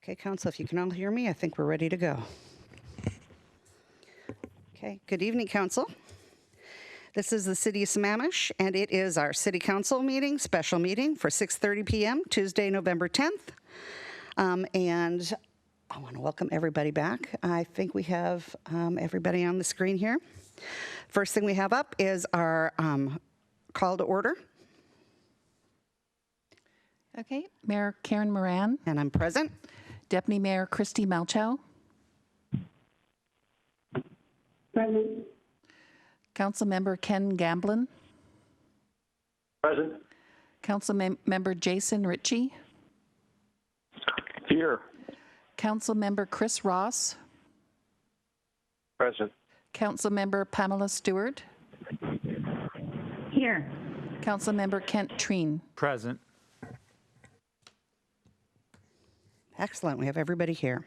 Okay, Council, if you can all hear me, I think we're ready to go. Okay, good evening, Council. This is the City of Sammamish, and it is our City Council meeting, special meeting for 6:30 p.m., Tuesday, November 10th. And I want to welcome everybody back. I think we have everybody on the screen here. First thing we have up is our call to order. Okay, Mayor Karen Moran. And I'm present. Deputy Mayor Christy Malchow. Present. Councilmember Ken Gamblin. Present. Councilmember Jason Ritchie. Here. Councilmember Chris Ross. Present. Councilmember Pamela Stewart. Here. Councilmember Kent Treen. Present. Excellent, we have everybody here.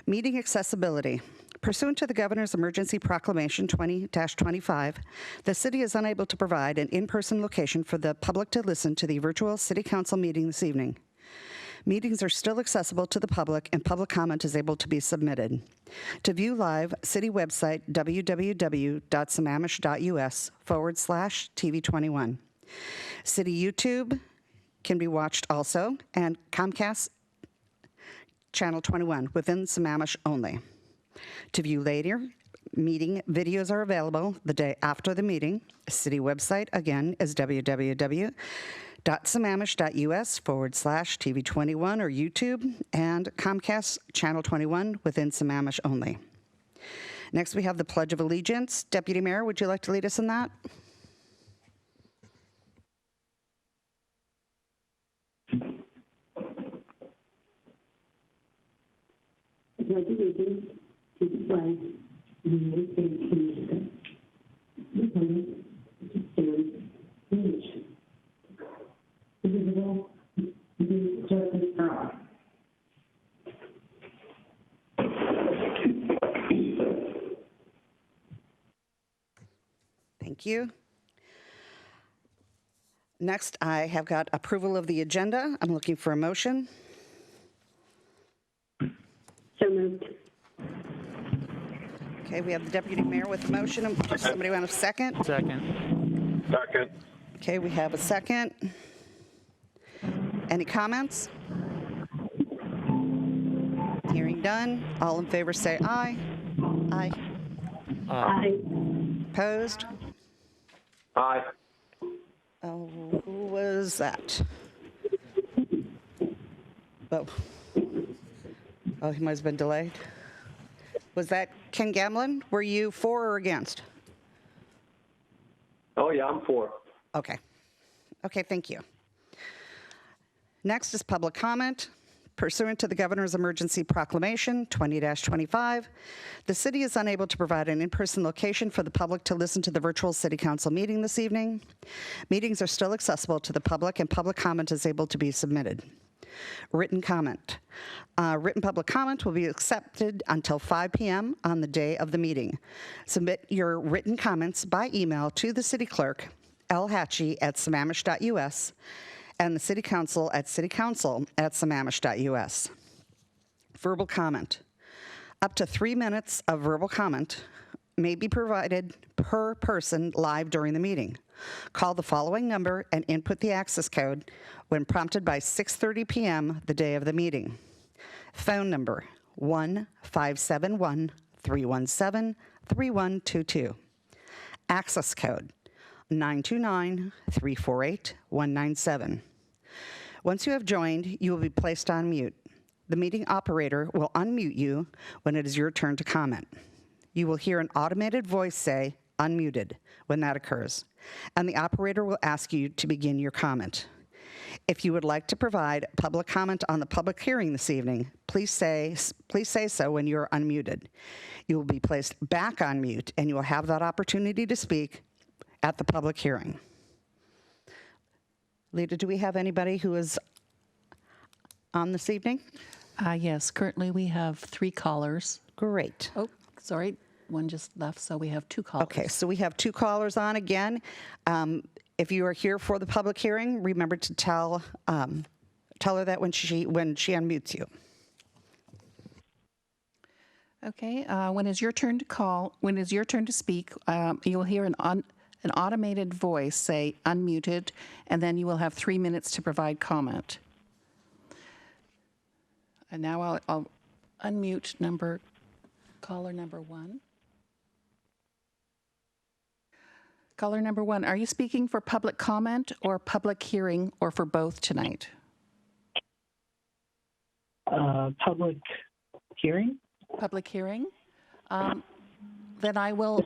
Meeting accessibility. Pursuant to the Governor's Emergency Proclamation 20-25, the City is unable to provide an in-person location for the public to listen to the virtual City Council meeting this evening. Meetings are still accessible to the public, and public comment is able to be submitted. To view live, City website www.sammamish.us/TV21. City YouTube can be watched also, and Comcast Channel 21 within Sammamish only. To view later, meeting videos are available the day after the meeting. City website, again, is www.sammamish.us/TV21 or YouTube, and Comcast Channel 21 within Sammamish only. Next, we have the Pledge of Allegiance. Deputy Mayor, would you like to lead us in that? Pledge allegiance to the flag of the United States of America, republic which stands one nation, indivisible, with justice for all. Thank you. Next, I have got approval of the agenda. I'm looking for a motion. So moved. Okay, we have the Deputy Mayor with the motion. Does somebody want a second? Second. Second. Okay, we have a second. Any comments? Hearing none. All in favor say aye. Aye. Aye. Opposed? Aye. Oh, who was that? Oh, he might have been delayed. Was that Ken Gamblin? Were you for or against? Oh, yeah, I'm for. Okay. Okay, thank you. Next is public comment. Pursuant to the Governor's Emergency Proclamation 20-25, the City is unable to provide an in-person location for the public to listen to the virtual City Council meeting this evening. Meetings are still accessible to the public, and public comment is able to be submitted. Written comment. Written public comment will be accepted until 5 p.m. on the day of the meeting. Submit your written comments by email to the City Clerk, lhatchie@sammamish.us, and the City Council at citycouncil@sammamish.us. Verbal comment. Up to 3 minutes of verbal comment may be provided per person live during the meeting. Call the following number and input the access code when prompted by 6:30 p.m. the day of the meeting. Phone number 1-571-317-3122. Access code 929-348-197. Once you have joined, you will be placed on mute. The meeting operator will unmute you when it is your turn to comment. You will hear an automated voice say, "Unmuted," when that occurs, and the operator will ask you to begin your comment. If you would like to provide public comment on the public hearing this evening, please say so when you're unmuted. You will be placed back on mute, and you will have that opportunity to speak at the public hearing. Lita, do we have anybody who is on this evening? Yes, currently we have 3 callers. Great. Oh, sorry, one just left, so we have 2 callers. Okay, so we have 2 callers on again. If you are here for the public hearing, remember to tell her that when she unmutes you. Okay, when it's your turn to call, when it's your turn to speak, you'll hear an automated voice say unmuted, and then you will have 3 minutes to provide comment. And now I'll unmute caller number 1. Caller number 1, are you speaking for public comment or public hearing or for both tonight? Public hearing? Public hearing? Then I will,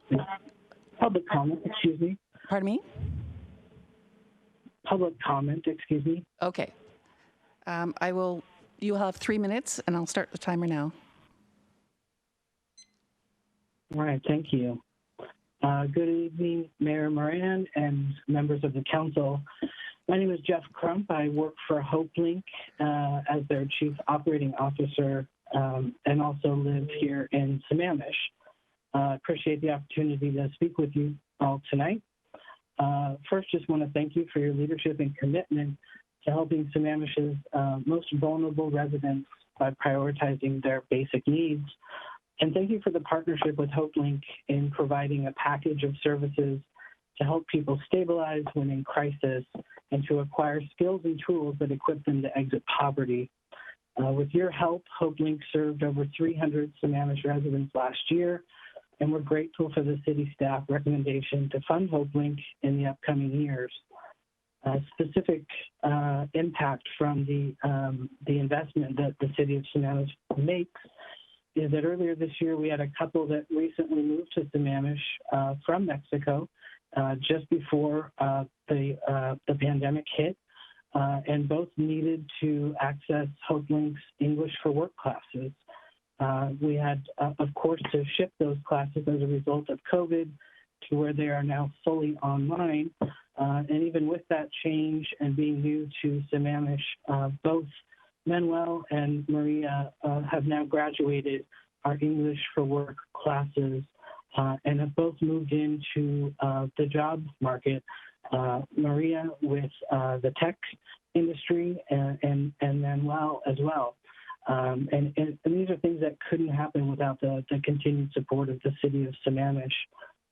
Public comment, excuse me. pardon me? Public comment, excuse me. Okay. You'll have 3 minutes and I'll start the timer now. All right, thank you. Good evening, Mayor Moran and members of the council. My name is Jeff Crump. I work for HopeLink as their Chief Operating Officer and also live here in Sammamish. Appreciate the opportunity to speak with you all tonight. First, just want to thank you for your leadership and commitment to helping Sammamish's most vulnerable residents by prioritizing their basic needs. And thank you for the partnership with HopeLink in providing a package of services to help people stabilize when in crisis and to acquire skills and tools that equip them to exit poverty. With your help, HopeLink served over 300 Sammamish residents last year, and we're grateful for the city staff recommendation to fund HopeLink in the upcoming years. Specific impact from the investment that the city of Sammamish makes is that earlier this year we had a couple that recently moved to Sammamish from Mexico just before the pandemic hit, and both needed to access HopeLink's English for Work classes. We had, of course, to shift those classes as a result of COVID to where they are now fully online. And even with that change and being new to Sammamish, both Manuel and Maria have now graduated our English for Work classes and have both moved into the job market. Maria with the tech industry and Manuel as well. And these are things that couldn't happen without the continued support of the city of Sammamish.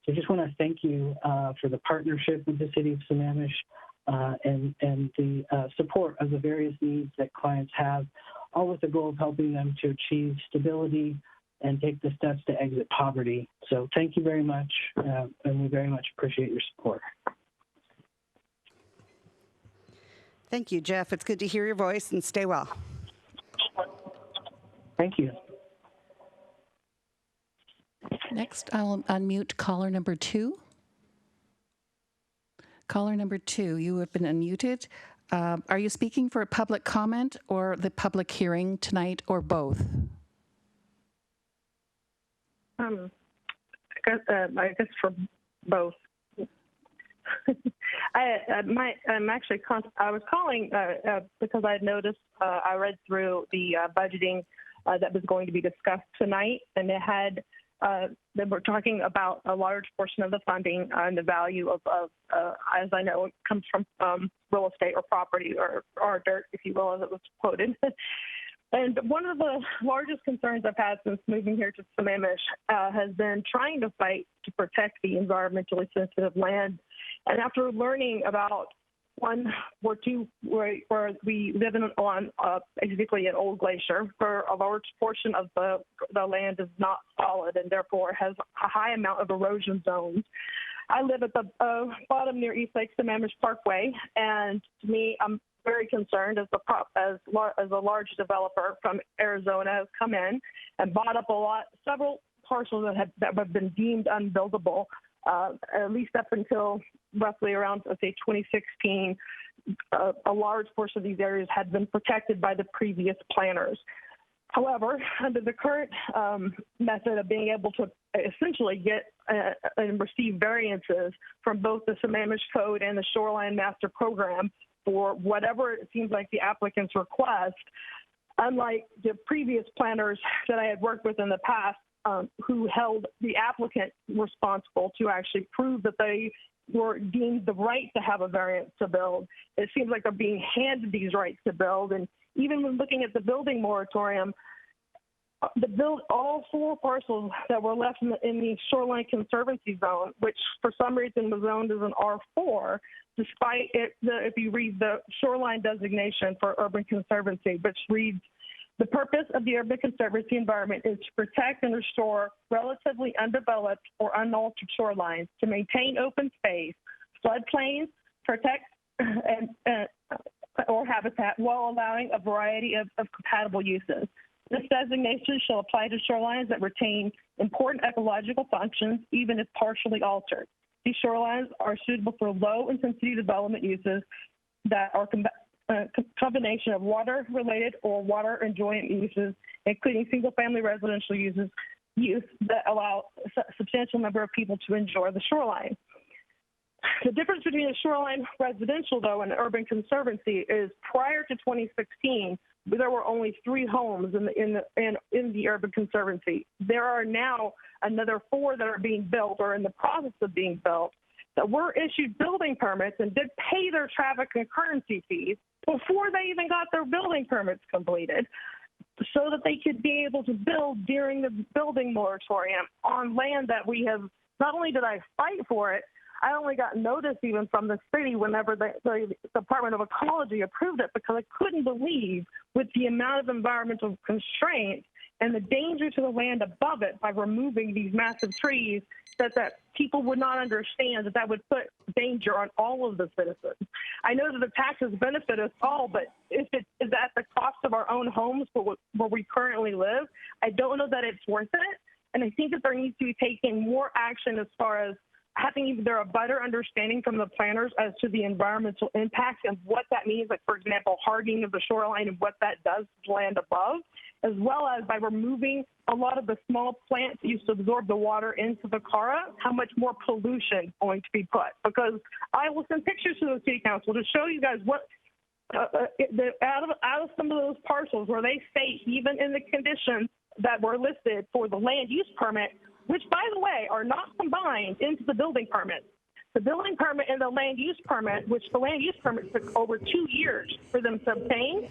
So I just want to thank you for the partnership with the city of Sammamish and the support of the various needs that clients have, all with the goal of helping them to achieve stability and take the steps to exit poverty. So thank you very much, and we very much appreciate your support. Thank you, Jeff. It's good to hear your voice, and stay well. Thank you. Next, I'll unmute caller number 2. Caller number 2, you have been unmuted. Are you speaking for a public comment or the public hearing tonight, or both? I guess for both. I'm actually. I was calling because I had noticed. I read through the budgeting that was going to be discussed tonight, and it had. They were talking about a large portion of the funding and the value of as I know, it comes from real estate or property or dirt, if you will, as it was quoted. And one of the largest concerns I've had since moving here to Sammamish has been trying to fight to protect the environmentally sensitive land. And after learning about where we live on basically an old glacier, where a large portion of the land is not solid and therefore has a high amount of erosion zones. I live at the bottom near East Lake Sammamish Parkway, and to me, I'm very concerned as a large developer from Arizona has come in and bought up several parcels that have been deemed unbuildable, at least up until roughly around, let's say, 2016. A large portion of these areas had been protected by the previous planners. However, under the current method of being able to essentially get and receive variances from both the Sammamish Code and the Shoreline Master Program for whatever it seems like the applicant's request, unlike the previous planners that I had worked with in the past, who held the applicant responsible to actually prove that they were deemed the right to have a variance to build. It seems like they're being handed these rights to build. And even when looking at the building moratorium, to build all 4 parcels that were left in the Shoreline Conservancy Zone, which for some reason was zoned as an R4, despite if you read the shoreline designation for urban conservancy, which reads, the purpose of the urban conservancy environment is to protect and restore relatively undeveloped or unaltered shorelines, to maintain open space, floodplains, protect or habitat while allowing a variety of compatible uses. This designation shall apply to shorelines that retain important ecological functions, even if partially altered. These shorelines are suitable for low-intensity development uses that are combination of water-related or water-enjoying uses, including single-family residential use that allow a substantial number of people to enjoy the shoreline. The difference between a shoreline residential, though, and urban conservancy is prior to 2016, there were only 3 homes in the urban conservancy. There are now another 4 that are being built or in the process of being built that were issued building permits and did pay their traffic concurrency fees before they even got their building permits completed, so that they could be able to build during the building moratorium on land that we have. Not only did I fight for it, I only got notice even from the city whenever the Department of Ecology approved it, because I couldn't believe with the amount of environmental constraints and the danger to the land above it by removing these massive trees that people would not understand that would put danger on all of the citizens. I know that the taxes benefit us all, but if it is at the cost of our own homes where we currently live, I don't know that it's worth it. And I think that there needs to be taken more action as far as having either a better understanding from the planners as to the environmental impacts and what that means, like, for example, hardening of the shoreline and what that does to land above, as well as by removing a lot of the small plants that used to absorb the water into the Cara, how much more pollution going to be put. Because I will send pictures to the city council to show you guys what out of some of those parcels where they state, even in the conditions that were listed for the land use permit, which, by the way, are not combined into the building permit. The building permit and the land use permit, which the land use permit took over 2 years for them to obtain,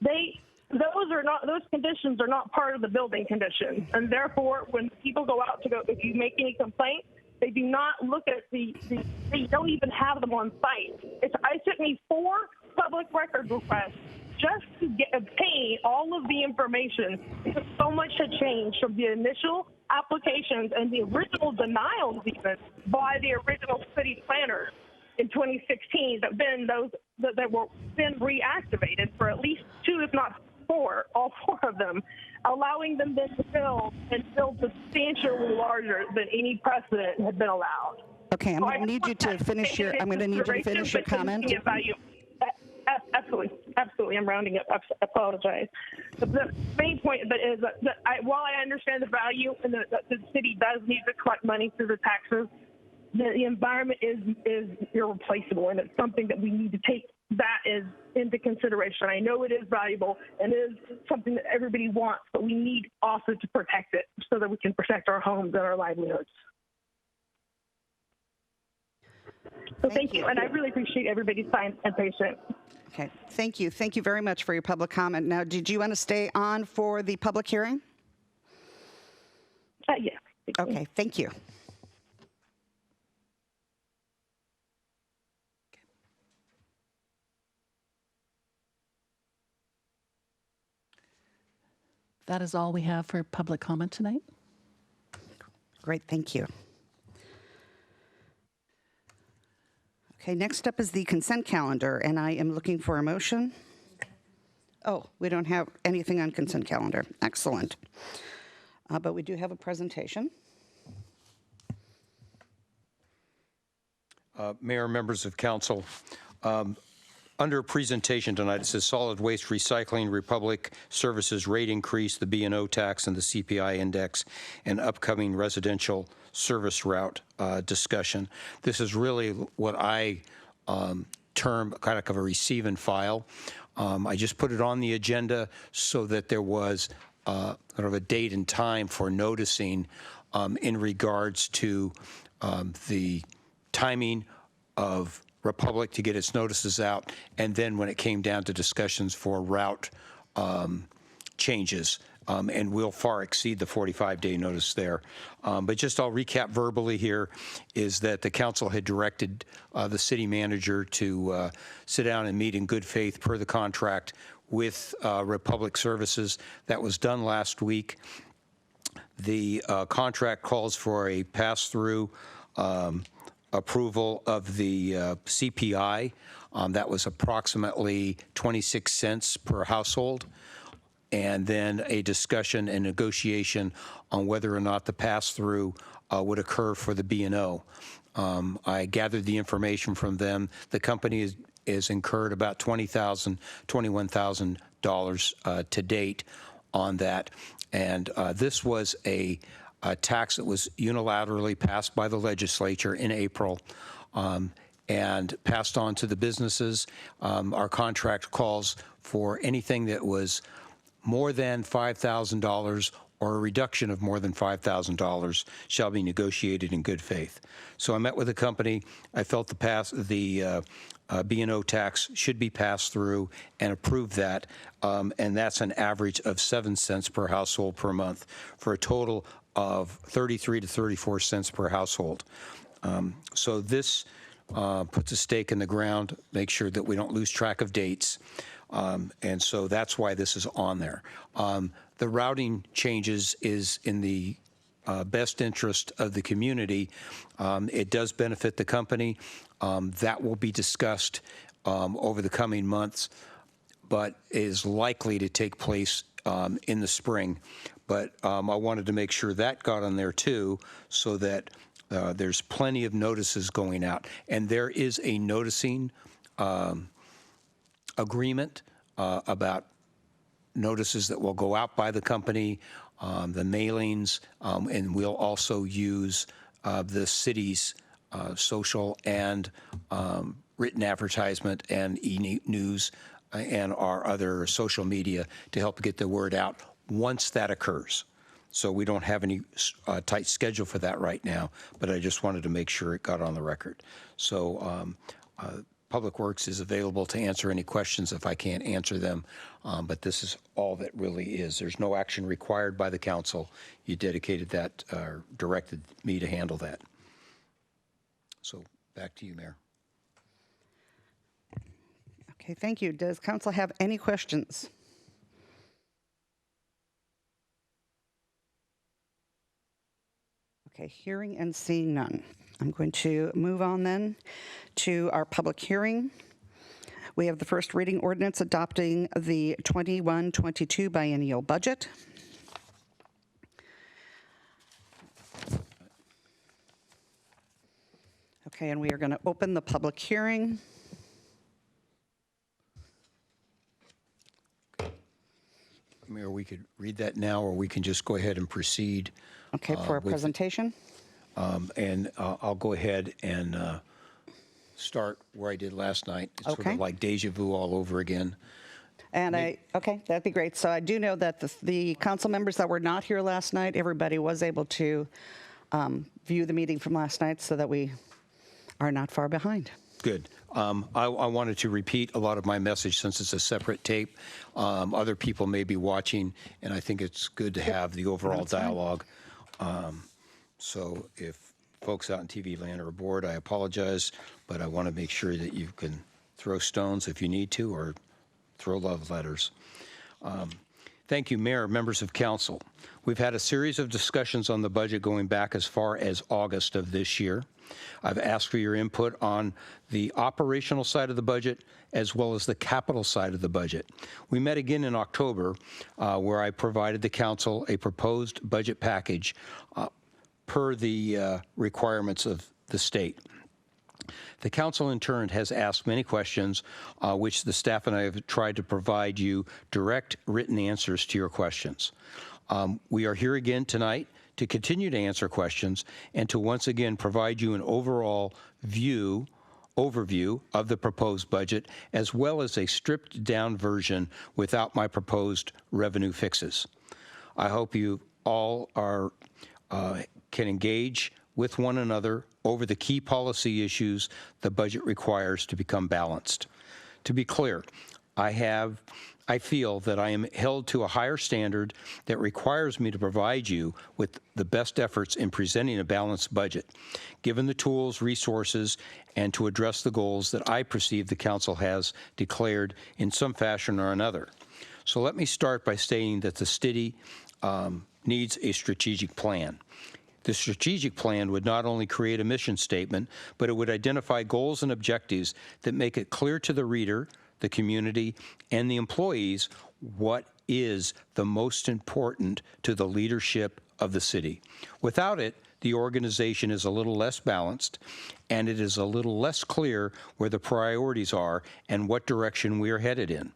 those conditions are not part of the building conditions. And therefore, when people go out if you make any complaints, they do not look at they don't even have them on site. It took me 4 public record requests just to obtain all of the information, because so much had changed from the initial applications and the original denials even by the original city planners in 2016 that were then reactivated for at least 2, if not 4, all 4 of them, allowing them then to build substantially larger than any precedent had been allowed. Okay, I'm going to need you to finish your comment. Absolutely. I'm rounding up. I apologize. The main point of it is that while I understand the value and that the city does need to collect money through the taxes, the environment is irreplaceable, and it's something that we need to take into consideration. I know it is valuable and it is something that everybody wants, but we need also to protect it so that we can protect our homes and our livelihoods. So thank you, and I really appreciate everybody's time and patience. Okay, thank you. Thank you very much for your public comment. Now, did you want to stay on for the public hearing? Yes. Okay, thank you. That is all we have for public comment tonight. Great, thank you. Okay, next up is the consent calendar, and I am looking for a motion. Oh, we don't have anything on consent calendar. Excellent. But we do have a presentation. Mayor, members of council, under presentation tonight, it says solid waste recycling, Republic Services rate increase, the B&O tax and the CPI index, and upcoming residential service route discussion. This is really what I term kind of a receive and file. I just put it on the agenda so that there was kind of a date and time for noticing in regards to the timing of Republic to get its notices out, and then when it came down to discussions for route changes, and will far exceed the 45-day notice there. But just I'll recap verbally here is that the council had directed the city manager to sit down and meet in good faith per the contract with Republic Services. That was done last week. The contract calls for a pass-through approval of the CPI. That was approximately 26 cents per household. And then a discussion and negotiation on whether or not the pass-through would occur for the B&O. I gathered the information from them. The company is incurred about $20,000, $21,000 to date on that. And this was a tax that was unilaterally passed by the legislature in April and passed on to the businesses. Our contract calls for anything that was more than $5,000 or a reduction of more than $5,000 shall be negotiated in good faith. So I met with the company. I felt the B&O tax should be passed through and approved that, and that's an average of 7 cents per household per month for a total of 33 to 34 cents per household. So this puts a stake in the ground, make sure that we don't lose track of dates. And so that's why this is on there. The routing changes is in the best interest of the community. It does benefit the company. That will be discussed over the coming months, but is likely to take place in the spring. But I wanted to make sure that got on there too, so that there's plenty of notices going out. And there is a noticing agreement about notices that will go out by the company, the mailings, and we'll also use the city's social and written advertisement and e-news and our other social media to help get the word out once that occurs. So we don't have any tight schedule for that right now, but I just wanted to make sure it got on the record. So Public Works is available to answer any questions if I can't answer them, but this is all that really is. There's no action required by the council. You dedicated that, directed me to handle that. So back to you, Mayor. Okay, thank you. Does council have any questions? Okay, hearing and seeing none. I'm going to move on then to our public hearing. We have the first reading ordinance adopting the 21-22 biennial budget. Okay, and we are going to open the public hearing. Mayor, we could read that now, or we can just go ahead and proceed. Okay, for a presentation. And I'll go ahead and start where I did last night. It's sort Okay. of like deja vu all over again. And okay, that'd be great. So I do know that the council members that were not here last night, everybody was able to view the meeting from last night so that we are not far behind. Good. I wanted to repeat a lot of my message since it's a separate tape. Other people may be watching, and I think it's good to have the overall dialogue. So if folks out in TV land are bored, I apologize, but I want to make sure that you can throw stones if you need to, or throw love letters. Thank you, Mayor, members of council. We've had a series of discussions on the budget going back as far as August of this year. I've asked for your input on the operational side of the budget as well as the capital side of the budget. We met again in October where I provided the council a proposed budget package per the requirements of the state. The council in turn has asked many questions, which the staff and I have tried to provide you direct written answers to your questions. We are here again tonight to continue to answer questions and to once again provide you an overall overview of the proposed budget, as well as a stripped down version without my proposed revenue fixes. I hope you all can engage with one another over the key policy issues the budget requires to become balanced. To be clear, I I feel that I am held to a higher standard that requires me to provide you with the best efforts in presenting a balanced budget, given the tools, resources, and to address the goals that I perceive the council has declared in some fashion or another. So let me start by stating that the city needs a strategic plan. The strategic plan would not only create a mission statement, but it would identify goals and objectives that make it clear to the reader, the community, and the employees what is the most important to the leadership of the city. Without it, the organization is a little less balanced, and it is a little less clear where the priorities are and what direction we are headed in.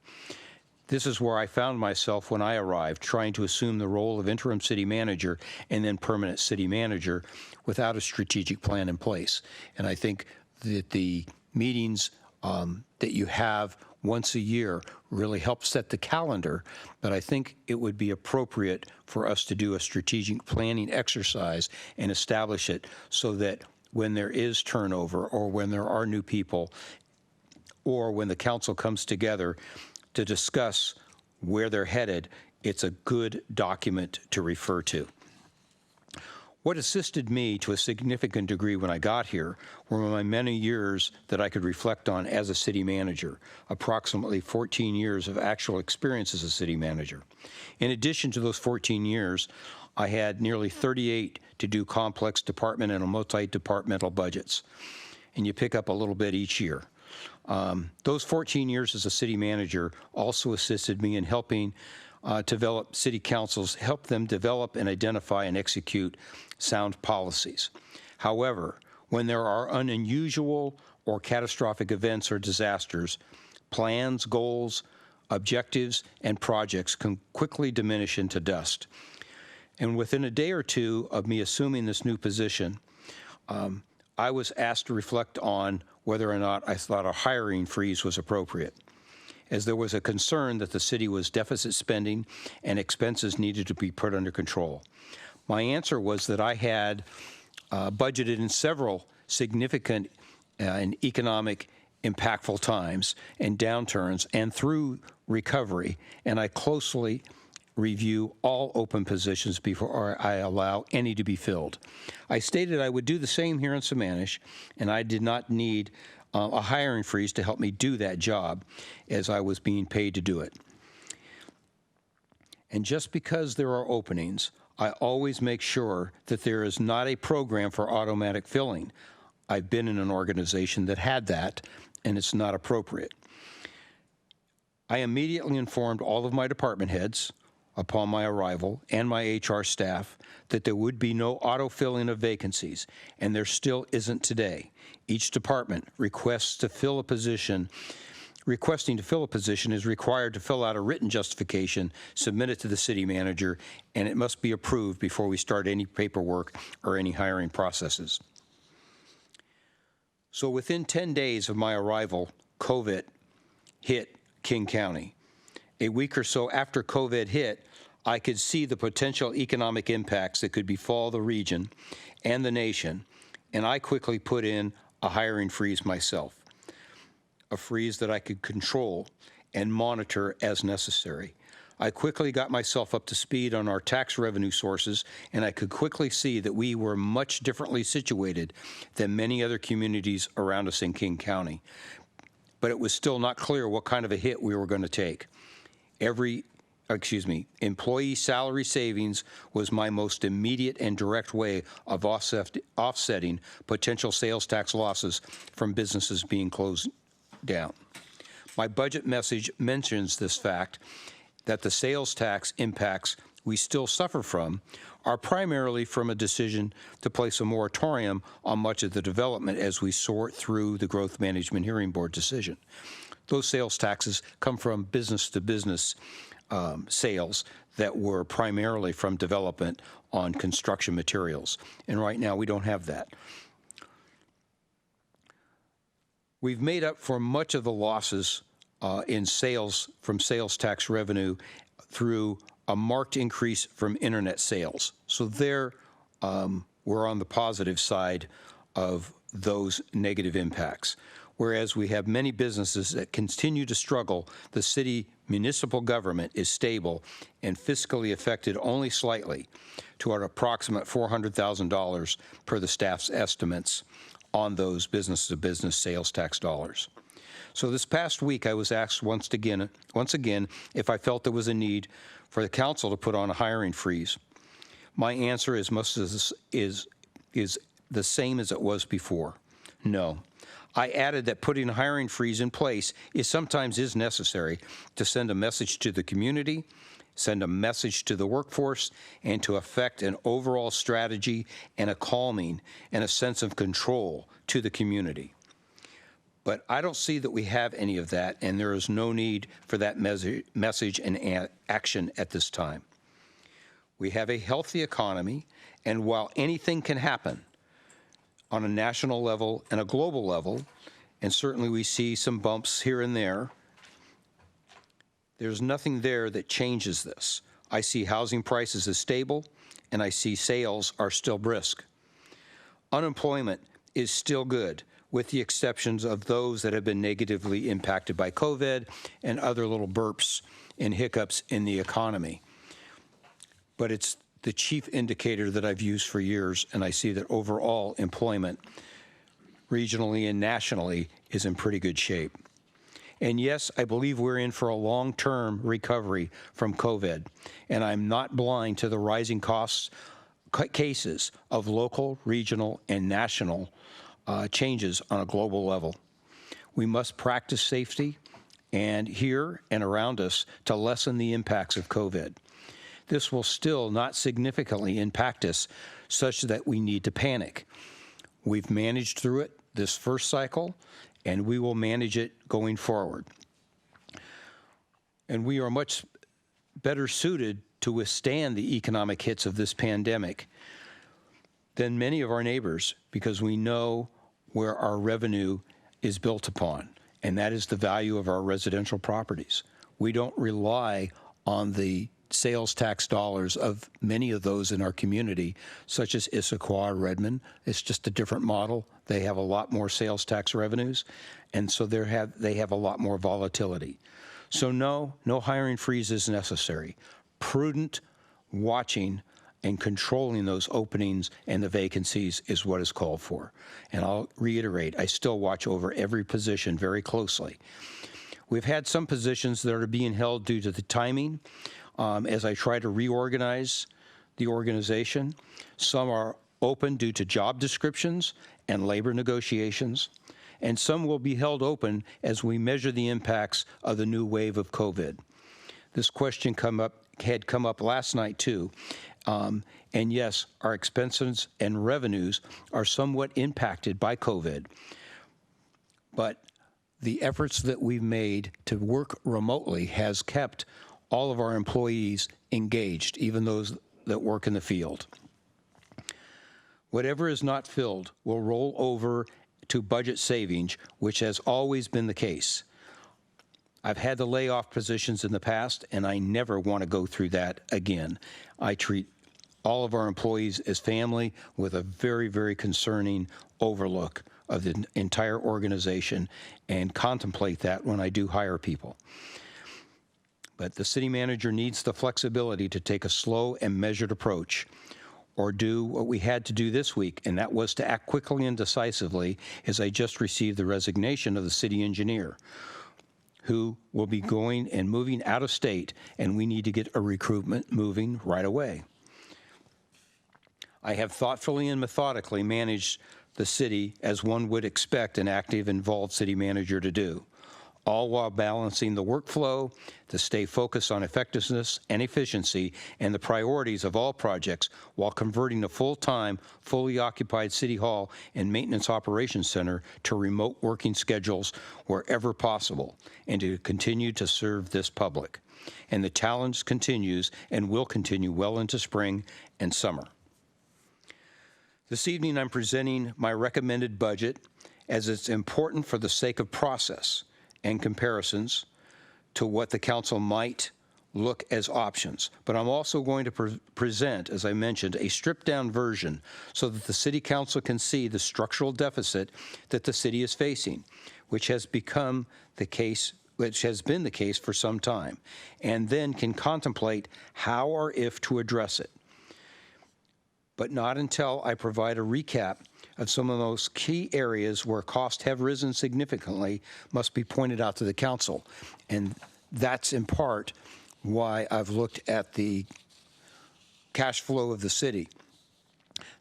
This is where I found myself when I arrived, trying to assume the role of interim city manager and then permanent city manager without a strategic plan in place. And I think that the meetings that you have once a year really help set the calendar, but I think it would be appropriate for us to do a strategic planning exercise and establish it so that when there is turnover or when there are new people or when the council comes together to discuss where they're headed, it's a good document to refer to. What assisted me to a significant degree when I got here were my many years that I could reflect on as a city manager, approximately 14 years of actual experience as a city manager. In addition to those 14 years, I had nearly 38 to do complex department and multi-departmental budgets, and you pick up a little bit each year. Those 14 years as a city manager also assisted me in helping develop city councils, help them develop and identify and execute sound policies. However, when there are unusual or catastrophic events or disasters, plans, goals, objectives, and projects can quickly diminish into dust. And within a day or two of me assuming this new position, I was asked to reflect on whether or not I thought a hiring freeze was appropriate, as there was a concern that the city was deficit spending and expenses needed to be put under control. My answer was that I had budgeted in several significant and economic impactful times and downturns and through recovery, and I closely review all open positions before I allow any to be filled. I stated I would do the same here in Sammamish, and I did not need a hiring freeze to help me do that job as I was being paid to do it. And just because there are openings, I always make sure that there is not a program for automatic filling. I've been in an organization that had that, and it's not appropriate. I immediately informed all of my department heads upon my arrival and my HR staff that there would be no auto-filling of vacancies, and there still isn't today. Each department requesting to fill a position is required to fill out a written justification, submit it to the city manager, and it must be approved before we start any paperwork or any hiring processes. So within 10 days of my arrival, COVID hit King County. A week or so after COVID hit, I could see the potential economic impacts that could befall the region and the nation, and I quickly put in a hiring freeze myself, a freeze that I could control and monitor as necessary. I quickly got myself up to speed on our tax revenue sources, and I could quickly see that we were much differently situated than many other communities around us in King County. But it was still not clear what kind of a hit we were going to take. Employee salary savings was my most immediate and direct way of offsetting potential sales tax losses from businesses being closed down. My budget message mentions this fact that the sales tax impacts we still suffer from are primarily from a decision to place a moratorium on much of the development as we sort through the Growth Management Hearing Board decision. Those sales taxes come from business-to-business sales that were primarily from development on construction materials. And right now, we don't have that. We've made up for much of the losses in sales from sales tax revenue through a marked increase from internet sales. So there, we're on the positive side of those negative impacts. Whereas we have many businesses that continue to struggle, the city municipal government is stable and fiscally affected only slightly to an approximate $400,000 per the staff's estimates on those business-to-business sales tax dollars. So this past week, I was asked once again if I felt there was a need for the council to put on a hiring freeze. My answer is the same as it was before. No. I added that putting a hiring freeze in place sometimes is necessary to send a message to the community, send a message to the workforce, and to affect an overall strategy and a calming and a sense of control to the community. But I don't see that we have any of that, and there is no need for that message and action at this time. We have a healthy economy, and while anything can happen on a national level and a global level, and certainly we see some bumps here and there, there's nothing there that changes this. I see housing prices as stable, and I see sales are still brisk. Unemployment is still good, with the exceptions of those that have been negatively impacted by COVID and other little burps and hiccups in the economy. But it's the chief indicator that I've used for years, and I see that overall employment, regionally and nationally, is in pretty good shape. And yes, I believe we're in for a long-term recovery from COVID, and I'm not blind to the rising cases of local, regional, and national changes on a global level. We must practice safety and here and around us to lessen the impacts of COVID. This will still not significantly impact us such that we need to panic. We've managed through it this first cycle, and we will manage it going forward. And we are much better suited to withstand the economic hits of this pandemic than many of our neighbors, because we know where our revenue is built upon, and that is the value of our residential properties. We don't rely on the sales tax dollars of many of those in our community, such as Issaquah, Redmond. It's just a different model. They have a lot more sales tax revenues, and so they have a lot more volatility. So no hiring freeze is necessary. Prudent watching and controlling those openings and the vacancies is what is called for. And I'll reiterate, I still watch over every position very closely. We've had some positions that are being held due to the timing as I try to reorganize the organization. Some are open due to job descriptions and labor negotiations, and some will be held open as we measure the impacts of the new wave of COVID. This question had come up last night too. And yes, our expenses and revenues are somewhat impacted by COVID, but the efforts that we've made to work remotely has kept all of our employees engaged, even those that work in the field. Whatever is not filled will roll over to budget savings, which has always been the case. I've had to lay off positions in the past, and I never want to go through that again. I treat all of our employees as family with a very, very concerning overlook of the entire organization, and contemplate that when I do hire people. But the city manager needs the flexibility to take a slow and measured approach, or do what we had to do this week, and that was to act quickly and decisively, as I just received the resignation of the city engineer, who will be going and moving out of state, and we need to get a recruitment moving right away. I have thoughtfully and methodically managed the city as one would expect an active, involved city manager to do, all while balancing the workflow to stay focused on effectiveness and efficiency and the priorities of all projects, while converting a full-time, fully occupied City Hall and Maintenance Operations Center to remote working schedules wherever possible, and to continue to serve this public. And the challenge continues and will continue well into spring and summer. This evening, I'm presenting my recommended budget, as it's important for the sake of process and comparisons to what the council might look as options. But I'm also going to present, as I mentioned, a stripped-down version so that the city council can see the structural deficit that the city is facing, which has become the case, which has been the case for some time, and then can contemplate how or if to address it. But not until I provide a recap of some of those key areas where costs have risen significantly must be pointed out to the council. And that's in part why I've looked at the cash flow of the city.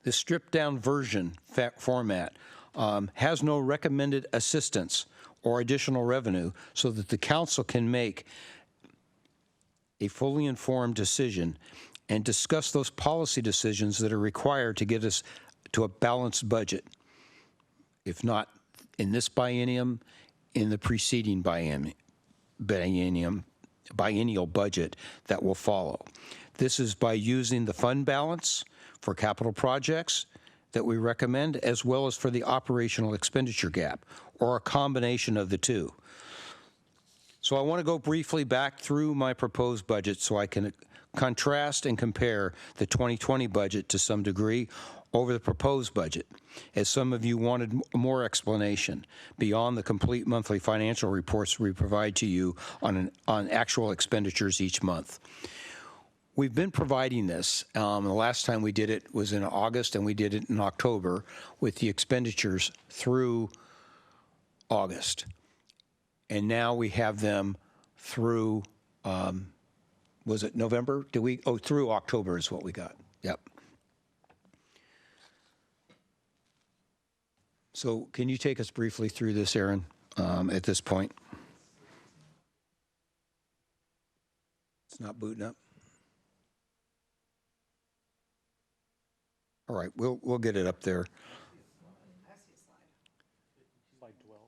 The stripped-down version format has no recommended assistance or additional revenue so that the council can make a fully informed decision and discuss those policy decisions that are required to get us to a balanced budget. If not in this biennium, in the preceding biennial budget that will follow. This is by using the fund balance for capital projects that we recommend, as well as for the operational expenditure gap, or a combination of the two. So I want to go briefly back through my proposed budget so I can contrast and compare the 2020 budget to some degree over the proposed budget, as some of you wanted more explanation beyond the complete monthly financial reports we provide to you on actual expenditures each month. We've been providing this. The last time we did it was in August, and we did it in October with the expenditures through August. And now we have them through, was it November? Through October is what we got. Yep. So can you take us briefly through this, Aaron, at this point? It's not booting up. All right, we'll get it up there. Slide 12.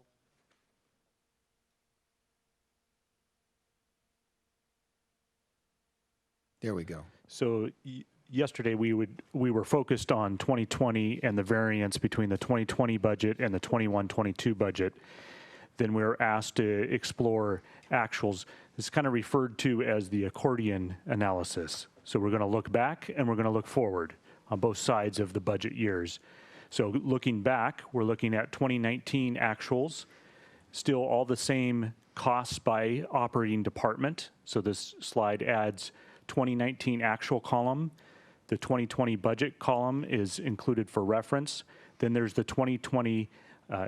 There we go. So yesterday we were focused on 2020 and the variance between the 2020 budget and the 21-22 budget. Then we were asked to explore actuals. This is kind of referred to as the accordion analysis. So we're going to look back and we're going to look forward on both sides of the budget years. So looking back, we're looking at 2019 actuals, still all the same costs by operating department. So this slide adds 2019 actual column. The 2020 budget column is included for reference. Then there's the 2020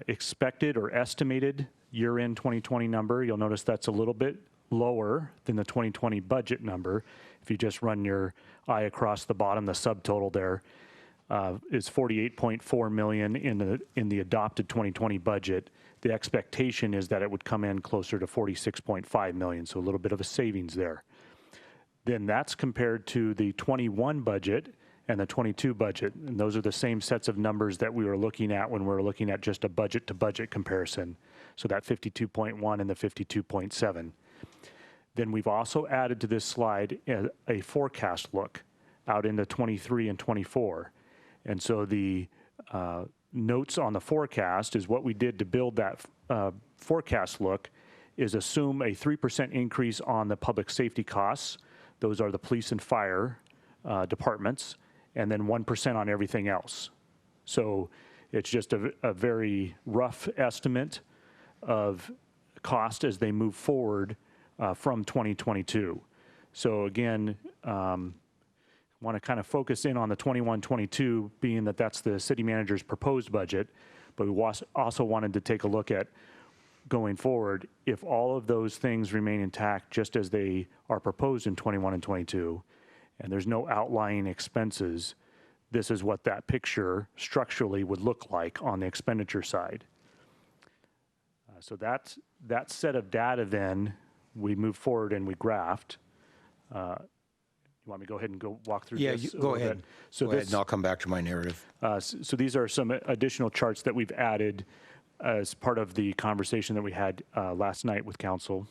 expected or estimated year-end 2020 number. You'll notice that's a little bit lower than the 2020 budget number. If you just run your eye across the bottom, the subtotal there is $48.4 million in the adopted 2020 budget. The expectation is that it would come in closer to $46.5 million, so a little bit of a savings there. Then that's compared to the 21 budget and the 22 budget, and those are the same sets of numbers that we were looking at when we were looking at just a budget-to-budget comparison. So that 52.1 and the 52.7. Then we've also added to this slide a forecast look out into 23 and 24. And so the notes on the forecast is what we did to build that forecast look is assume a 3% increase on the public safety costs. Those are the police and fire departments, and then 1% on everything else. So it's just a very rough estimate of cost as they move forward from 2022. So again, want to kind of focus in on the 21-22, being that that's the city manager's proposed budget, but we also wanted to take a look at going forward, if all of those things remain intact just as they are proposed in 21 and 22, and there's no outlying expenses, this is what that picture structurally would look like on the expenditure side. So that set of data then, we move forward and we graphed. You want me to go ahead and walk through this? Yeah, go ahead. So go ahead, and I'll come back to my narrative. So these are some additional charts that we've added as part of the conversation that we had last night with council.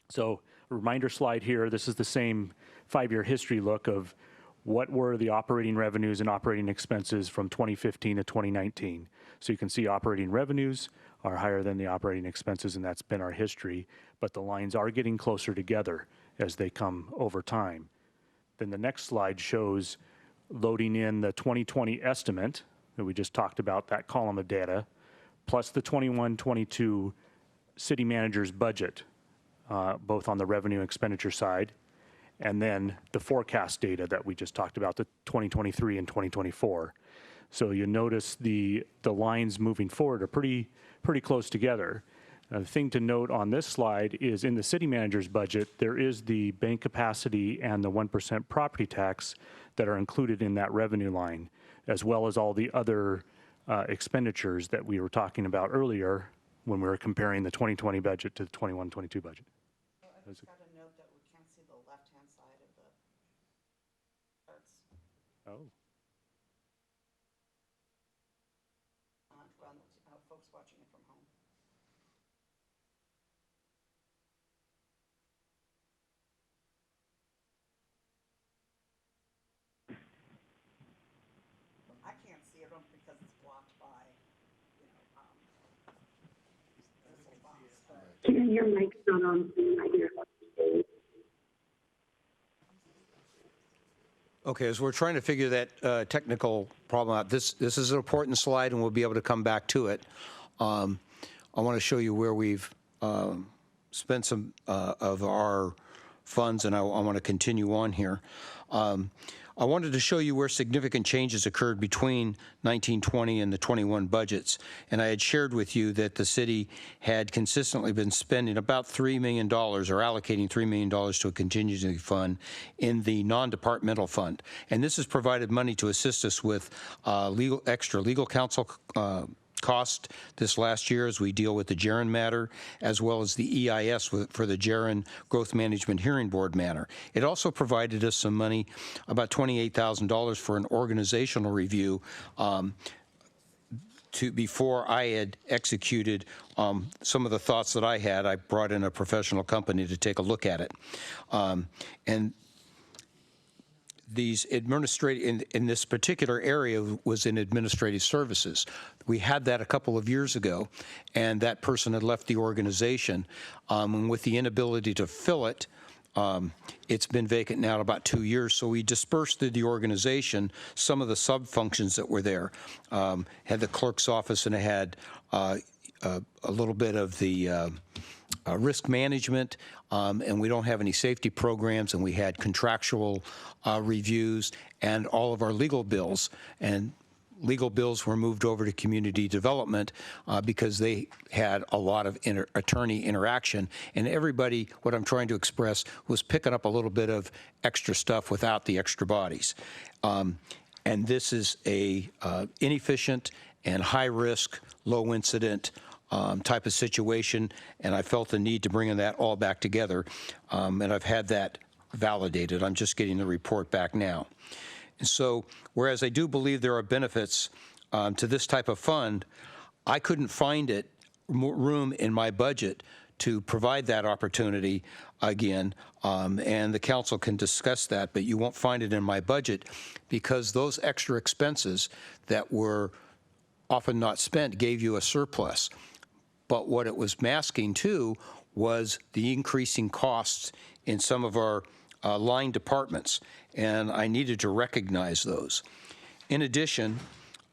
So a reminder slide here, this is the same 5-year history look of what were the operating revenues and operating expenses from 2015 to 2019. So you can see operating revenues are higher than the operating expenses, and that's been our history, but the lines are getting closer together as they come over time. Then the next slide shows loading in the 2020 estimate that we just talked about, that column of data, plus the 21-22 city manager's budget, both on the revenue and expenditure side, and then the forecast data that we just talked about, the 2023 and 2024. So you notice the lines moving forward are pretty close together. The thing to note on this slide is in the city manager's budget, there is the bank capacity and the 1% property tax that are included in that revenue line, as well as all the other expenditures that we were talking about earlier when we were comparing the 2020 budget to the 21-22 budget. I just got a note that we can't see the left-hand side of the charts. Oh. Folks watching it from home. I can't see it because it's blocked by, this little box. But Karen, your mic's not on, so you might hear what you're saying. Okay, as we're trying to figure that technical problem out, this is an important slide, and we'll be able to come back to it. I want to show you where we've spent some of our funds, and I want to continue on here. I wanted to show you where significant changes occurred between 1920 and the 21 budgets, and I had shared with you that the city had consistently been spending about $3 million, or allocating $3 million to a contingency fund in the non-departmental fund. And this has provided money to assist us with extra legal counsel cost this last year as we deal with the Jaron matter, as well as the EIS for the Jaron Growth Management Hearing Board matter. It also provided us some money, about $28,000 for an organizational review before I had executed some of the thoughts that I had. I brought in a professional company to take a look at it. And these administrative, in this particular area was in administrative services. We had that a couple of years ago, and that person had left the organization. And with the inability to fill it, it's been vacant now about 2 years, so we dispersed through the organization some of the sub-functions that were there. Had the clerk's office, and it had a little bit of the risk management, and we don't have any safety programs, and we had contractual reviews and all of our legal bills. And legal bills were moved over to community development because they had a lot of attorney interaction. And everybody, what I'm trying to express, was picking up a little bit of extra stuff without the extra bodies. And this is a inefficient and high-risk, low-incident type of situation, and I felt the need to bring that all back together, and I've had that validated. I'm just getting the report back now. And so, whereas I do believe there are benefits to this type of fund, I couldn't find room in my budget to provide that opportunity again, and the council can discuss that, but you won't find it in my budget because those extra expenses that were often not spent gave you a surplus. But what it was masking too was the increasing costs in some of our line departments, and I needed to recognize those. In addition,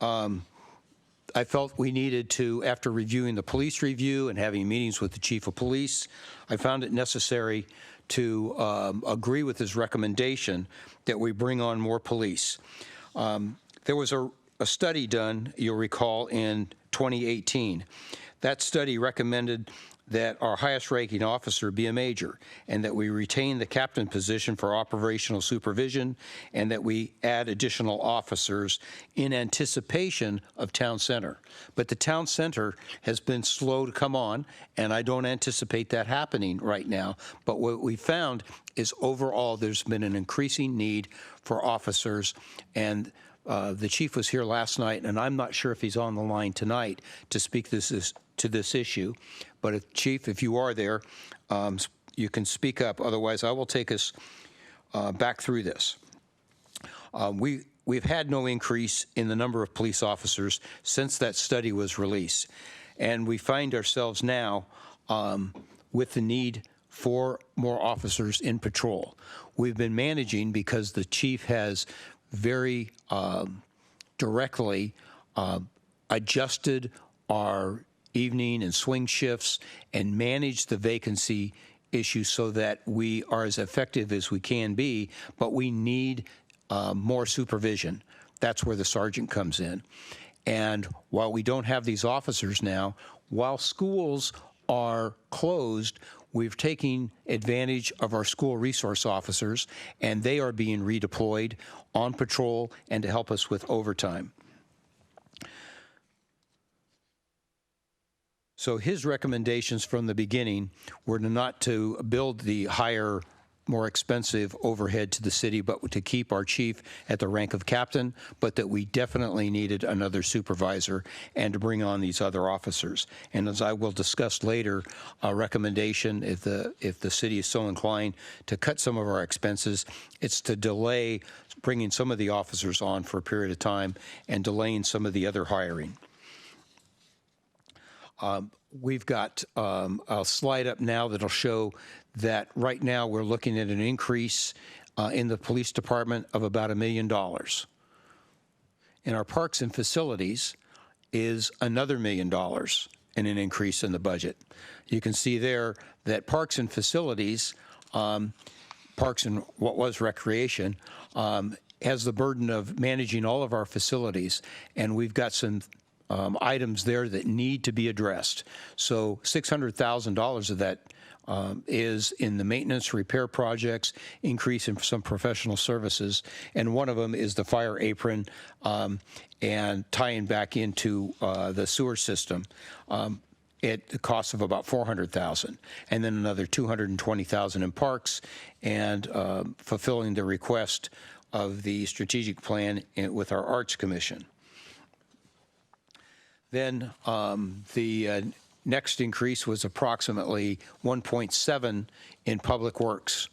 I felt we needed to, after reviewing the police review and having meetings with the chief of police, I found it necessary to agree with his recommendation that we bring on more police. There was a study done, you'll recall, in 2018. That study recommended that our highest ranking officer be a major, and that we retain the captain position for operational supervision, and that we add additional officers in anticipation of town center. But the town center has been slow to come on, and I don't anticipate that happening right now. But what we found is overall there's been an increasing need for officers, and the chief was here last night, and I'm not sure if he's on the line tonight to speak to this issue. But Chief, if you are there, you can speak up. Otherwise, I will take us back through this. We've had no increase in the number of police officers since that study was released. And we find ourselves now with the need for more officers in patrol. We've been managing because the chief has very directly adjusted our evening and swing shifts and manage the vacancy issue so that we are as effective as we can be, but we need more supervision. That's where the sergeant comes in. And while we don't have these officers now, while schools are closed, we've taken advantage of our school resource officers, and they are being redeployed on patrol and to help us with overtime. So his recommendations from the beginning were not to build the higher, more expensive overhead to the city, but to keep our chief at the rank of captain, but that we definitely needed another supervisor and to bring on these other officers. And as I will discuss later, a recommendation, if the city is so inclined to cut some of our expenses, it's to delay bringing some of the officers on for a period of time and delaying some of the other hiring. We've got a slide up now that'll show that right now we're looking at an increase in the police department of about $1 million. In our parks and facilities is another $1 million in an increase in the budget. You can see there that parks and facilities, parks and what was recreation, has the burden of managing all of our facilities, and we've got some items there that need to be addressed. So $600,000 of that is in the maintenance repair projects, increase in some professional services, and one of them is the fire apron and tying back into the sewer system at the cost of about $400,000, and then another $220,000 in parks and fulfilling the request of the strategic plan with our Arts Commission. Then the next increase was approximately 1.7 in Public Works.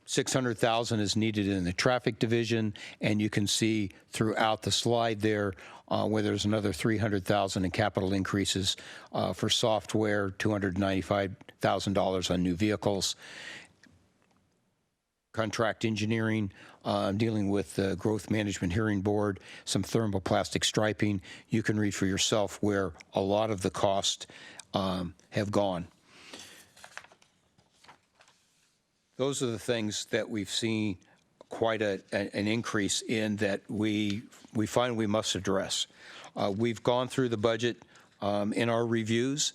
600,000 is needed in the traffic division, and you can see throughout the slide there where there's another 300,000 in capital increases for software, $295,000 on new vehicles. Contract engineering, dealing with the Growth Management Hearing Board, some thermoplastic striping. You can read for yourself where a lot of the costs have gone. Those are the things that we've seen quite an increase in that we find we must address. We've gone through the budget in our reviews.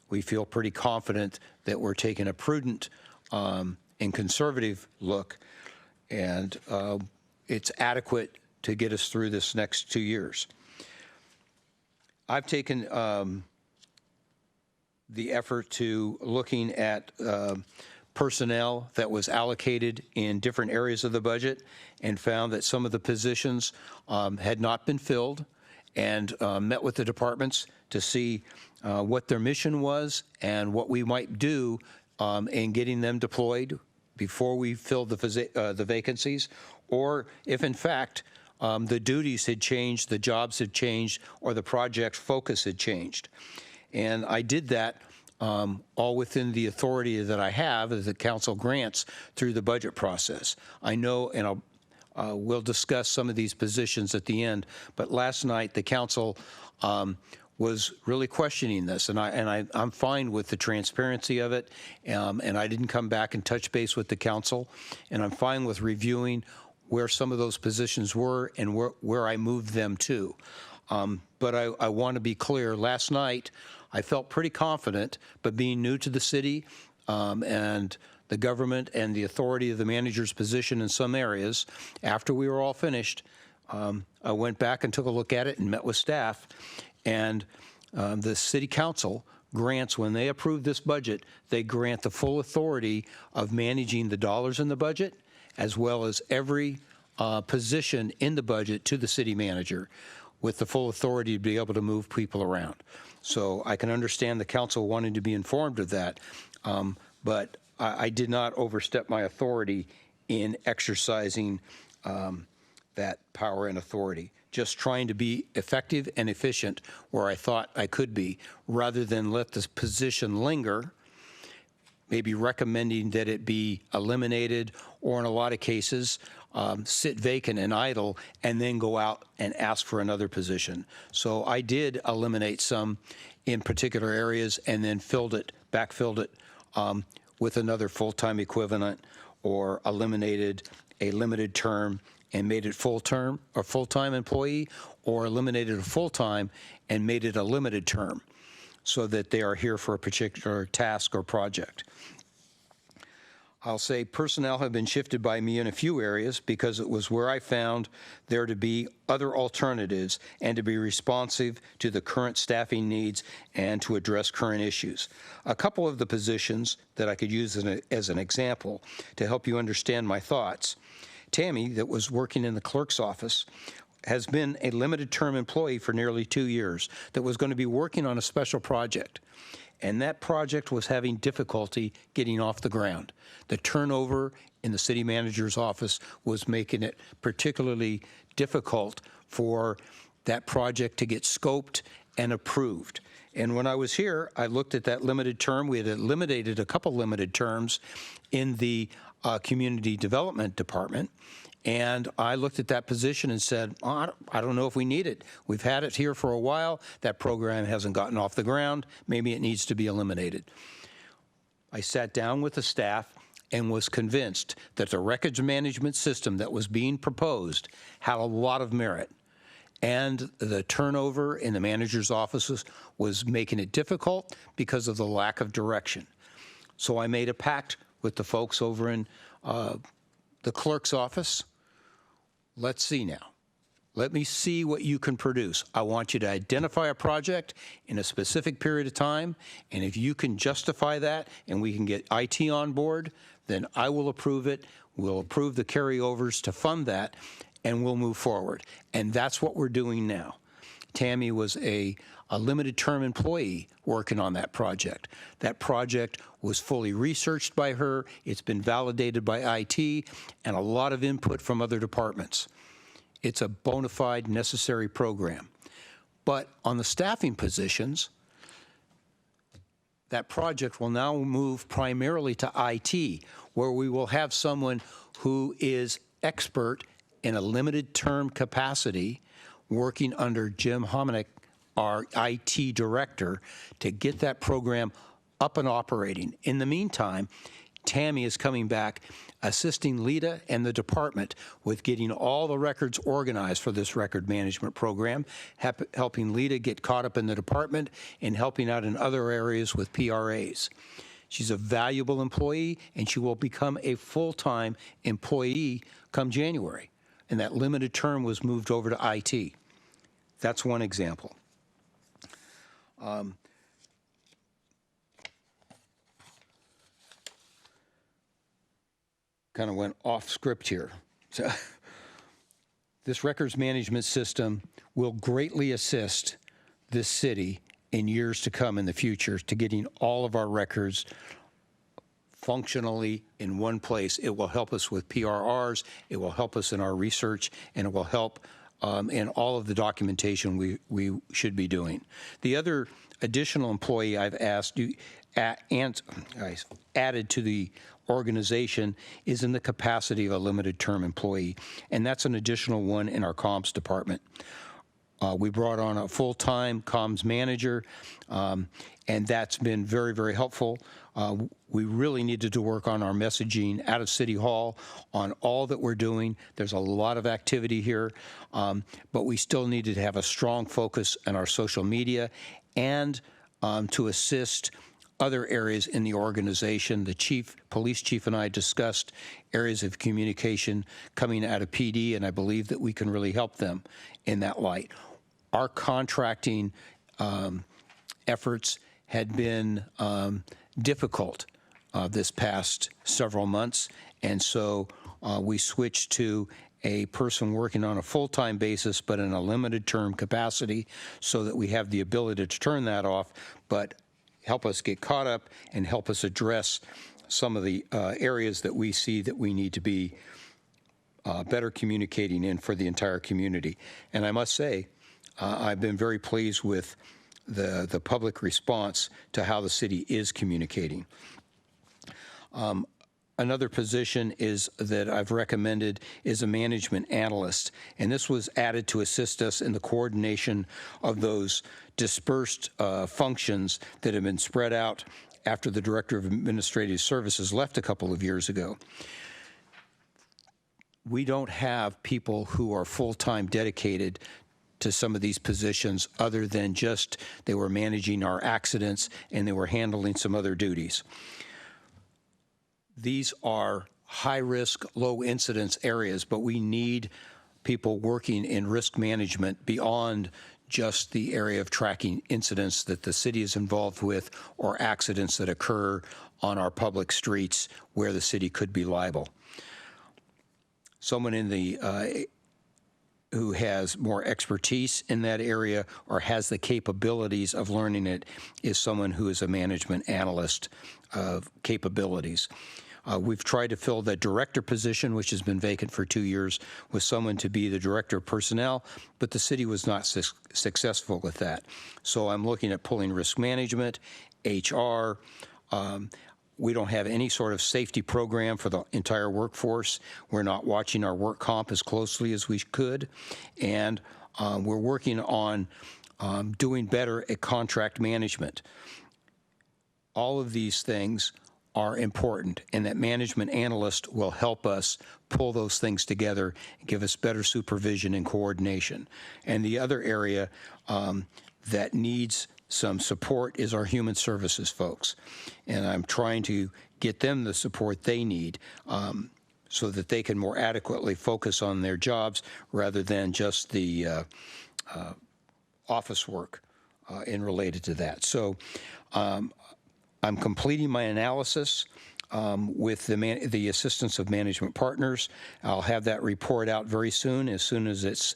We feel pretty confident that we're taking a prudent and conservative look, and it's adequate to get us through this next 2 years. I've taken the effort to looking at personnel that was allocated in different areas of the budget and found that some of the positions had not been filled, and met with the departments to see what their mission was and what we might do in getting them deployed before we filled the vacancies, or if in fact the duties had changed, the jobs had changed, or the project focus had changed. And I did that all within the authority that I have as the council grants through the budget process. I know, and we'll discuss some of these positions at the end, but last night the council was really questioning this, and I'm fine with the transparency of it, and I didn't come back and touch base with the council, and I'm fine with reviewing where some of those positions were and where I moved them to. But I want to be clear, last night I felt pretty confident, but being new to the city and the government and the authority of the manager's position in some areas, after we were all finished, I went back and took a look at it and met with staff. And the city council grants, when they approve this budget, they grant the full authority of managing the dollars in the budget, as well as every position in the budget to the city manager, with the full authority to be able to move people around. So I can understand the council wanting to be informed of that, but I did not overstep my authority in exercising that power and authority. Just trying to be effective and efficient where I thought I could be, rather than let this position linger, maybe recommending that it be eliminated, or in a lot of cases, sit vacant and idle and then go out and ask for another position. So I did eliminate some in particular areas and then backfilled it with another full-time equivalent, or eliminated a limited term and made it full-term or full-time employee, or eliminated a full-time and made it a limited term so that they are here for a particular task or project. I'll say personnel have been shifted by me in a few areas because it was where I found there to be other alternatives and to be responsive to the current staffing needs and to address current issues. A couple of the positions that I could use as an example to help you understand my thoughts. Tammy, that was working in the clerk's office, has been a limited term employee for nearly 2 years that was going to be working on a special project. And that project was having difficulty getting off the ground. The turnover in the city manager's office was making it particularly difficult for that project to get scoped and approved. And when I was here, I looked at that limited term. We had eliminated a couple limited terms in the community development department. And I looked at that position and said, oh, I don't know if we need it. We've had it here for a while. That program hasn't gotten off the ground. Maybe it needs to be eliminated. I sat down with the staff and was convinced that the records management system that was being proposed had a lot of merit. And the turnover in the manager's offices was making it difficult because of the lack of direction. So I made a pact with the folks over in the clerk's office. Let's see now. Let me see what you can produce. I want you to identify a project in a specific period of time, and if you can justify that and we can get IT on board, then I will approve it. We'll approve the carryovers to fund that, and we'll move forward. And that's what we're doing now. Tammy was a limited term employee working on that project. That project was fully researched by her. It's been validated by IT and a lot of input from other departments. It's a bona fide necessary program. But on the staffing positions, that project will now move primarily to IT, where we will have someone who is expert in a limited term capacity working under Jim Hominick, our IT director, to get that program up and operating. In the meantime, Tammy is coming back, assisting Lita and the department with getting all the records organized for this record management program, helping Lita get caught up in the department and helping out in other areas with PRAs. She's a valuable employee, and she will become a full-time employee come January. And that limited term was moved over to IT. That's one example. Kind of went off script here. So, this records management system will greatly assist this city in years to come in the future to getting all of our records functionally in one place. It will help us with PRRs, it will help us in our research, and it will help in all of the documentation we should be doing. The other additional employee I've asked you added to the organization is in the capacity of a limited term employee, and that's an additional one in our comms department. We brought on a full-time comms manager, and that's been very, very helpful. We really needed to work on our messaging out of City Hall on all that we're doing. There's a lot of activity here, but we still needed to have a strong focus on our social media and to assist other areas in the organization. The police chief and I discussed areas of communication coming out of PD, and I believe that we can really help them in that light. Our contracting efforts had been difficult this past several months, and so we switched to a person working on a full-time basis but in a limited term capacity so that we have the ability to turn that off, but help us get caught up and help us address some of the areas that we see that we need to be better communicating in for the entire community. And I must say, I've been very pleased with the public response to how the city is communicating. Another position is that I've recommended is a management analyst, and this was added to assist us in the coordination of those dispersed functions that have been spread out after the Director of Administrative Services left a couple of years ago. We don't have people who are full-time dedicated to some of these positions other than just they were managing our accidents and they were handling some other duties. These are high-risk, low-incidence areas, but we need people working in risk management beyond just the area of tracking incidents that the city is involved with or accidents that occur on our public streets where the city could be liable. Someone in the who has more expertise in that area or has the capabilities of learning it is someone who is a management analyst of capabilities. We've tried to fill the director position, which has been vacant for 2 years, with someone to be the director of personnel, but the city was not successful with that. So I'm looking at pulling risk management, HR. We don't have any sort of safety program for the entire workforce. We're not watching our work comp as closely as we could. And we're working on doing better at contract management. All of these things are important, and that management analyst will help us pull those things together and give us better supervision and coordination. And the other area that needs some support is our human services folks. And I'm trying to get them the support they need so that they can more adequately focus on their jobs rather than just the office work in related to that. So I'm completing my analysis with the assistance of management partners. I'll have that report out very soon. As soon as it's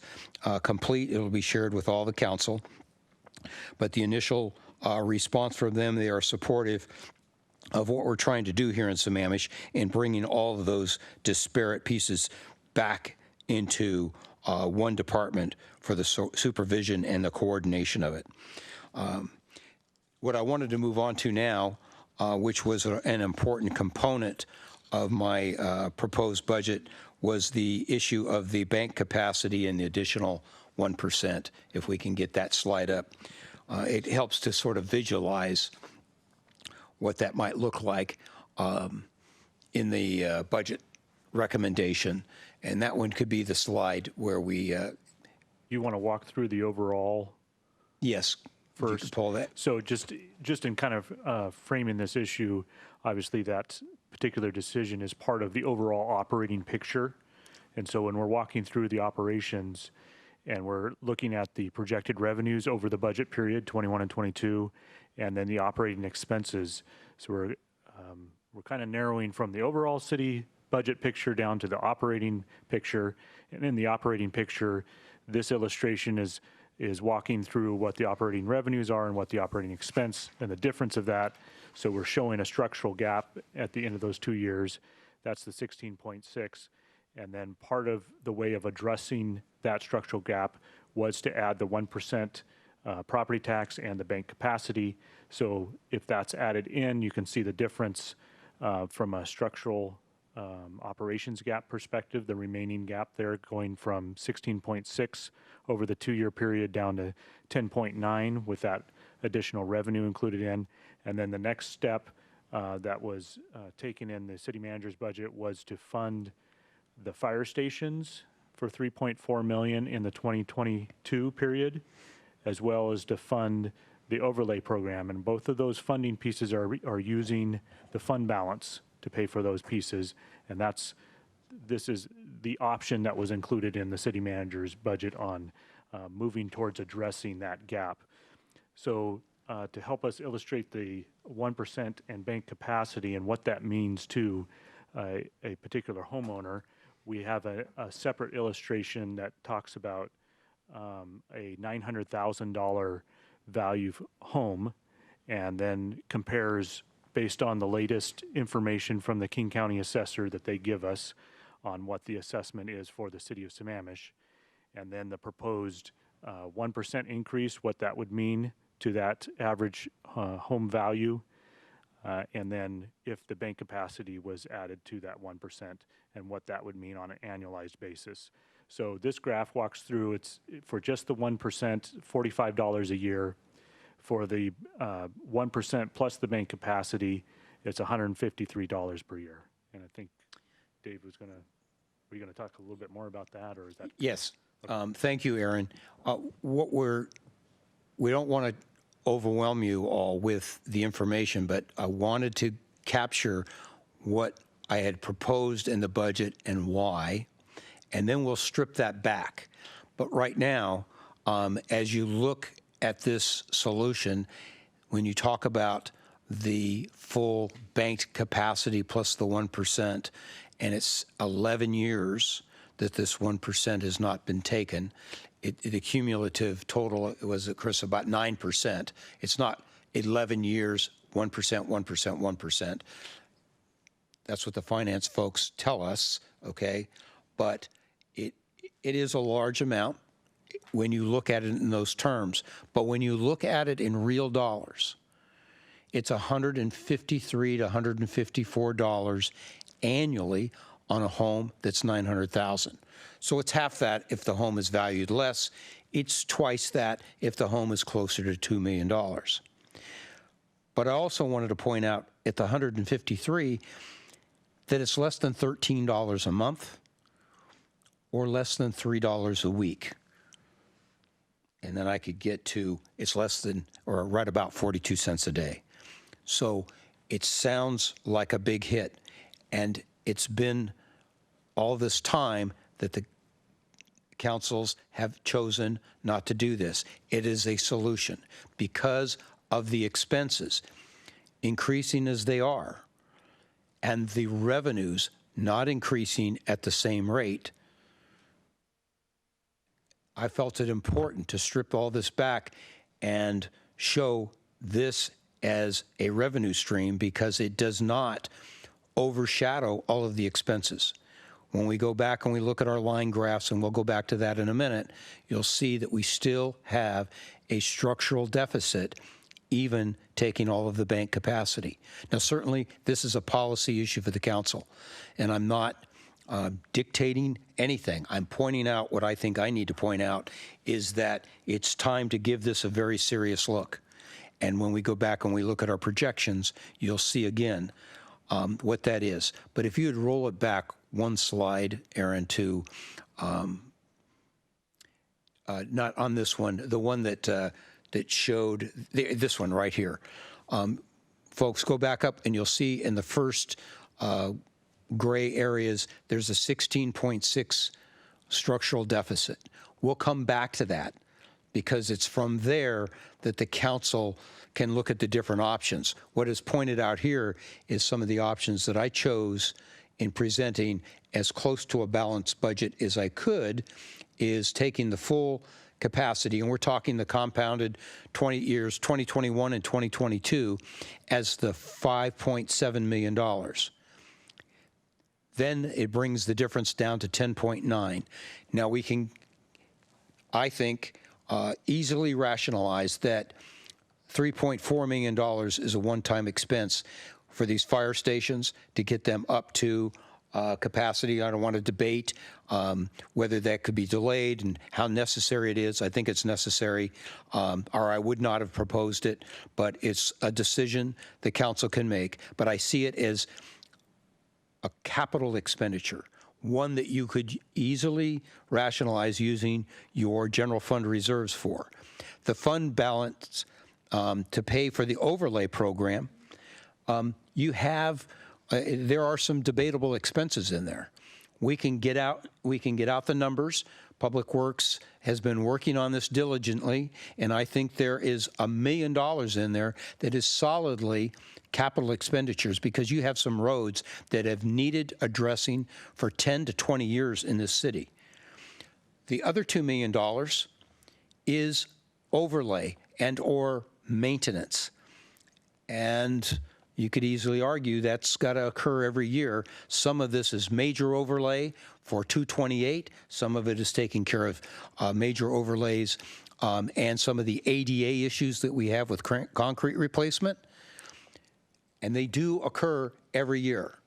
complete, it'll be shared with all the council. But the initial response from them, they are supportive of what we're trying to do here in Sammamish in bringing all of those disparate pieces back into one department for the supervision and the coordination of it. What I wanted to move on to now, which was an important component of my proposed budget, was the issue of the bank capacity and the additional 1%, if we can get that slide up. It helps to sort of visualize what that might look like in the budget recommendation. And that one could be the slide where we... You want to walk through the overall? Yes. First. You could pull that. So just in kind of framing this issue, obviously that particular decision is part of the overall operating picture. And so when we're walking through the operations and we're looking at the projected revenues over the budget period, 21 and 22, and then the operating expenses. So we're kind of narrowing from the overall city budget picture down to the operating picture. And in the operating picture, this illustration is walking through what the operating revenues are and what the operating expense and the difference of that. So we're showing a structural gap at the end of those 2 years. That's the 16.6. And then part of the way of addressing that structural gap was to add the 1% property tax and the bank capacity. So if that's added in, you can see the difference from a structural operations gap perspective, the remaining gap there going from 16.6 over the 2-year period down to 10.9 with that additional revenue included in. And then the next step that was taken in the city manager's budget was to fund the fire stations for $3.4 million in the 2022 period, as well as to fund the overlay program. And both of those funding pieces are using the fund balance to pay for those pieces. And this is the option that was included in the city manager's budget on moving towards addressing that gap. So to help us illustrate the 1% and bank capacity and what that means to a particular homeowner, we have a separate illustration that talks about a $900,000 value home and then compares based on the latest information from the King County assessor that they give us on what the assessment is for the city of Sammamish, and then the proposed 1% increase, what that would mean to that average home value, and then if the bank capacity was added to that 1% and what that would mean on an annualized basis. So this graph walks through, it's for just the 1%, $45 a year. For the 1% plus the bank capacity, it's $153 per year. And I think Dave was going to, were you going to talk a little bit more about that, or is that? Yes. Thank you, Aaron. We don't want to overwhelm you all with the information, but I wanted to capture what I had proposed in the budget and why, and then we'll strip that back. But right now, as you look at this solution, when you talk about the full banked capacity plus the 1%, and it's 11 years that this 1% has not been taken, the cumulative total was, Chris, about 9%. It's not 11 years, 1%, 1%, 1%. That's what the finance folks tell us, okay? But it is a large amount when you look at it in those terms. But when you look at it in real dollars, it's $153 to $154 annually on a home that's $900,000. So it's half that if the home is valued less. It's twice that if the home is closer to $2 million. But I also wanted to point out at the 153 that it's less than $13 a month or less than $3 a week. And then I could get to it's less than or right about 42 cents a day. So it sounds like a big hit. And it's been all this time that the councils have chosen not to do this. It is a solution because of the expenses increasing as they are and the revenues not increasing at the same rate. I felt it important to strip all this back and show this as a revenue stream because it does not overshadow all of the expenses. When we go back and we look at our line graphs, and we'll go back to that in a minute, you'll see that we still have a structural deficit, even taking all of the bank capacity. Now, certainly, this is a policy issue for the council, and I'm not dictating anything. I'm pointing out what I think I need to point out is that it's time to give this a very serious look. And when we go back and we look at our projections, you'll see again what that is. But if you would roll it back one slide, Aaron, to not on this one, the one that that showed this one right here. Folks, go back up and you'll see in the first gray areas, there's a 16.6 structural deficit. We'll come back to that because it's from there that the council can look at the different options. What is pointed out here is some of the options that I chose in presenting as close to a balanced budget as I could, is taking the full capacity, and we're talking the compounded 20 years, 2021 and 2022, as the $5.7 million. Then it brings the difference down to 10.9. Now we can, I think, easily rationalize that $3.4 million is a one-time expense for these fire stations to get them up to capacity. I don't want to debate whether that could be delayed and how necessary it is. I think it's necessary, or I would not have proposed it, but it's a decision the council can make. But I see it as a capital expenditure, one that you could easily rationalize using your general fund reserves for. The fund balance to pay for the overlay program, you have, there are some debatable expenses in there. We can get out the numbers. Public Works has been working on this diligently, and I think there is $1 million in there that is solidly capital expenditures because you have some roads that have needed addressing for 10 to 20 years in this city. The other $2 million is overlay and or maintenance. And you could easily argue that's got to occur every year. Some of this is major overlay for 228. Some of it is taking care of major overlays and some of the ADA issues that we have with concrete replacement. And they do occur every year.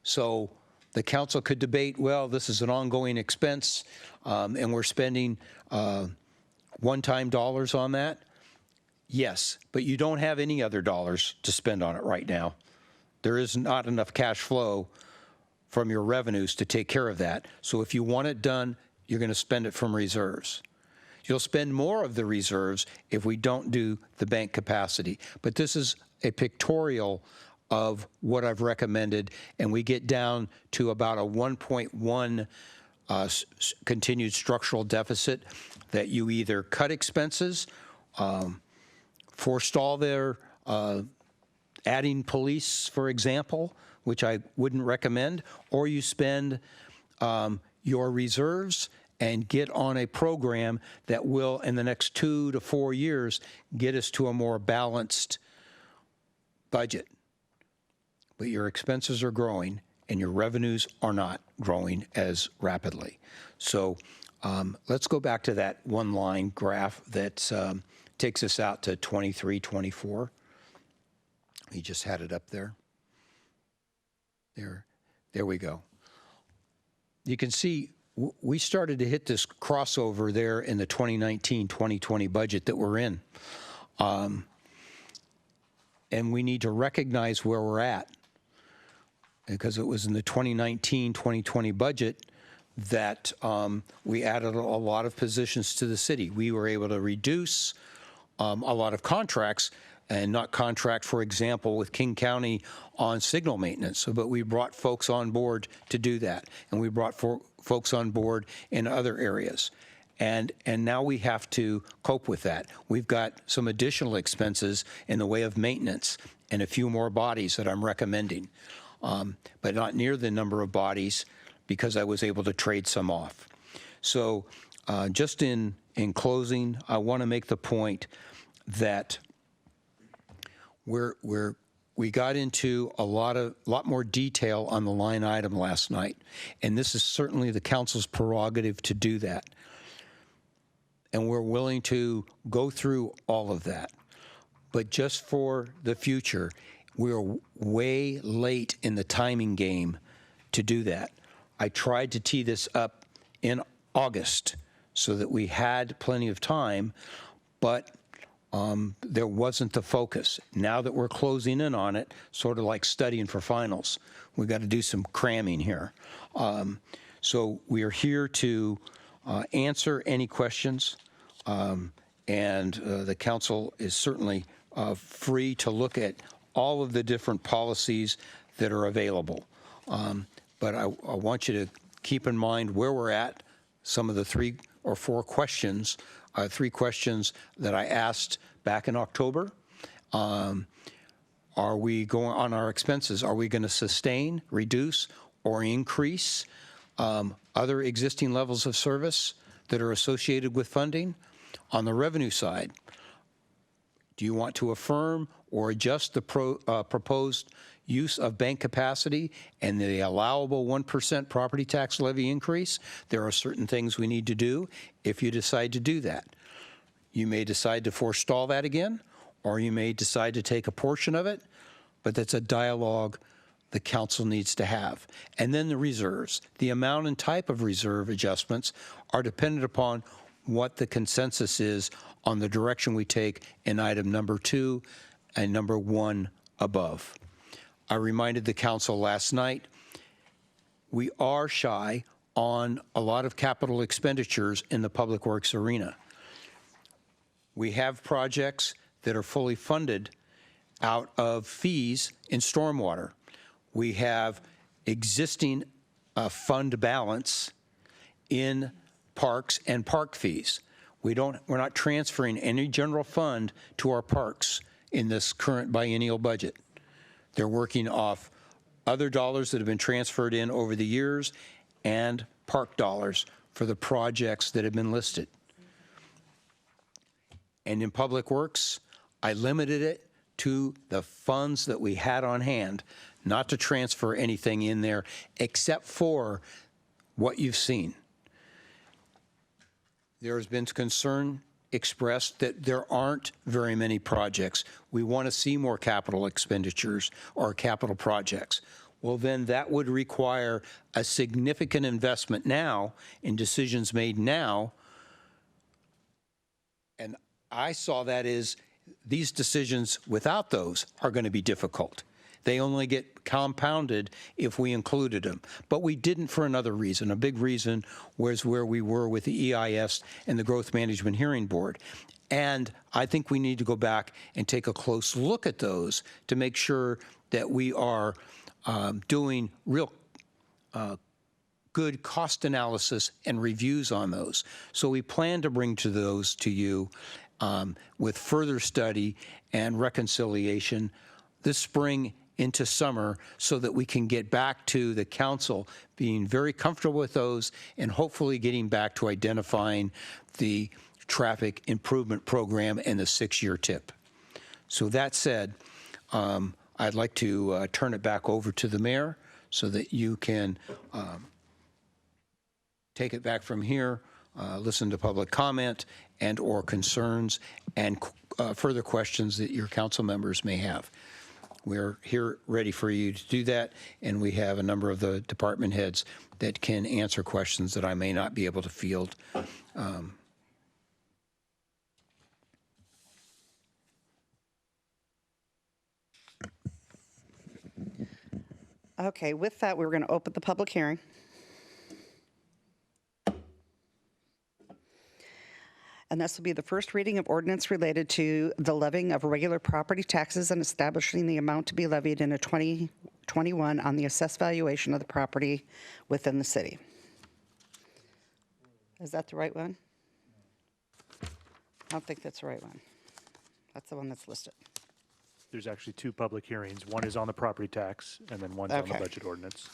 So the council could debate, well, this is an ongoing expense, and we're spending one-time dollars on that. Yes, but you don't have any other dollars to spend on it right now. There is not enough cash flow from your revenues to take care of that. So if you want it done, you're going to spend it from reserves. You'll spend more of the reserves if we don't do the bank capacity. But this is a pictorial of what I've recommended, and we get down to about a 1.1 continued structural deficit that you either cut expenses, forestall their adding police, for example, which I wouldn't recommend, or you spend your reserves and get on a program that will, in the next 2 to 4 years, get us to a more balanced budget. But your expenses are growing and your revenues are not growing as rapidly. So let's go back to that one-line graph that takes us out to 23, 24. We just had it up there. There we go. You can see we started to hit this crossover there in the 2019-2020 budget that we're in. And we need to recognize where we're at, because it was in the 2019-2020 budget that we added a lot of positions to the city. We were able to reduce a lot of contracts, and not contract, for example, with King County on signal maintenance, but we brought folks on board to do that, and we brought folks on board in other areas. And now we have to cope with that. We've got some additional expenses in the way of maintenance and a few more bodies that I'm recommending, but not near the number of bodies because I was able to trade some off. So just in closing, I want to make the point that we got into a lot more detail on the line item last night, and this is certainly the council's prerogative to do that. And we're willing to go through all of that. But just for the future, we're way late in the timing game to do that. I tried to tee this up in August so that we had plenty of time, but there wasn't the focus. Now that we're closing in on it, sort of like studying for finals, we've got to do some cramming here. So we are here to answer any questions, and the council is certainly free to look at all of the different policies that are available. But I want you to keep in mind where we're at, some of the 3 or 4 questions, 3 questions that I asked back in October. Are we going on our expenses? Are we going to sustain, reduce, or increase other existing levels of service that are associated with funding? On the revenue side, do you want to affirm or adjust the proposed use of bank capacity and the allowable 1% property tax levy increase? There are certain things we need to do if you decide to do that. You may decide to forestall that again, or you may decide to take a portion of it, but that's a dialogue the council needs to have. And then the reserves. The amount and type of reserve adjustments are dependent upon what the consensus is on the direction we take in item number 2 and number 1 above. I reminded the council last night, we are shy on a lot of capital expenditures in the public works arena. We have projects that are fully funded out of fees in stormwater. We have existing fund balance in parks and park fees. We're not transferring any general fund to our parks in this current biennial budget. They're working off other dollars that have been transferred in over the years and park dollars for the projects that have been listed. And in public works, I limited it to the funds that we had on hand, not to transfer anything in there except for what you've seen. There has been concern expressed that there aren't very many projects. We want to see more capital expenditures or capital projects. Well, then that would require a significant investment now in decisions made now. And I saw that as these decisions without those are going to be difficult. They only get compounded if we included them. But we didn't for another reason. A big reason was where we were with the EIS and the Growth Management Hearing Board. And I think we need to go back and take a close look at those to make sure that we are doing real good cost analysis and reviews on those. So we plan to bring those to you with further study and reconciliation this spring into summer so that we can get back to the council being very comfortable with those and hopefully getting back to identifying the traffic improvement program and the 6-year tip. So that said, I'd like to turn it back over to the mayor so that you can take it back from here, listen to public comment and or concerns and further questions that your council members may have. We're here ready for you to do that, and we have a number of the department heads that can answer questions that I may not be able to field. Okay, with that, we're going to open the public hearing. And this will be the first reading of ordinance related to the levying of regular property taxes and establishing the amount to be levied in a 2021 on the assessed valuation of the property within the city. Is that the right one? I don't think that's the right one. That's the one that's listed. There's actually 2 public hearings. One is on the property tax, and then one's on the budget ordinance.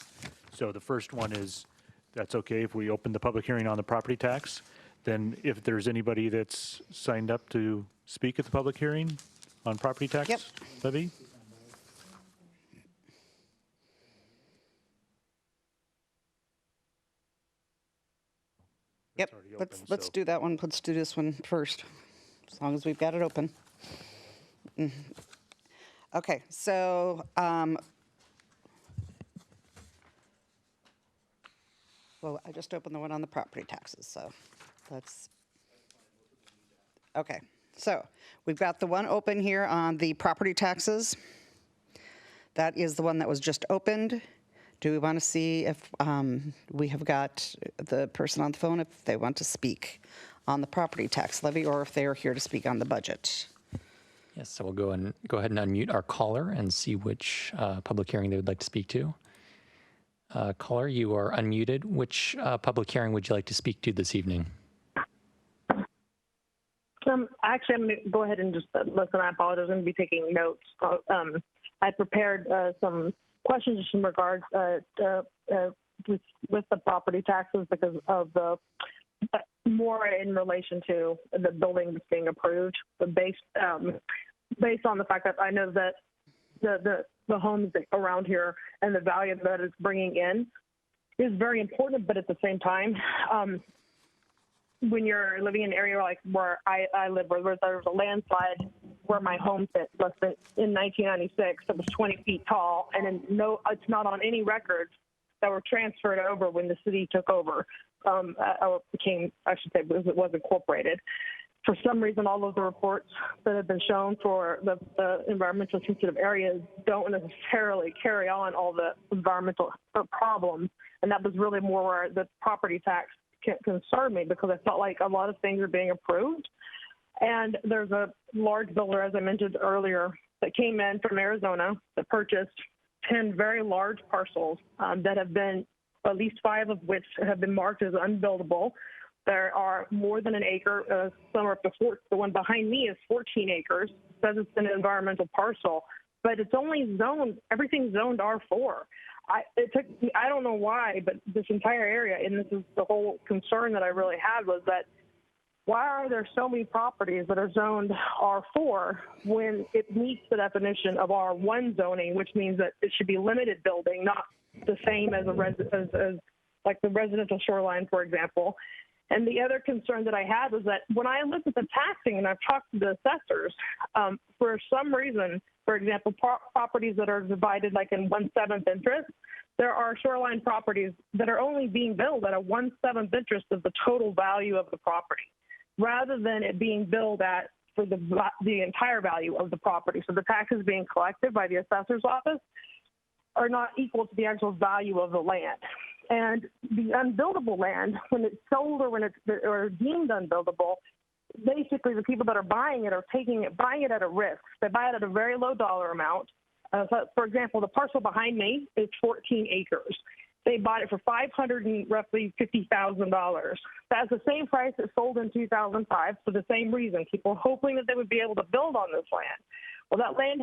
So the first one is, that's okay if we open the public hearing on the property tax. Then if there's anybody that's signed up to speak at the public hearing on property tax levy? Yep, let's do that one. Let's do this one first, as long as we've got it open. Okay, so well, I just opened the one on the property taxes, so let's. Okay, so we've got the one open here on the property taxes. That is the one that was just opened. Do we want to see if we have got the person on the phone, if they want to speak on the property tax levy, or if they are here to speak on the budget? Yes, so we'll go ahead and unmute our caller and see which public hearing they would like to speak to. Caller, you are unmuted. Which public hearing would you like to speak to this evening? Actually, I'm going to go ahead and just listen. I apologize. I'm going to be taking notes. I prepared some questions in regards with the property taxes because of the more in relation to the building that's being approved, but based on the fact that I know that the homes around here and the value that it's bringing in is very important, but at the same time, when you're living in an area like where I live, where there was a landslide where my home sit less than in 1996, it was 20 feet tall, and it's not on any records that were transferred over when the city took over, or became, I should say, because it was incorporated. For some reason, all of the reports that have been shown for the environmental sensitive areas don't necessarily carry on all the environmental problems, and that was really more where the property tax concerned me, because I felt like a lot of things are being approved. And there's a large builder, as I mentioned earlier, that came in from Arizona that purchased 10 very large parcels that have been, at least 5 of which have been marked as unbuildable. There are more than an acre, some are up to 4. The one behind me is 14 acres. It says it's an environmental parcel, but it's only zoned, everything's zoned R4. It took me, I don't know why, but this entire area, and this is the whole concern that I really had, was that why are there so many properties that are zoned R4 when it meets the definition of R1 zoning, which means that it should be limited building, not the same as like the residential shoreline, for example. And the other concern that I had was that when I looked at the taxing and I've talked to the assessors, for some reason, for example, properties that are divided like in 1/7 interest, there are shoreline properties that are only being billed at a 1/7 interest of the total value of the property, rather than it being billed at for the entire value of the property. So the taxes being collected by the assessor's office are not equal to the actual value of the land. And the unbuildable land, when it's sold or when it's or deemed unbuildable, basically the people that are buying it are buying it at a risk. They buy it at a very low dollar amount. So for example, the parcel behind me is 14 acres. They bought it for roughly $50,000. That's the same price it sold in 2005 for the same reason. People hoping that they would be able to build on this land. Well, that land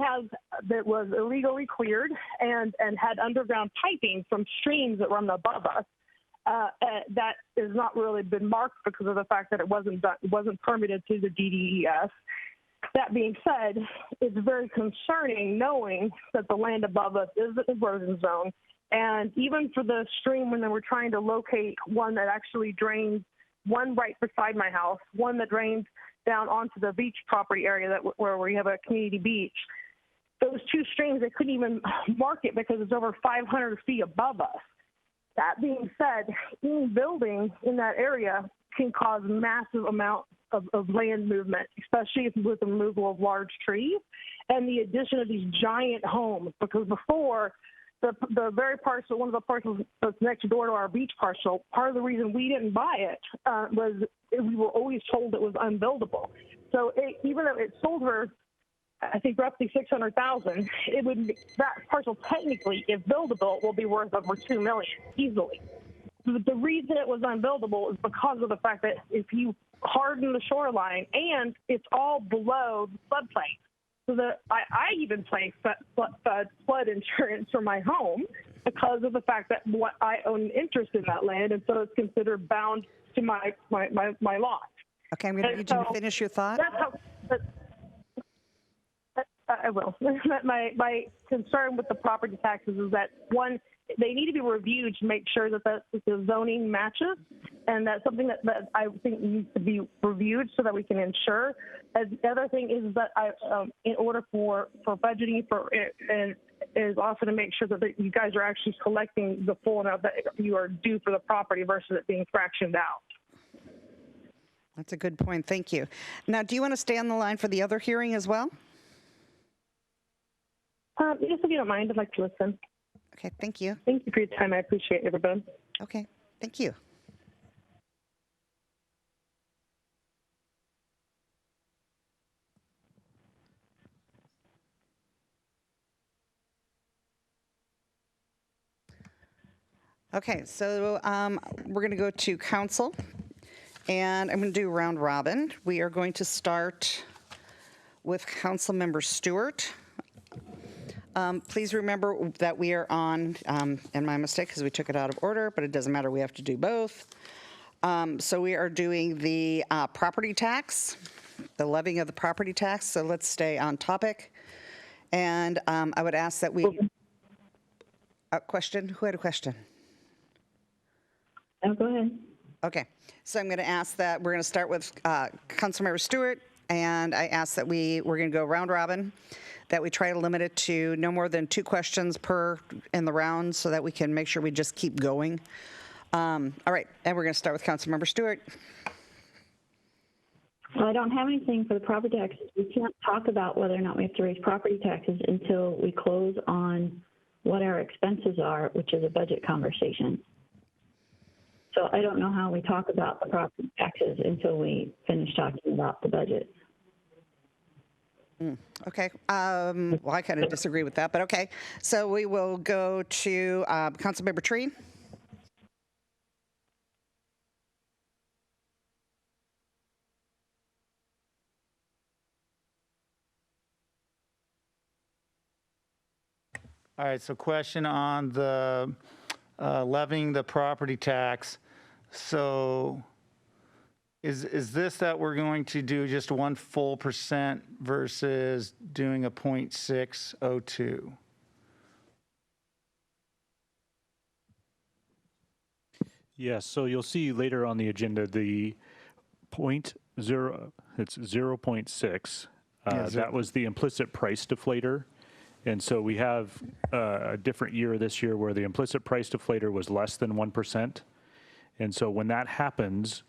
that was illegally cleared and had underground piping from streams that run above us. That has not really been marked because of the fact that it wasn't permitted through the DDES. That being said, it's very concerning knowing that the land above us is an erosion zone. And even for the stream, when they were trying to locate one that actually drains, one right beside my house, one that drains down onto the beach property area where we have a community beach, those two streams, they couldn't even mark it because it's over 500 feet above us. That being said, any building in that area can cause massive amounts of land movement, especially with the removal of large trees and the addition of these giant homes. Because before, the very parcel, one of the parcels that's next door to our beach parcel, part of the reason we didn't buy it was we were always told it was unbuildable. So even though it sold for, I think, roughly $600,000, that parcel technically, if buildable, will be worth over $2 million easily. The reason it was unbuildable is because of the fact that if you harden the shoreline, and it's all below the floodplain. So I even pay flood insurance for my home because of the fact that I own an interest in that land, and so it's considered bound to my lot. Okay, I'm going to need you to finish your thought. That's how. I will. My concern with the property taxes is that, one, they need to be reviewed to make sure that the zoning matches, and that's something that I think needs to be reviewed so that we can ensure. And the other thing is that in order for budgeting is also to make sure that you guys are actually collecting the full amount that you are due for the property versus it being fractioned out. That's a good point. Thank you. Now, do you want to stay on the line for the other hearing as well? Yes, if you don't mind, I'd like to listen. Okay, thank you. Thank you for your time. I appreciate it, everybody. Okay, thank you. Okay, so we're going to go to council, and I'm going to do round robin. We are going to start with Councilmember Stewart. Please remember that we are on, and my mistake because we took it out of order, but it doesn't matter. We have to do both. So we are doing the property tax, the levying of the property tax. So let's stay on topic. And I would ask that we, a question? Who had a question? Oh, go ahead. Okay, so I'm going to ask that we're going to start with Councilmember Stewart, and I ask that we're going to go round robin, that we try to limit it to no more than 2 questions per in the round so that we can make sure we just keep going. All right, and we're going to start with Councilmember Stewart. Well, I don't have anything for the property taxes. We can't talk about whether or not we have to raise property taxes until we close on what our expenses are, which is a budget conversation. So I don't know how we talk about the property taxes until we finish talking about the budget. Okay. Well, I kind of disagree with that, but okay. So we will go to Councilmember Tree. All right, so question on the levying the property tax. So is this that we're going to do just 1 full % versus doing a 0.602? Yes, so you'll see later on the agenda the it's 0.6. That was the implicit price deflator. And so we have a different year this year where the implicit price deflator was less than 1%. And so when that happens,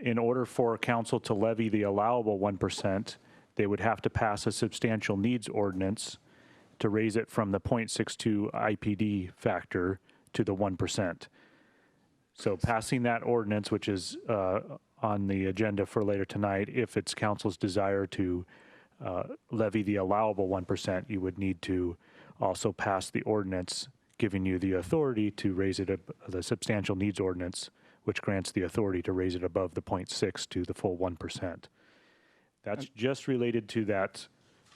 in order for council to levy the allowable 1%, they would have to pass a substantial needs ordinance to raise it from the 0.62 IPD factor to the 1%. So passing that ordinance, which is on the agenda for later tonight, if it's council's desire to levy the allowable 1%, you would need to also pass the ordinance giving you the authority to raise it, the substantial needs ordinance, which grants the authority to raise it above the 0.6 to the full 1%. That's just related to that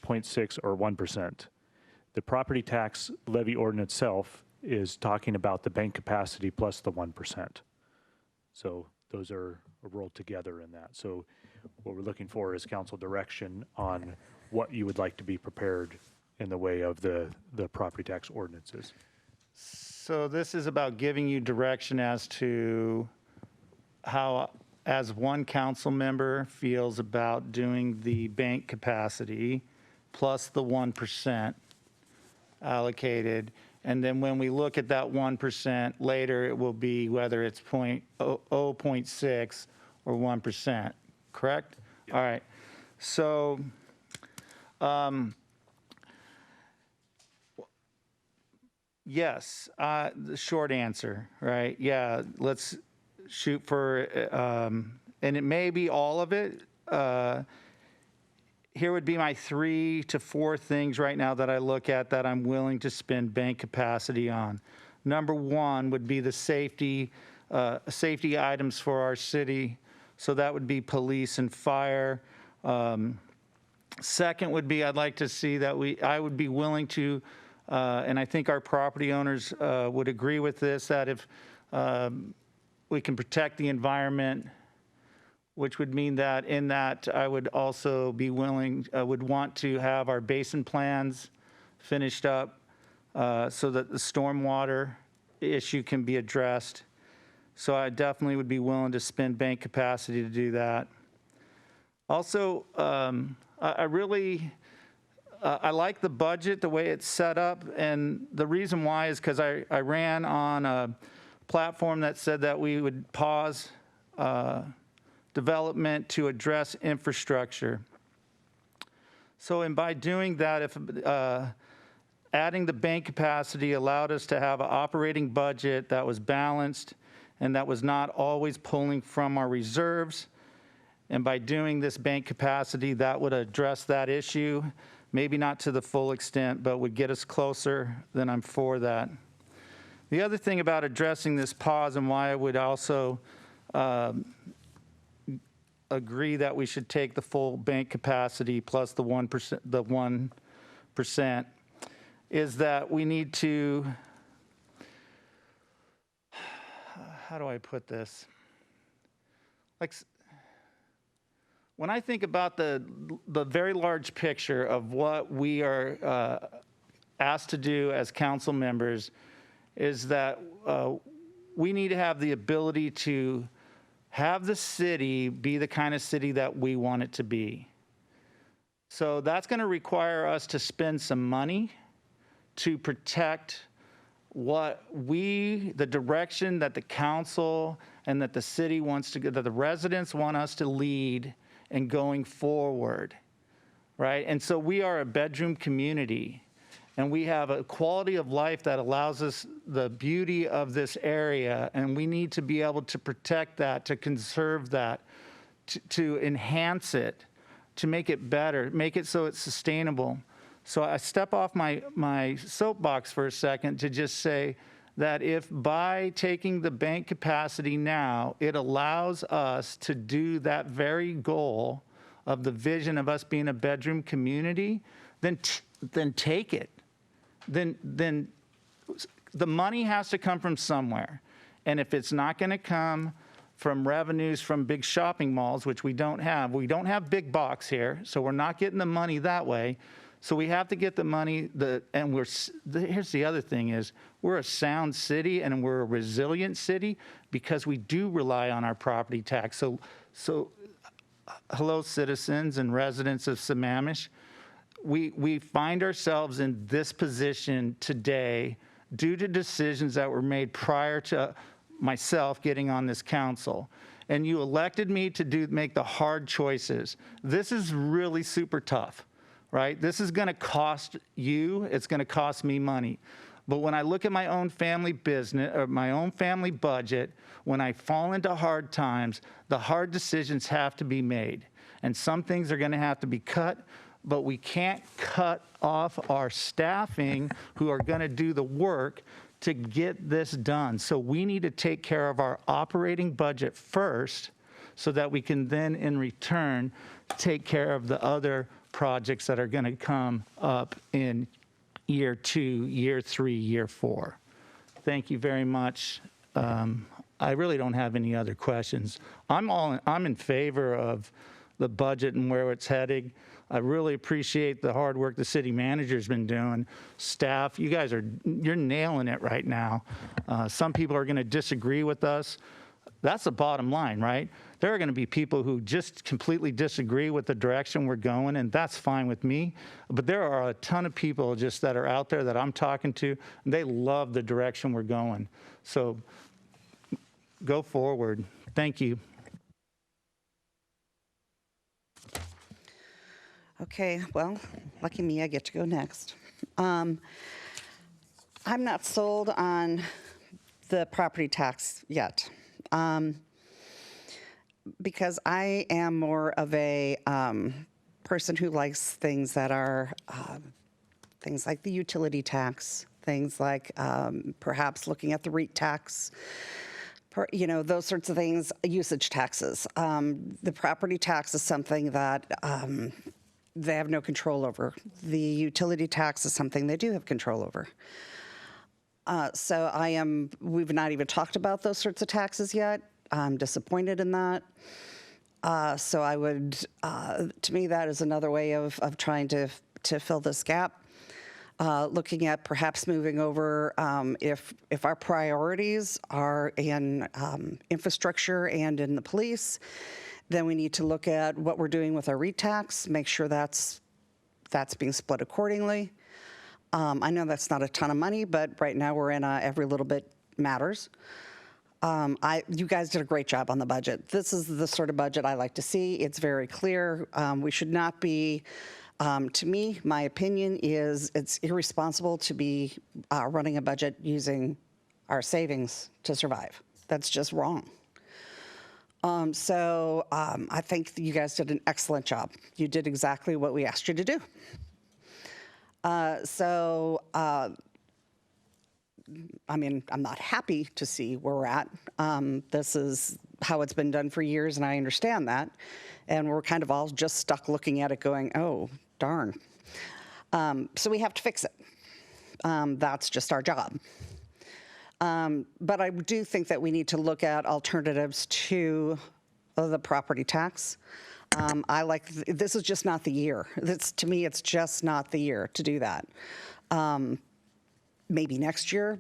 0.6 or 1%. The property tax levy ordinance itself is talking about the bank capacity plus the 1%. So those are rolled together in that. So what we're looking for is council direction on what you would like to be prepared in the way of the property tax ordinances. So this is about giving you direction as to how, as one council member feels about doing the bank capacity plus the 1% allocated. And then when we look at that 1% later, it will be whether it's 0.6 or 1%, correct? Yeah. All right. So yes, the short answer, right? Yeah, let's shoot for, and it may be all of it. Here would be my 3 to 4 things right now that I look at that I'm willing to spend bank capacity on. Number 1 would be the safety items for our city. So that would be police and fire. Second would be, I'd like to see that I would be willing to, and I think our property owners would agree with this, that if we can protect the environment, which would mean that in that I would also be willing, would want to have our basin plans finished up so that the stormwater issue can be addressed. So I definitely would be willing to spend bank capacity to do that. Also, I really, I like the budget, the way it's set up, and the reason why is because I ran on a platform that said that we would pause development to address infrastructure. So, and by doing that, if adding the bank capacity allowed us to have an operating budget that was balanced and that was not always pulling from our reserves, and by doing this bank capacity, that would address that issue, maybe not to the full extent, but would get us closer, then I'm for that. The other thing about addressing this pause and why I would also agree that we should take the full bank capacity plus the 1%, is that we need to, how do I put this? Like, when I think about the very large picture of what we are asked to do as council members, is that we need to have the ability to have the city be the kind of city that we want it to be. So that's going to require us to spend some money to protect what the direction that the council and that the city wants to go, that the residents want us to lead in going forward, right? And so we are a bedroom community, and we have a quality of life that allows us the beauty of this area, and we need to be able to protect that, to conserve that, to enhance it, to make it better, make it so it's sustainable. So I step off my soapbox for a second to just say that if by taking the bank capacity now, it allows us to do that very goal of the vision of us being a bedroom community, then take it. Then the money has to come from somewhere. And if it's not going to come from revenues from big shopping malls, which we don't have big box here, so we're not getting the money that way. So we have to get the money, and here's the other thing is, we're a sound city and we're a resilient city because we do rely on our property tax. So hello, citizens and residents of Sammamish. We find ourselves in this position today due to decisions that were made prior to myself getting on this council. And you elected me to make the hard choices. This is really super tough, right? This is gonna cost you, it's gonna cost me money. But when I look at my own family business, or my own family budget, when I fall into hard times, the hard decisions have to be made. And some things are gonna have to be cut, but we can't cut off our staffing who are gonna do the work to get this done. So we need to take care of our operating budget first so that we can then in return take care of the other projects that are gonna come up in year 2, year 3, year 4. Thank you very much. I really don't have any other questions. I'm in favor of the budget and where it's heading. I really appreciate the hard work the city manager's been doing. Staff, you guys you're nailing it right now. Some people are gonna disagree with us. That's the bottom line, right? There are gonna be people who just completely disagree with the direction we're going, and that's fine with me. But there are a ton of people just that are out there that I'm talking to, and they love the direction we're going. So go forward. Thank you. Okay, well, lucky me, I get to go next. I'm not sold on the property tax yet, because I am more of a person who likes things that are things like the utility tax, things like perhaps looking at the REIT tax, you know, those sorts of things, usage taxes. The property tax is something that they have no control over. The utility tax is something they do have control over. So we've not even talked about those sorts of taxes yet. I'm disappointed in that. So I would, to me, that is another way of trying to fill this gap. Looking at perhaps moving over, if our priorities are in infrastructure and in the police, then we need to look at what we're doing with our REIT tax, make sure that's being split accordingly. I know that's not a ton of money, but right now we're in every little bit matters. You guys did a great job on the budget. This is the sort of budget I like to see. It's very clear. We should not be, to me, my opinion is it's irresponsible to be running a budget using our savings to survive. That's just wrong. So I think you guys did an excellent job. You did exactly what we asked you to do. I mean, I'm not happy to see where we're at. This is how it's been done for years, and I understand that. And we're kind of all just stuck looking at it going, oh, darn. So we have to fix it. That's just our job. But I do think that we need to look at alternatives to the property tax. This is just not the year. To me, it's just not the year to do that. Maybe next year.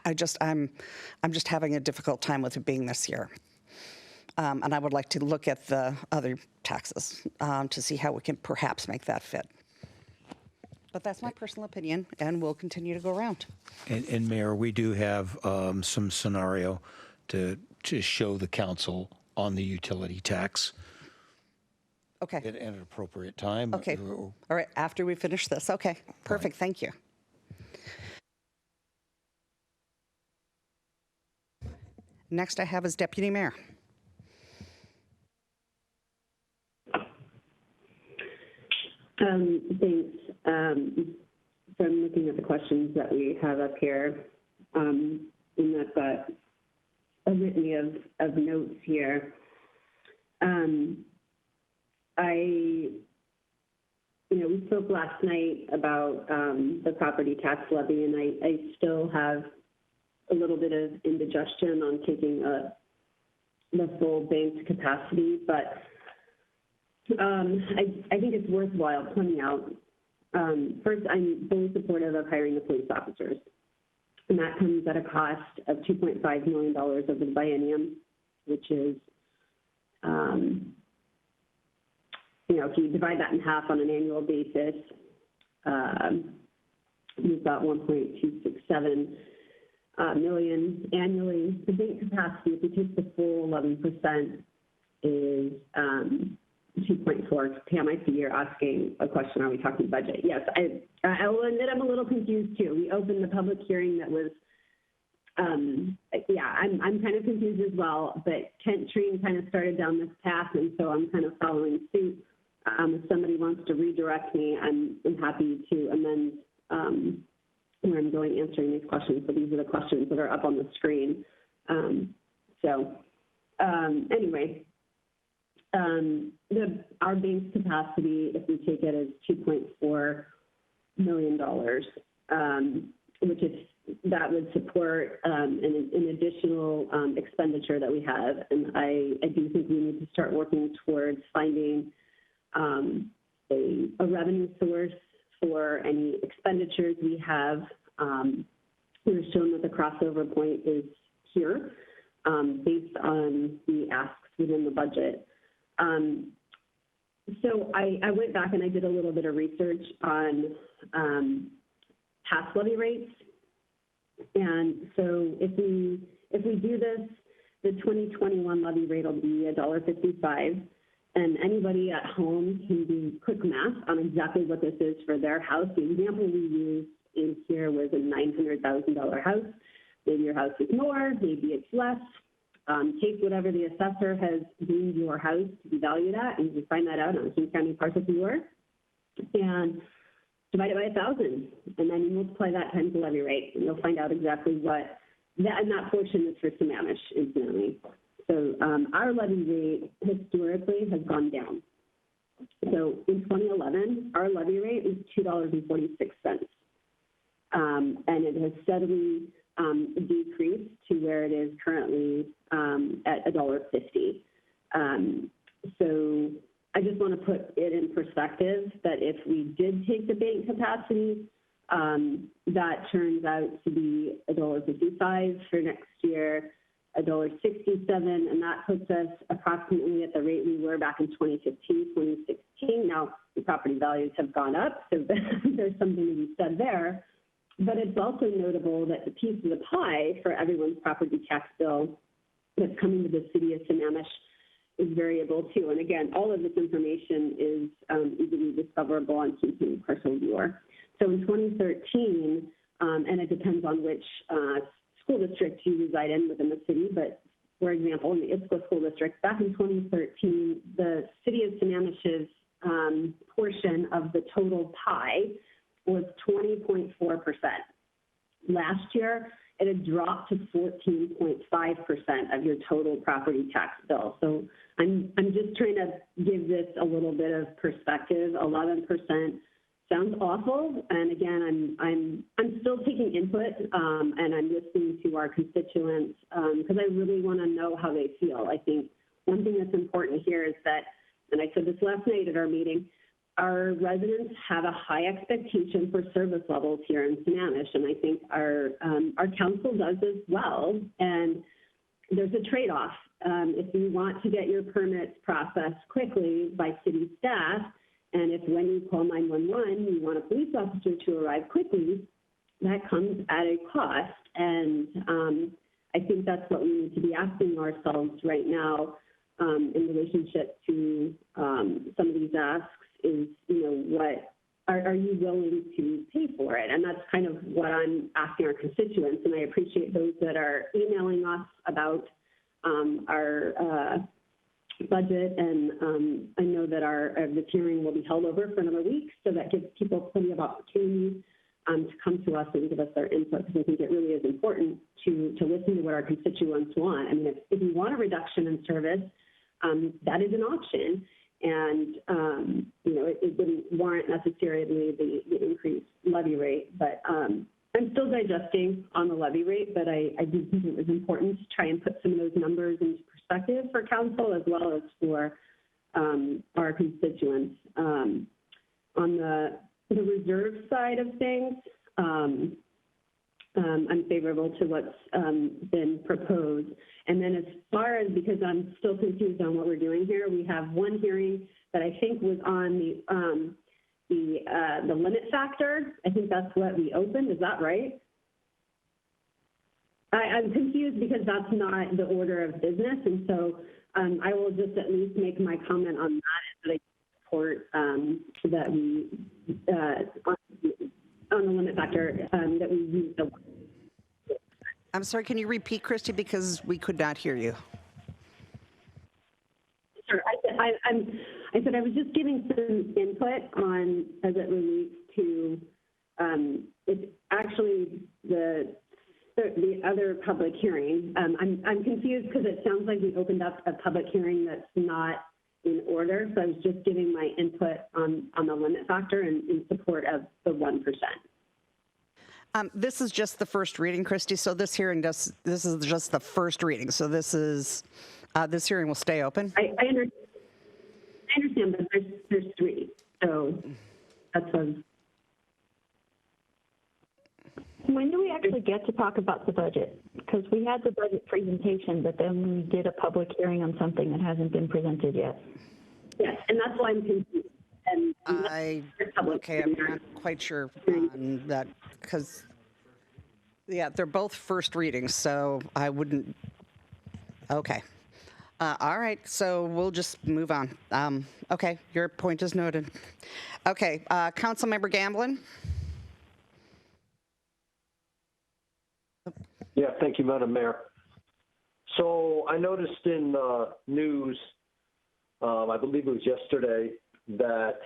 I'm just having a difficult time with it being this year. And I would like to look at the other taxes to see how we can perhaps make that fit. But that's my personal opinion, and we'll continue to go around. And Mayor, we do have some scenario to show the council on the utility tax. Okay. At an appropriate time. Okay. All right. After we finish this. Okay. Perfect. Right. Thank you. Next I have is Deputy Mayor. Thanks. So I'm looking at the questions that we have up here, and I've got a litany of notes here. We spoke last night about the property tax levy, and I still have a little bit of indigestion on taking the full bank's capacity, but I think it's worthwhile pointing out First, I'm fully supportive of hiring the police officers, and that comes at a cost of $2.5 million over the biennium, which is, if you divide that in half on an annual basis, we've got 1.267 million annually. The bank capacity, if we take the full 11%, is 2.4. Pam, I see you're asking a question. Are we talking budget? Yes, I will admit I'm a little confused too. We opened the public hearing that was, I'm kind of confused as well, but Kent Treen kind of started down this path, and so I'm kind of following suit. If somebody wants to redirect me, I'm happy to amend where I'm going answering these questions. So these are the questions that are up on the screen. Anyway, our bank's capacity, if we take it, is $2.4 million, which is that would support an additional expenditure that we have. And I do think we need to start working towards finding a revenue source for any expenditures we have. We're shown that the crossover point is here based on the asks within the budget. So I went back and I did a little bit of research on past levy rates. And so if we do this, the 2021 levy rate will be $1.55. And anybody at home can do quick math on exactly what this is for their house. The example we used in here was a $900,000 house. Maybe your house is more, maybe it's less. Take whatever the assessor has deemed your house to be valued at, and you find that out on King County Parcel Viewer, and divide it by 1,000, and then you multiply that times the levy rate, and you'll find out exactly what that, and that portion is for Sammamish, incidentally. So our levy rate historically has gone down. So in 2011, our levy rate was $2.46, and it has steadily decreased to where it is currently at $1.50. So I just want to put it in perspective that if we did take the bank capacity, that turns out to be $1.55 for next year, $1.67, and that puts us approximately at the rate we were back in 2015, 2016. Now, the property values have gone up, so there's something to be said there. But it's also notable that the piece of the pie for everyone's property tax bill that's coming to the city of Sammamish is variable too. And again, all of this information is easily discoverable on King County Parcel Viewer. So in 2013, and it depends on which school district you reside in within the city, but for example, in the Itzko School District, back in 2013, the city of Sammamish's portion of the total pie was 20.4%. Last year, it had dropped to 14.5% of your total property tax bill. So I'm just trying to give this a little bit of perspective. 11% sounds awful, and again, I'm still taking input, and I'm listening to our constituents because I really want to know how they feel. I think one thing that's important here is that, and I said this last night at our meeting, our residents have a high expectation for service levels here in Sammamish, and I think our council does as well. And there's a trade-off. If you want to get your permits processed quickly by city staff, and if when you call 911, you want a police officer to arrive quickly, that comes at a cost. And I think that's what we need to be asking ourselves right now in relationship to some of these asks. Is, what are you willing to pay for it? And that's kind of what I'm asking our constituents. And I appreciate those that are emailing us about our budget. And I know that this hearing will be held over for another week, so that gives people plenty of opportunity to come to us and give us their input, because I think it really is important to listen to what our constituents want. I mean, if you want a reduction in service, that is an option. And, it wouldn't warrant necessarily the increased levy rate. But I'm still digesting on the levy rate, but I do think it was important to try and put some of those numbers into perspective for council as well as for our constituents. On the the reserve side of things, I'm favorable to what's been proposed. And then as far as, because I'm still confused on what we're doing here, we have one hearing that I think was on the limit factor. I think that's what we opened. Is that right? I'm confused because that's not the order of business. And so I will just at least make my comment on that, that I support that we, on the limit factor, that we use the. I'm sorry, can you repeat, Christy, because we could not hear you? Sure. I said I was just giving some input on as it relates to it's actually the other public hearing. I'm confused because it sounds like we opened up a public hearing that's not in order. So I was just giving my input on the limit factor in support of the 1%. This is just the first reading, Christy. So this hearing this is just the first reading. So this is this hearing will stay open. I understand, but there's three. So that's a. When do we actually get to talk about the budget? Because we had the budget presentation, but then we did a public hearing on something that hasn't been presented yet. Yes, and that's why I'm confused. And I'm not quite sure on that because, yeah, they're both first readings, so I wouldn't. Okay. All right, so we'll just move on. Okay, your point is noted. Okay, Councilmember Gamblin. Yeah, thank you, Madam Mayor. So I noticed in the news, I believe it was yesterday, that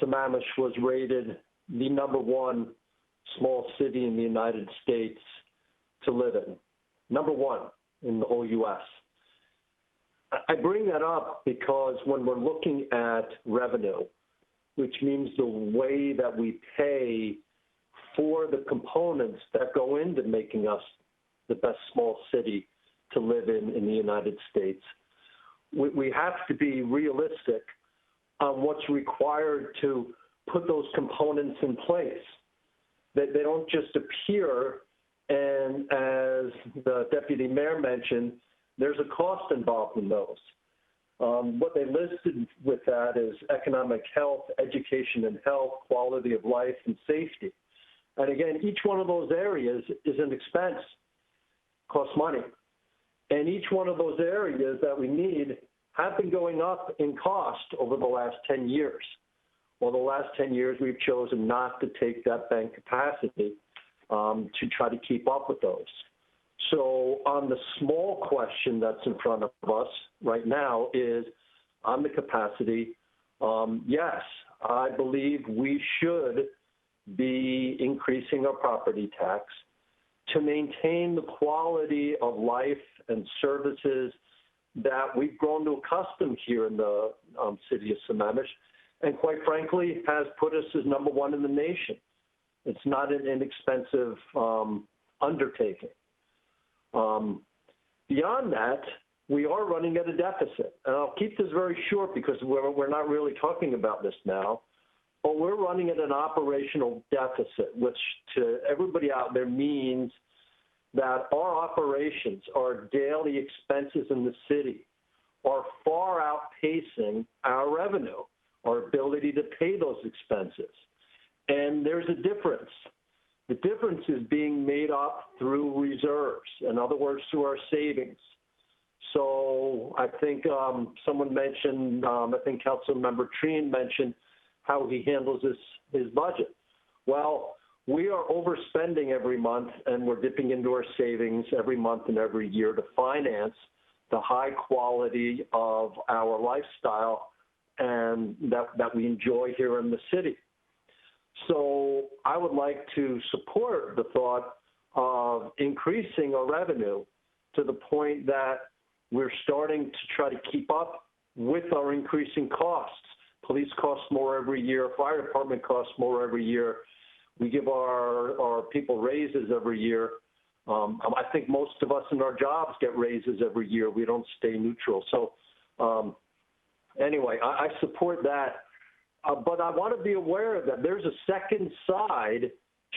Sammamish was rated the #1 small city in the United States to live in. #1 in the whole U.S. I bring that up because when we're looking at revenue, which means the way that we pay for the components that go into making us the best small city to live in the United States, we have to be realistic on what's required to put those components in place. They don't just appear, and as the deputy mayor mentioned, there's a cost involved in those. What they listed with that is economic health, education and health, quality of life, and safety. And again, each one of those areas is an expense, costs money. And each one of those areas that we need have been going up in cost over the last 10 years. Well, the last 10 years, we've chosen not to take that bank capacity to try to keep up with those. So on the small question that's in front of us right now is on the capacity, yes, I believe we should be increasing our property tax to maintain the quality of life and services that we've grown to accustom here in the city of Sammamish, and quite frankly, has put us as #1 in the nation. It's not an inexpensive undertaking. Beyond that, we are running at a deficit. And I'll keep this very short because we're not really talking about this now. But we're running at an operational deficit, which to everybody out there means that our operations, our daily expenses in the city, are far outpacing our revenue, our ability to pay those expenses. And there's a difference. The difference is being made up through reserves, in other words, through our savings. So I think someone mentioned, I think Councilmember Treen mentioned how he handles his budget. Well, we are overspending every month, and we're dipping into our savings every month and every year to finance the high quality of our lifestyle and that we enjoy here in the city. So I would like to support the thought of increasing our revenue to the point that we're starting to try to keep up with our increasing costs. Police cost more every year. Fire department costs more every year. We give our people raises every year. I think most of us in our jobs get raises every year. We don't stay neutral. So anyway, I support that. But I want to be aware that there's a second side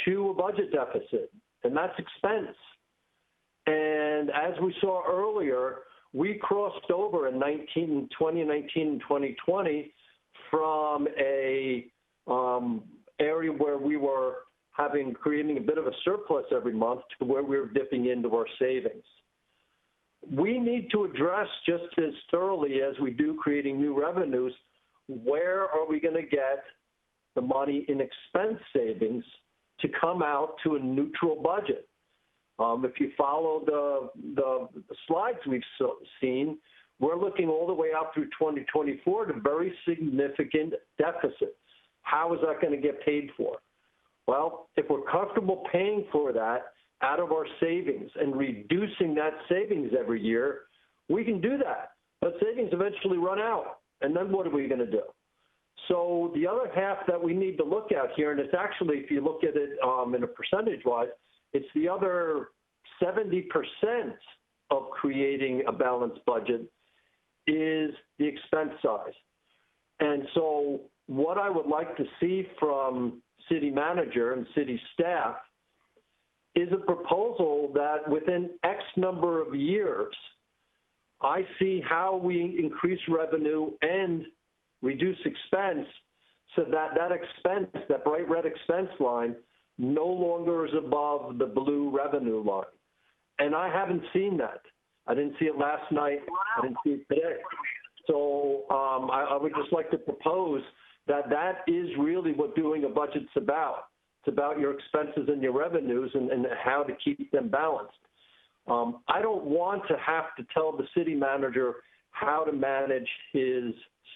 to a budget deficit, and that's expense. And as we saw earlier, we crossed over in 2019 and 2020 from a area where we were creating a bit of a surplus every month to where we were dipping into our savings. We need to address just as thoroughly as we do creating new revenues, where are we going to get the money in expense savings to come out to a neutral budget? If you follow the slides we've seen, we're looking all the way out through 2024 to very significant deficits. How is that going to get paid for? Well, if we're comfortable paying for that out of our savings and reducing that savings every year, we can do that. But savings eventually run out. And then what are we going to do? So the other half that we need to look at here, and it's actually, if you look at it in a percentage-wise, it's the other 70% of creating a balanced budget is the expense side. And so what I would like to see from city manager and city staff is a proposal that within X number of years, I see how we increase revenue and reduce expense so that that expense, that bright red expense line, no longer is above the blue revenue line. And I haven't seen that. I didn't see it last night. I didn't see it today. So I would just like to propose that that is really what doing a budget's about. It's about your expenses and your revenues and how to keep them balanced. I don't want to have to tell the city manager how to manage his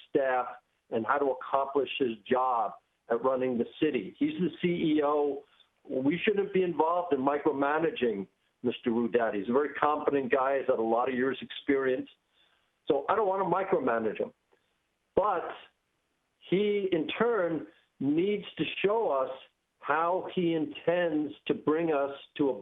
staff and how to accomplish his job at running the city. He's the CEO. We shouldn't be involved in micromanaging Mr. Rudati. He's a very competent guy. He's had a lot of years' experience. So I don't want to micromanage him. But he, in turn, needs to show us how he intends to bring us to a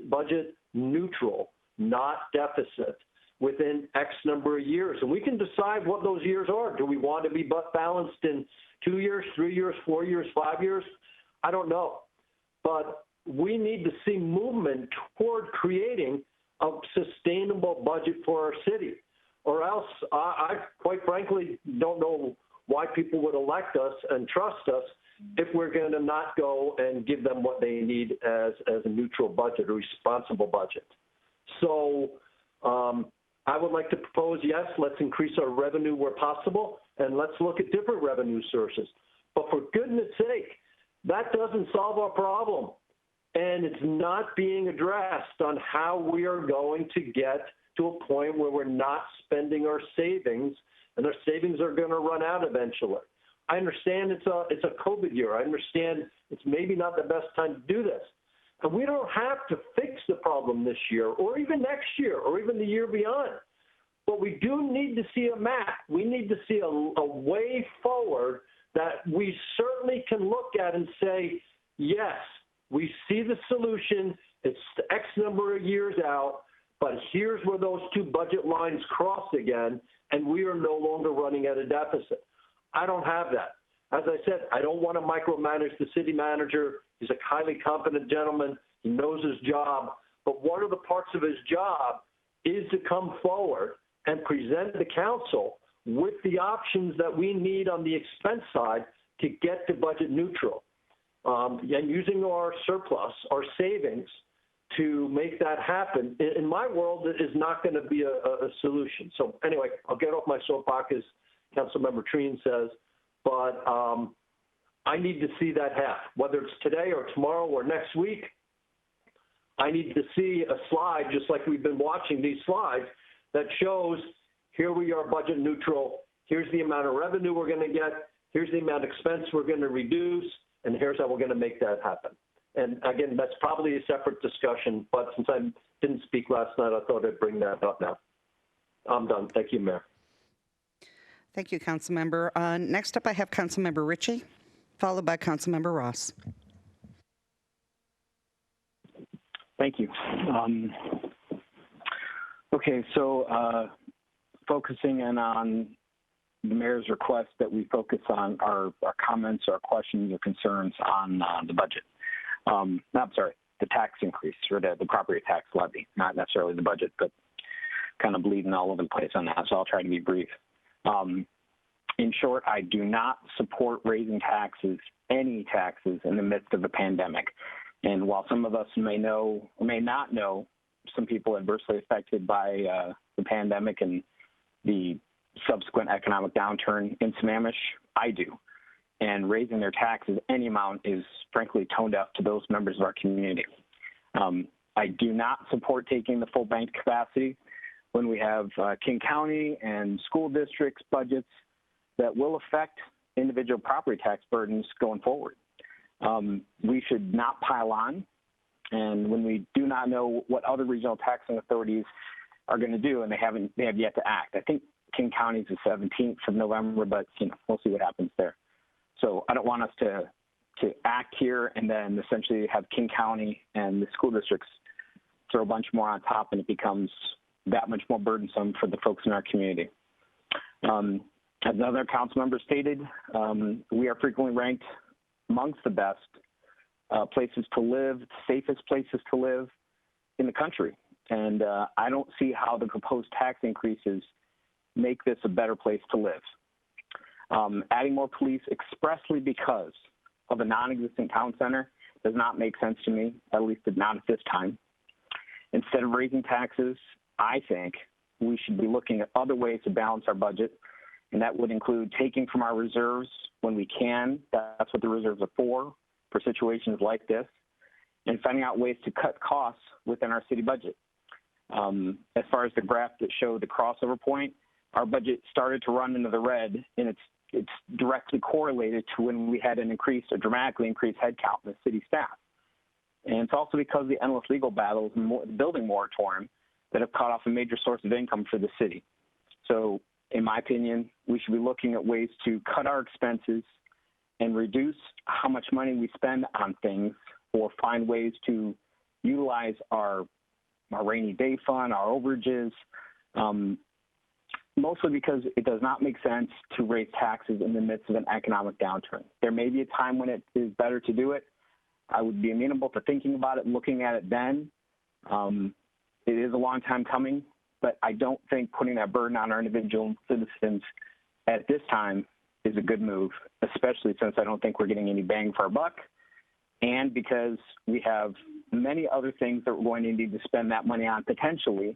budget neutral, not deficit, within X number of years. And we can decide what those years are. Do we want to be balanced in 2 years, 3 years, 4 years, 5 years? I don't know. But we need to see movement toward creating a sustainable budget for our city. Or else, I quite frankly don't know why people would elect us and trust us if we're going to not go and give them what they need as a neutral budget, a responsible budget. So I would like to propose, yes, let's increase our revenue where possible, and let's look at different revenue sources. But for goodness sake, that doesn't solve our problem. And it's not being addressed on how we are going to get to a point where we're not spending our savings, and our savings are going to run out eventually. I understand it's a COVID year. I understand it's maybe not the best time to do this. And we don't have to fix the problem this year or even next year or even the year beyond. But we do need to see a map. We need to see a way forward that we certainly can look at and say, yes, we see the solution. It's X number of years out, but here's where those two budget lines cross again, and we are no longer running at a deficit. I don't have that. As I said, I don't want to micromanage the city manager. He's a highly competent gentleman. He knows his job. But one of the parts of his job is to come forward and present the council with the options that we need on the expense side to get to budget neutral. And using our surplus, our savings, to make that happen, in my world, it is not going to be a solution. So anyway, I'll get off my soapbox, as Councilmember Treen says, but I need to see that happen, whether it's today or tomorrow or next week. I need to see a slide, just like we've been watching these slides, that shows here we are budget neutral, here's the amount of revenue we're going to get, here's the amount of expense we're going to reduce, and here's how we're going to make that happen. And again, that's probably a separate discussion, but since I didn't speak last night, I thought I'd bring that up now. I'm done. Thank you, Mayor. Thank you, Councilmember. Next up, I have Councilmember Ritchie, followed by Councilmember Ross. Thank you. Okay, so focusing in on the mayor's request that we focus on our comments, our questions, or concerns on the budget. No, I'm sorry, the tax increase or the property tax levy, not necessarily the budget, but kind of bleeding all over the place on that. So I'll try to be brief. In short, I do not support raising taxes, any taxes, in the midst of a pandemic. And while some of us may know or may not know some people adversely affected by the pandemic and the subsequent economic downturn in Sammamish, I do. And raising their taxes any amount is frankly tone deaf to those members of our community. I do not support taking the full bank capacity when we have King County and school districts budgets that will affect individual property tax burdens going forward. We should not pile on. And when we do not know what other regional taxing authorities are going to do, and they have yet to act. I think King County is the 17th of November, but we'll see what happens there. So I don't want us to act here and then essentially have King County and the school districts throw a bunch more on top, and it becomes that much more burdensome for the folks in our community. As another council member stated, we are frequently ranked amongst the best places to live, safest places to live in the country. And I don't see how the proposed tax increases make this a better place to live. Adding more police expressly because of a non-existent town center does not make sense to me, at least not at this time. Instead of raising taxes, I think we should be looking at other ways to balance our budget, and that would include taking from our reserves when we can. That's what the reserves are for situations like this, and finding out ways to cut costs within our city budget. As far as the graph that showed the crossover point, our budget started to run into the red, and it's directly correlated to when we had a dramatically increased headcount in the city staff. And it's also because of the endless legal battles and the building moratorium that have cut off a major source of income for the city. So in my opinion, we should be looking at ways to cut our expenses and reduce how much money we spend on things, or find ways to utilize our rainy day fund, our overages, mostly because it does not make sense to raise taxes in the midst of an economic downturn. There may be a time when it is better to do it. I would be amenable to thinking about it and looking at it then. It is a long time coming, but I don't think putting that burden on our individual citizens at this time is a good move, especially since I don't think we're getting any bang for our buck, and because we have many other things that we're going to need to spend that money on potentially,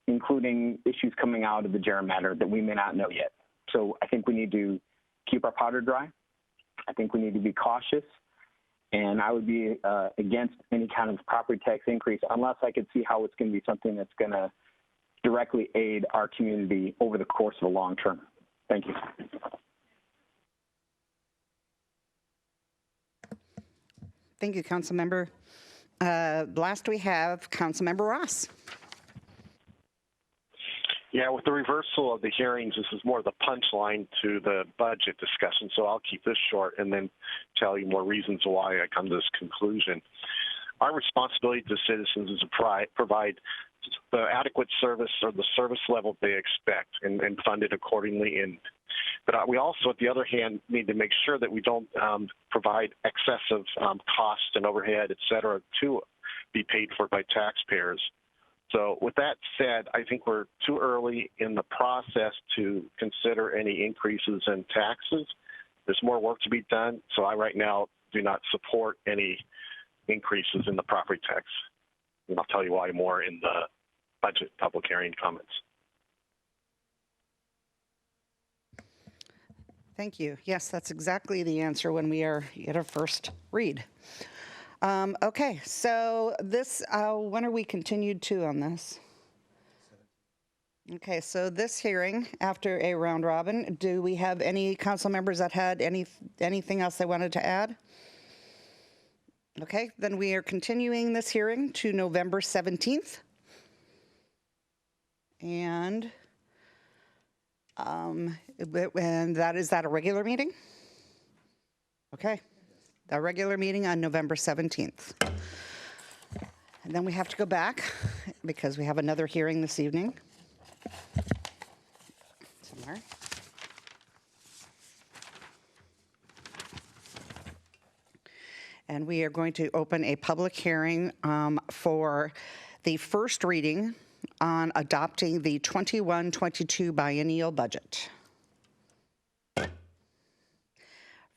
including issues coming out of the gerrymander that we may not know yet. So I think we need to keep our powder dry. I think we need to be cautious, and I would be against any kind of property tax increase unless I could see how it's going to be something that's going to directly aid our community over the course of a long term. Thank you. Thank you, Councilmember. Last we have Councilmember Ross. Yeah, with the reversal of the hearings, this is more the punchline to the budget discussion, so I'll keep this short and then tell you more reasons why I come to this conclusion. Our responsibility to citizens is to provide the adequate service or the service level they expect and fund it accordingly. But we also, at the other hand, need to make sure that we don't provide excessive costs and overhead, et cetera, to be paid for by taxpayers. So with that said, I think we're too early in the process to consider any increases in taxes. There's more work to be done, so I right now do not support any increases in the property tax. And I'll tell you why more in the budget public hearing comments. Thank you. Yes, that's exactly the answer when we are at our first read. Okay, so this, when are we continued to on this? Okay, so this hearing, after a round robin, do we have any council members that had anything else they wanted to add? Okay, then we are continuing this hearing to November 17th. And is that a regular meeting? Okay, the regular meeting on November 17th. And then we have to go back because we have another hearing this evening. Somewhere. and we are going to open a public hearing for the first reading on adopting the 21-22 biennial budget.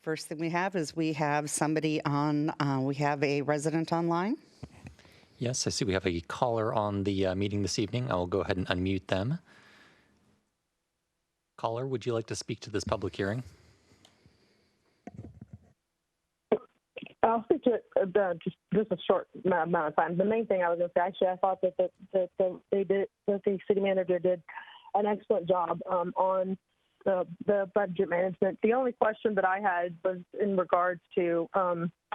First thing we have is we have somebody on, we have a resident online. Yes, I see we have a caller on the meeting this evening. I'll go ahead and unmute them. Caller, would you like to speak to this public hearing? I'll speak to it just a short amount of time. The main thing I was going to say, actually, I thought that the city manager did an excellent job on the budget management. The only question that I had was in regards to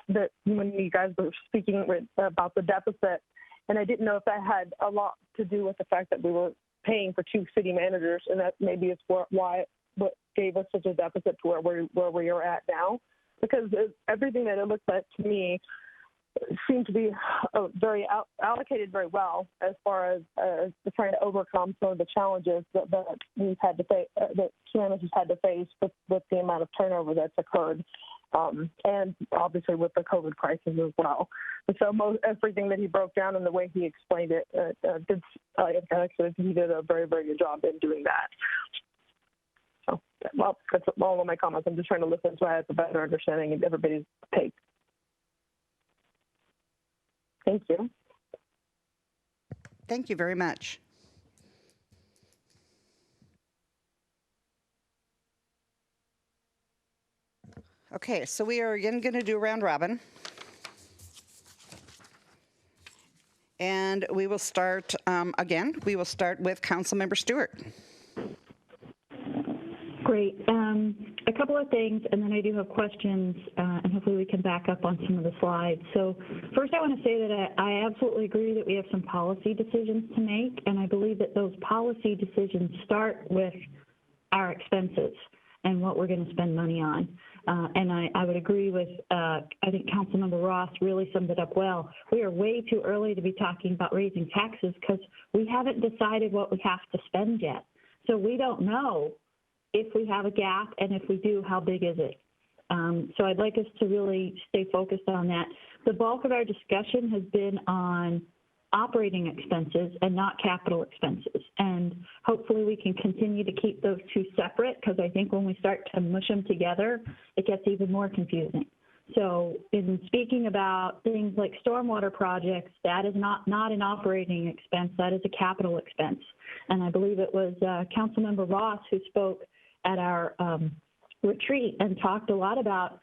that when you guys were speaking about the deficit, and I didn't know if that had a lot to do with the fact that we were paying for two city managers, and that maybe it's what gave us such a deficit to where we are at now. Because everything that it looks like to me seemed to be very allocated very well as far as trying to overcome some of the challenges that we've had to face, that Sammamish has had to face with the amount of turnover that's occurred, and obviously with the COVID crisis as well. And so everything that he broke down and the way he explained it, he did a very, very good job in doing that. So, well, that's all of my comments. I'm just trying to listen so I have a better understanding of everybody's take. Thank you. Thank you very much. Okay, so we are again going to do round robin. And we will start, we will start with Councilmember Stewart. Great. A couple of things, and then I do have questions, and hopefully we can back up on some of the slides. So first I want to say that I absolutely agree that we have some policy decisions to make, and I believe that those policy decisions start with our expenses and what we're going to spend money on. And I would agree with, I think Councilmember Ross really summed it up well. We are way too early to be talking about raising taxes because we haven't decided what we have to spend yet. So we don't know if we have a gap, and if we do, how big is it? So I'd like us to really stay focused on that. The bulk of our discussion has been on operating expenses and not capital expenses. And hopefully we can continue to keep those two separate, because I think when we start to mush them together, it gets even more confusing. So in speaking about things like stormwater projects, that is not an operating expense, that is a capital expense. And I believe it was Councilmember Ross who spoke at our retreat and talked a lot about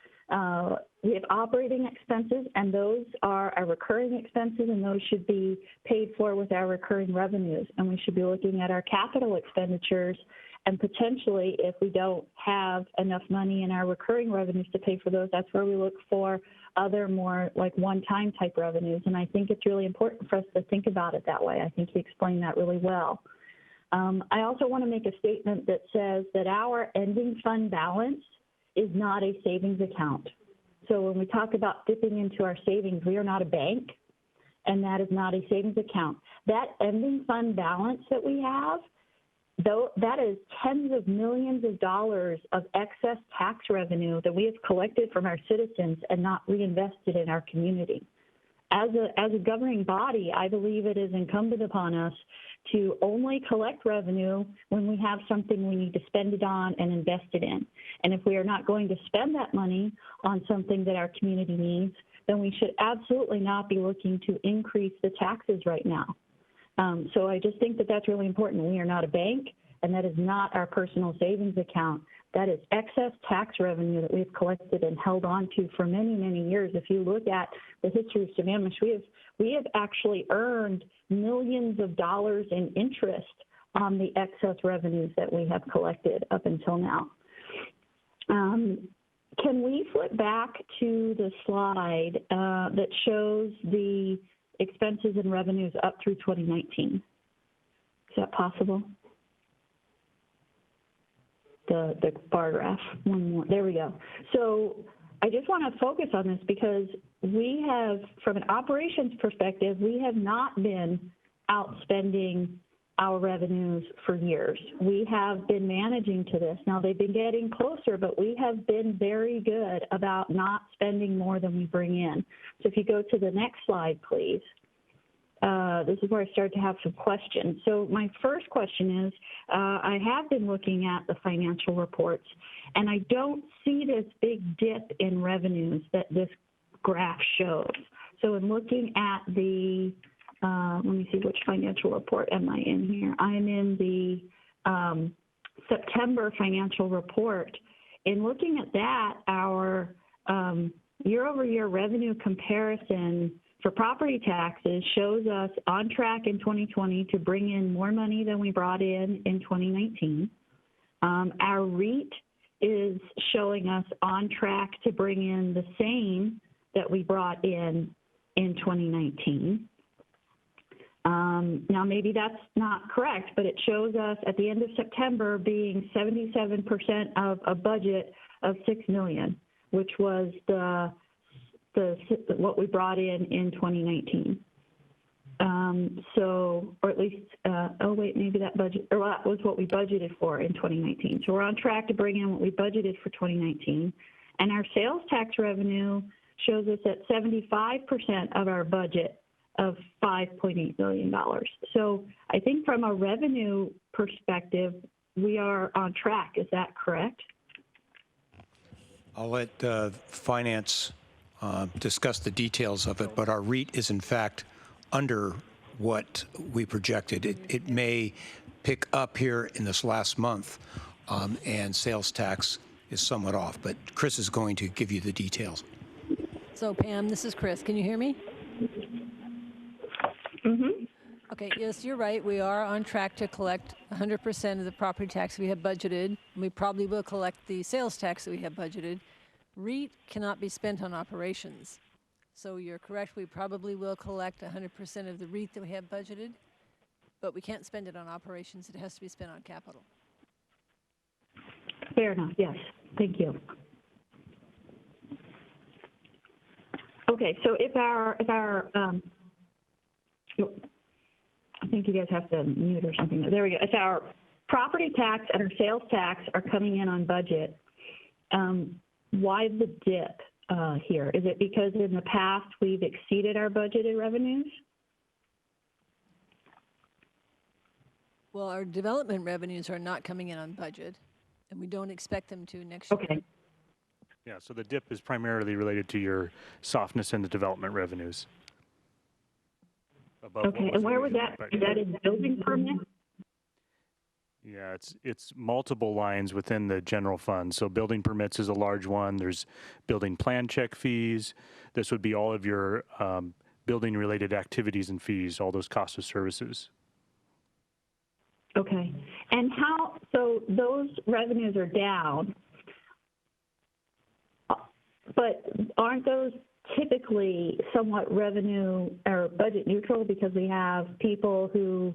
we have operating expenses, and those are our recurring expenses, and those should be paid for with our recurring revenues. And we should be looking at our capital expenditures, and potentially if we don't have enough money in our recurring revenues to pay for those, that's where we look for other more like one-time type revenues. And I think it's really important for us to think about it that way. I think he explained that really well. I also want to make a statement that says that our ending fund balance is not a savings account. So when we talk about dipping into our savings, we are not a bank, and that is not a savings account. That ending fund balance that we have, though, that is tens of millions of dollars of excess tax revenue that we have collected from our citizens and not reinvested in our community. As a governing body, I believe it is incumbent upon us to only collect revenue when we have something we need to spend it on and invest it in. And if we are not going to spend that money on something that our community needs, then we should absolutely not be looking to increase the taxes right now. So I just think that that's really important. We are not a bank, and that is not our personal savings account. That is excess tax revenue that we've collected and held on to for many, many years. If you look at the history of Sammamish, we have actually earned millions of dollars in interest on the excess revenues that we have collected up until now. Can we flip back to the slide that shows the expenses and revenues up through 2019? Is that possible? The bar graph, one more, there we go. So I just want to focus on this because we have, from an operations perspective, we have not been outspending our revenues for years. We have been managing to this. Now, they've been getting closer, but we have been very good about not spending more than we bring in. So if you go to the next slide, please. This is where I start to have some questions. So my first question is, I have been looking at the financial reports, and I don't see this big dip in revenues that this graph shows. So in looking at the, let me see, which financial report am I in here? I am in the September financial report. In looking at that, our year-over-year revenue comparison for property taxes shows us on track in 2020 to bring in more money than we brought in 2019. Our REIT is showing us on track to bring in the same that we brought in 2019. Now, maybe that's not correct, but it shows us at the end of September being 77% of a budget of $6 million, which was what we brought in 2019. So, or at least, oh wait, maybe that budget, or that was what we budgeted for in 2019. So we're on track to bring in what we budgeted for 2019. And our sales tax revenue shows us at 75% of our budget of $5.8 billion. So I think from a revenue perspective, we are on track. Is that correct? I'll let finance discuss the details of it, but our REIT is in fact under what we projected. It may pick up here in this last month, and sales tax is somewhat off, but Chris is going to give you the details. So Pam, this is Chris. Can you hear me? Mm-hmm. Okay, yes, you're right. We are on track to collect 100% of the property tax we have budgeted. We probably will collect the sales tax that we have budgeted. REIT cannot be spent on operations. So you're correct, we probably will collect 100% of the REIT that we have budgeted, but we can't spend it on operations. It has to be spent on capital. Fair enough, yes. Thank you. Okay, so if our I think you guys have to mute or something. There we go. If our property tax and our sales tax are coming in on budget, why the dip here? Is it because in the past we've exceeded our budgeted revenues? Well, our development revenues are not coming in on budget, and we don't expect them to next year. Okay. Yeah, so the dip is primarily related to your softness in the development revenues. Okay, and where was that? Is that in building permit? Yeah, it's multiple lines within the general fund. So building permits is a large one. There's building plan check fees. This would be all of your building related activities and fees, all those costs of services. Okay, and so those revenues are down, but aren't those typically somewhat revenue or budget neutral because we have people who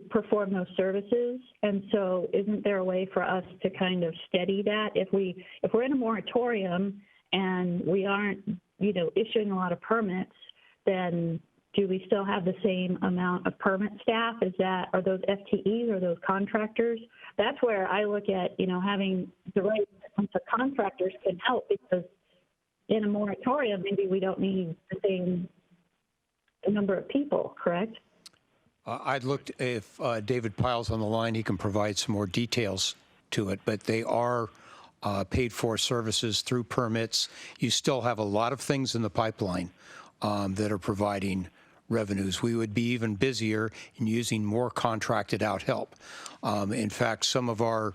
perform those services, and so isn't there a way for us to kind of steady that? If we're in a moratorium and we aren't, issuing a lot of permits, then do we still have the same amount of permit staff? Are those FTEs or those contractors? That's where I look at, having the right bunch of contractors can help, because in a moratorium, maybe we don't need the same number of people, correct? I'd looked, if David Pyle's on the line, he can provide some more details to it, but they are paid for services through permits. You still have a lot of things in the pipeline that are providing revenues. We would be even busier in using more contracted out help. In fact, some of our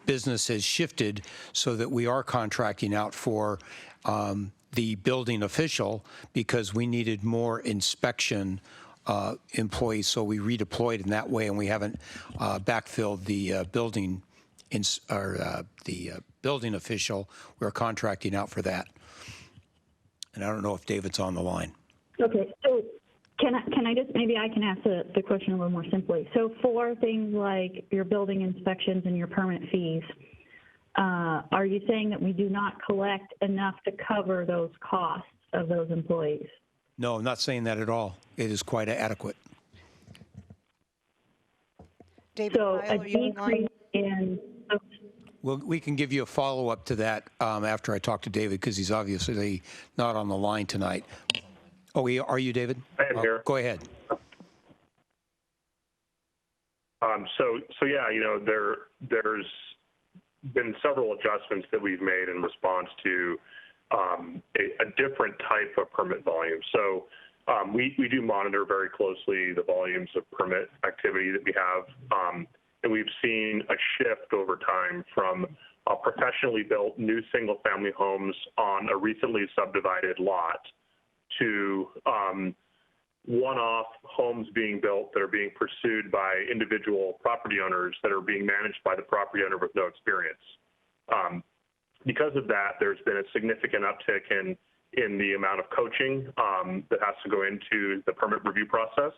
business has shifted so that we are contracting out for the building official because we needed more inspection employees, so we redeployed in that way, and we haven't backfilled the building official. We're contracting out for that. And I don't know if David's on the line. Okay, so can I just, maybe I can ask the question a little more simply. So for things like your building inspections and your permit fees, are you saying that we do not collect enough to cover those costs of those employees? No, I'm not saying that at all. It is quite adequate. David So Pyle, a are you online? decrease in, Well, we can give you a follow-up to that after I talk to David, because he's obviously not on the line tonight. Oh, are you, David? I am here. Go ahead. So yeah, there's been several adjustments that we've made in response to a different type of permit volume. So we do monitor very closely the volumes of permit activity that we have, and we've seen a shift over time from professionally built new single-family homes on a recently subdivided lot to one-off homes being built that are being pursued by individual property owners that are being managed by the property owner with no experience. Because of that, there's been a significant uptick in the amount of coaching that has to go into the permit review process.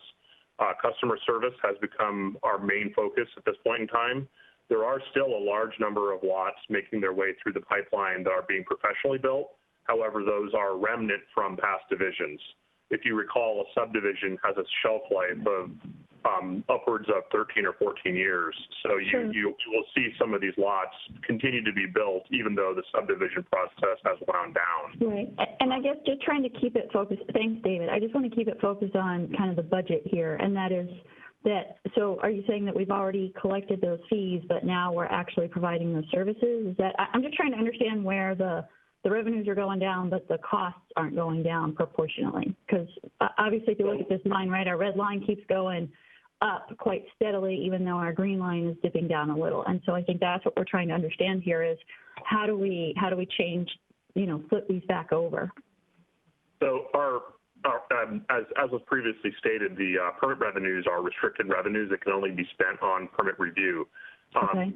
Customer service has become our main focus at this point in time. There are still a large number of lots making their way through the pipeline that are being professionally built. However, those are remnant from past divisions. If you recall, a subdivision has a shelf life of upwards of 13 or 14 years. So you will see some of these lots continue to be built even though the subdivision process has wound down. right. And I guess just trying to keep it focused, thanks, David. I just want to keep it focused on kind of the budget here, and that is that, so are you saying that we've already collected those fees, but now we're actually providing those services? Is that, I'm just trying to understand where the revenues are going down, but the costs aren't going down proportionally. Because obviously, if you look at this line, right, our red line keeps going up quite steadily, even though our green line is dipping down a little. And so I think that's what we're trying to understand here is how do we change, flip these back over? So as was previously stated, the permit revenues are restricted revenues that can only be spent on permit review. Okay.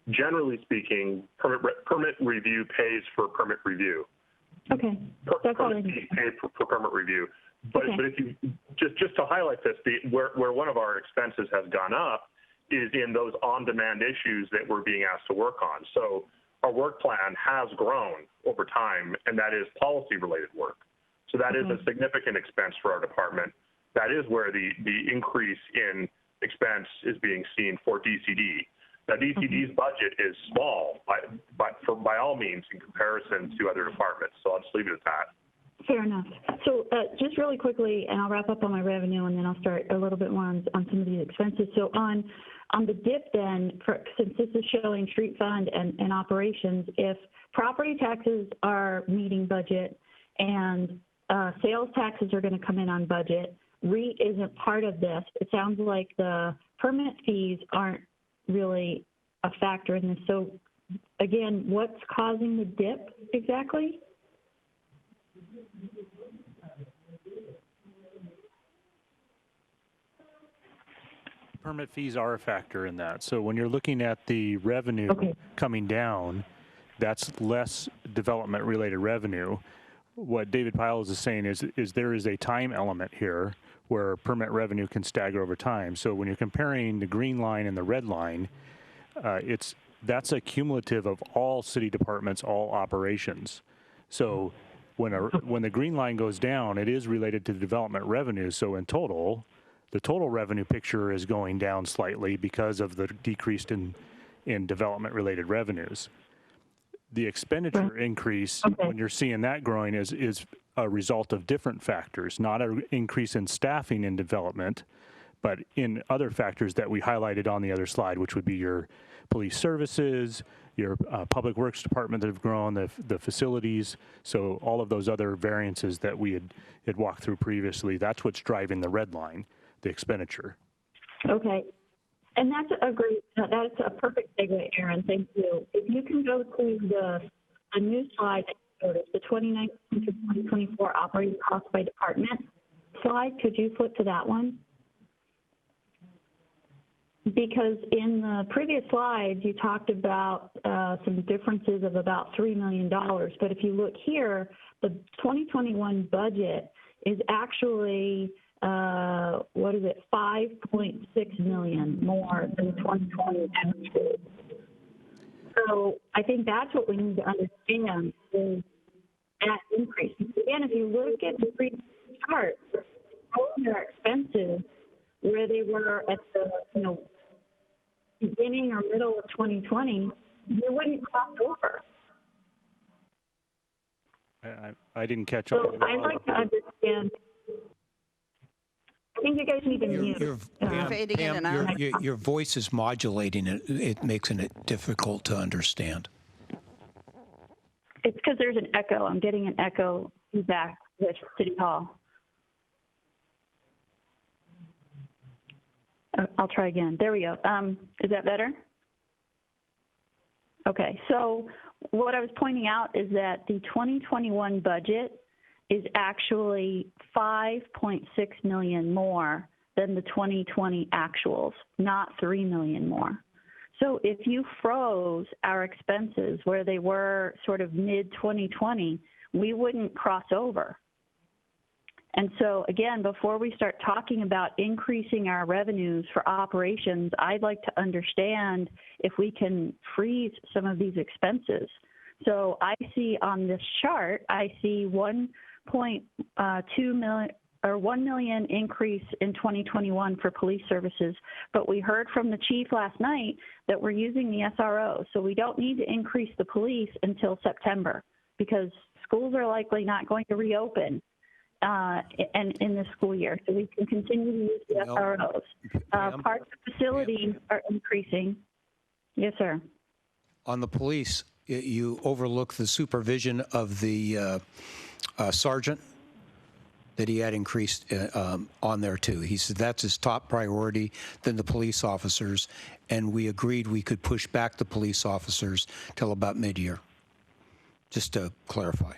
Generally speaking, permit review pays for permit review. Okay. That's all I need. Paid for permit review. But if you just to highlight this, where one of our expenses has gone up is in those on-demand issues that we're being asked to work on. So our work plan has grown over time, and that is policy-related work. So that is a significant expense for our department. That is where the increase in expense is being seen for DCD. Now, DCD's budget is small, by all means, in comparison to other departments. So I'll just leave it at that. Fair enough. So just really quickly, and I'll wrap up on my revenue, and then I'll start a little bit more on some of these expenses. So on the dip then, since this is showing street fund and operations, if property taxes are meeting budget and sales taxes are going to come in on budget, REIT isn't part of this. It sounds like the permit fees aren't really a factor in this. So again, what's causing the dip exactly? Permit fees are a factor in that. So when you're looking at the revenue coming down, that's less development-related revenue. What David Piles is saying is there is a time element here where permit revenue can stagger over time. So when you're comparing the green line and the red line, that's a cumulative of all city departments, all operations. So when the green line goes down, it is related to the development revenue. So in total, the total revenue picture is going down slightly because of the decrease in development-related revenues. The expenditure increase, when you're seeing that growing, is a result of different factors, not an increase in staffing in development, but in other factors that we highlighted on the other slide, which would be your police services, your public works department that have grown, the facilities. So all of those other variances that we had walked through previously, that's what's driving the red line, the expenditure. Okay. And that's a perfect segue, Aaron. Thank you. If you can go to a new slide, the 2019 to 2024 operating costs by department slide, could you flip to that one? Because in the previous slides, you talked about some differences of about $3 million. But if you look here, the 2021 budget is actually, 5.6 million more than 2020 actually. So I think that's what we need to understand is that increase. Again, if you look at the previous chart, all of their expenses, where they were at the, beginning or middle of 2020, you wouldn't cross over. I didn't catch So all. I'd like to understand. I think you guys need to mute. Fading in and out. Your voice is modulating. It makes it difficult to understand. It's because there's an echo. I'm getting an echo feedback with City Hall. I'll try again. There we go. Is that better? Okay, so what I was pointing out is that the 2021 budget is actually $5.6 million more than the 2020 actuals, not $3 million more. So if you froze our expenses where they were sort of mid-2020, we wouldn't cross over. And so, again, before we start talking about increasing our revenues for operations, I'd like to understand if we can freeze some of these expenses. So I see on this chart, I see 1.2 million or 1 million increase in 2021 for police services, but we heard from the chief last night that we're using the SRO, so we don't need to increase the police until September because schools are likely not going to reopen and in this school year, so we can continue to use the SROs. Parts of facilities are increasing. Yes, sir. On the police, you overlook the supervision of the sergeant that he had increased on there too. He said that's his top priority than the police officers, and we agreed we could push back the police officers till about mid-year, just to clarify.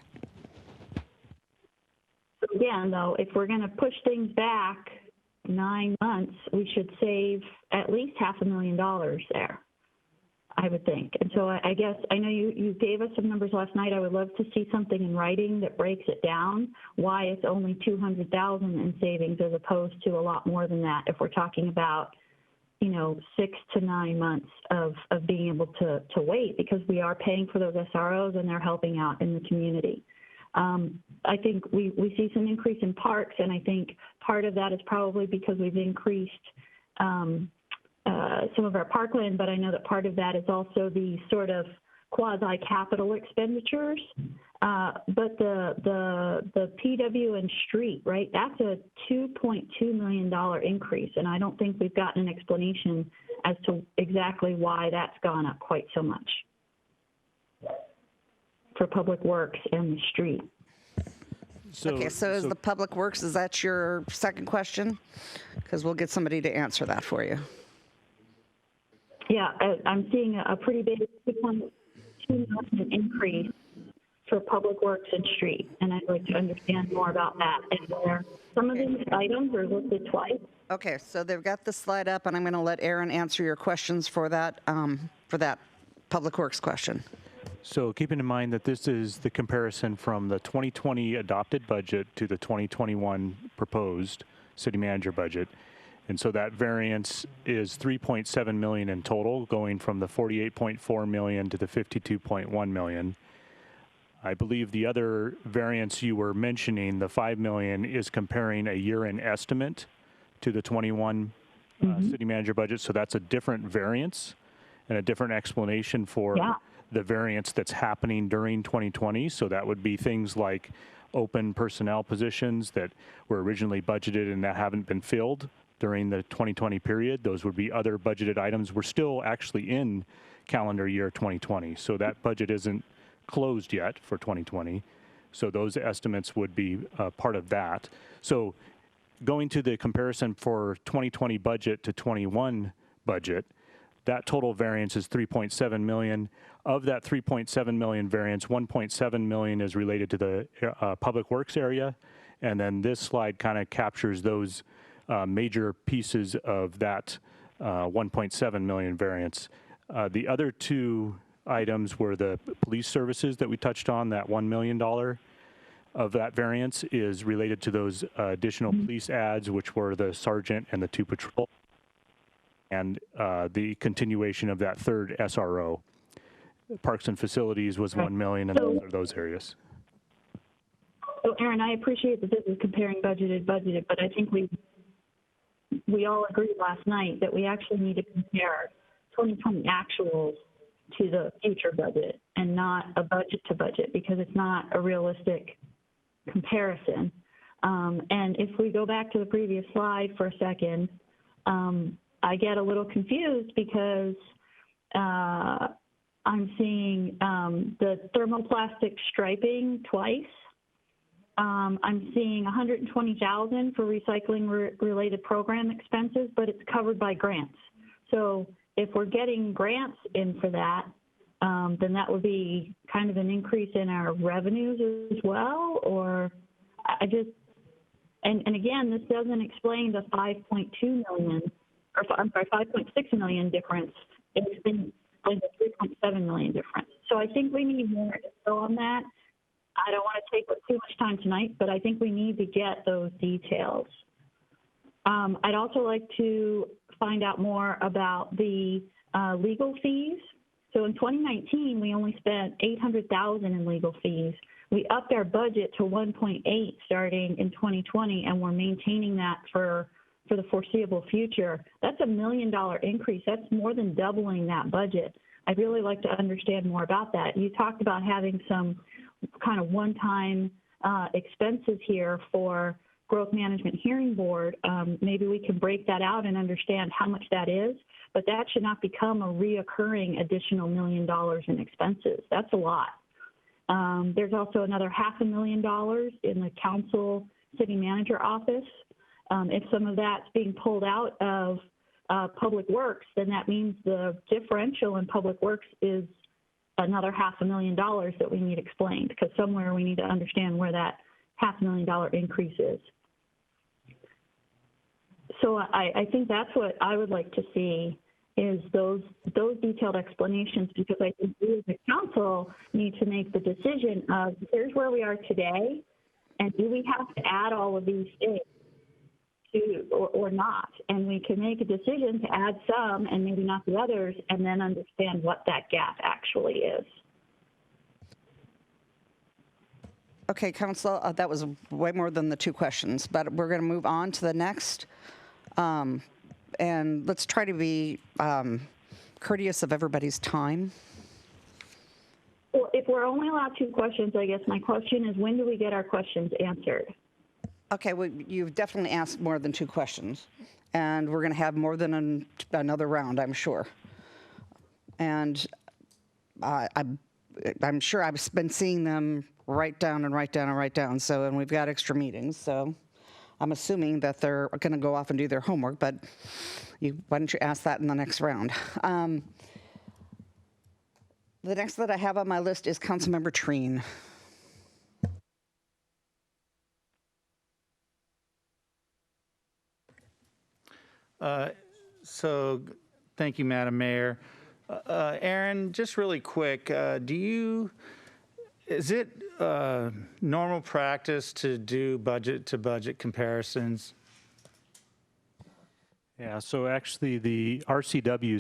Again, though, if we're going to push things back 9 months, we should save at least $500,000 there, I would think. And so I guess, I know you gave us some numbers last night. I would love to see something in writing that breaks it down, why it's only $200,000 in savings as opposed to a lot more than that if we're talking about, 6 to 9 months of being able to wait, because we are paying for those SROs and they're helping out in the community. I think we see some increase in parks, and I think part of that is probably because we've increased some of our parkland, but I know that part of that is also the sort of quasi-capital expenditures. But the PW and street, right, that's a $2.2 million increase, and I don't think we've gotten an explanation as to exactly why that's gone up quite so much for Public Works and the street. So is the Public Works, is that your second question? Because we'll get somebody to answer that for you. Yeah, I'm seeing a pretty big $2.2 million increase for Public Works and street, and I'd like to understand more about that and where some of these items are listed twice. Okay, so they've got the slide up, and I'm going to let Aaron answer your questions for that Public Works question. So keeping in mind that this is the comparison from the 2020 adopted budget to the 2021 proposed city manager budget. And so that variance is $3.7 million in total, going from the $48.4 million to the $52.1 million. I believe the other variance you were mentioning, the $5 million, is comparing a year-end estimate to the 21 city manager budget. So that's a different variance and a different explanation for the variance that's happening during 2020. So that would be things like open personnel positions that were originally budgeted and that haven't been filled during the 2020 period. Those would be other budgeted items. We're still actually in calendar year 2020. So that budget isn't closed yet for 2020. So those estimates would be part of that. So going to the comparison for 2020 budget to 21 budget, that total variance is $3.7 million. Of that $3.7 million variance, $1.7 million is related to the Public Works area. And then this slide kind of captures those major pieces of that 1.7 million variance. The other two items were the police services that we touched on. That $1 million of that variance is related to those additional police ads, which were the sergeant and the 2 patrol, and the continuation of that third SRO. Parks and facilities was $1 million, and those are those areas. So, Aaron, I appreciate that this is comparing budgeted, but I think we all agreed last night that we actually need to compare 2020 actuals to the future budget and not a budget to budget, because it's not a realistic comparison. And if we go back to the previous slide for a second, I get a little confused because I'm seeing the thermoplastic striping twice. I'm seeing $120,000 for recycling related program expenses, but it's covered by grants. So if we're getting grants in for that, then that would be kind of an increase in our revenues as well. Or I just, and again, this doesn't explain the 5.2 million, or I'm sorry, 5.6 million difference. It's been like the 3.7 million difference. So I think we need more info on that. I don't want to take up too much time tonight, but I think we need to get those details. I'd also like to find out more about the legal fees. So in 2019, we only spent $800,000 in legal fees. We upped our budget to 1.8 starting in 2020, and we're maintaining that for the foreseeable future. That's $1 million increase. That's more than doubling that budget. I'd really like to understand more about that. You talked about having some kind of one-time expenses here for Growth Management Hearing Board. Maybe we can break that out and understand how much that is, but that should not become a reoccurring additional $1 million in expenses. That's a lot. There's also another $500,000 in the council city manager office. If some of that's being pulled out of Public Works, then that means the differential in Public Works is another $500,000 that we need explained, because somewhere we need to understand where that $500,000 increase is. So I think that's what I would like to see, is those detailed explanations, because I think we as a council need to make the decision of here's where we are today, and do we have to add all of these things to, or not? And we can make a decision to add some and maybe not the others, and then understand what that gap actually is. Okay, Council, that was way more than the 2 questions, but we're going to move on to the next. And let's try to be courteous of everybody's time. Well, if we're only allowed 2 questions, I guess my question is, when do we get our questions answered? Okay, well, you've definitely asked more than 2 questions, and we're going to have more than another round, I'm sure. And I'm sure I've been seeing them write down and write down and write down. So, and we've got extra meetings, so I'm assuming that they're going to go off and do their homework. But why don't you ask that in the next round? The next that I have on my list is Councilmember Treen. So thank you, Madam Mayor. Aaron, just really quick, is it normal practice to do budget to budget comparisons? Yeah, so actually the RCW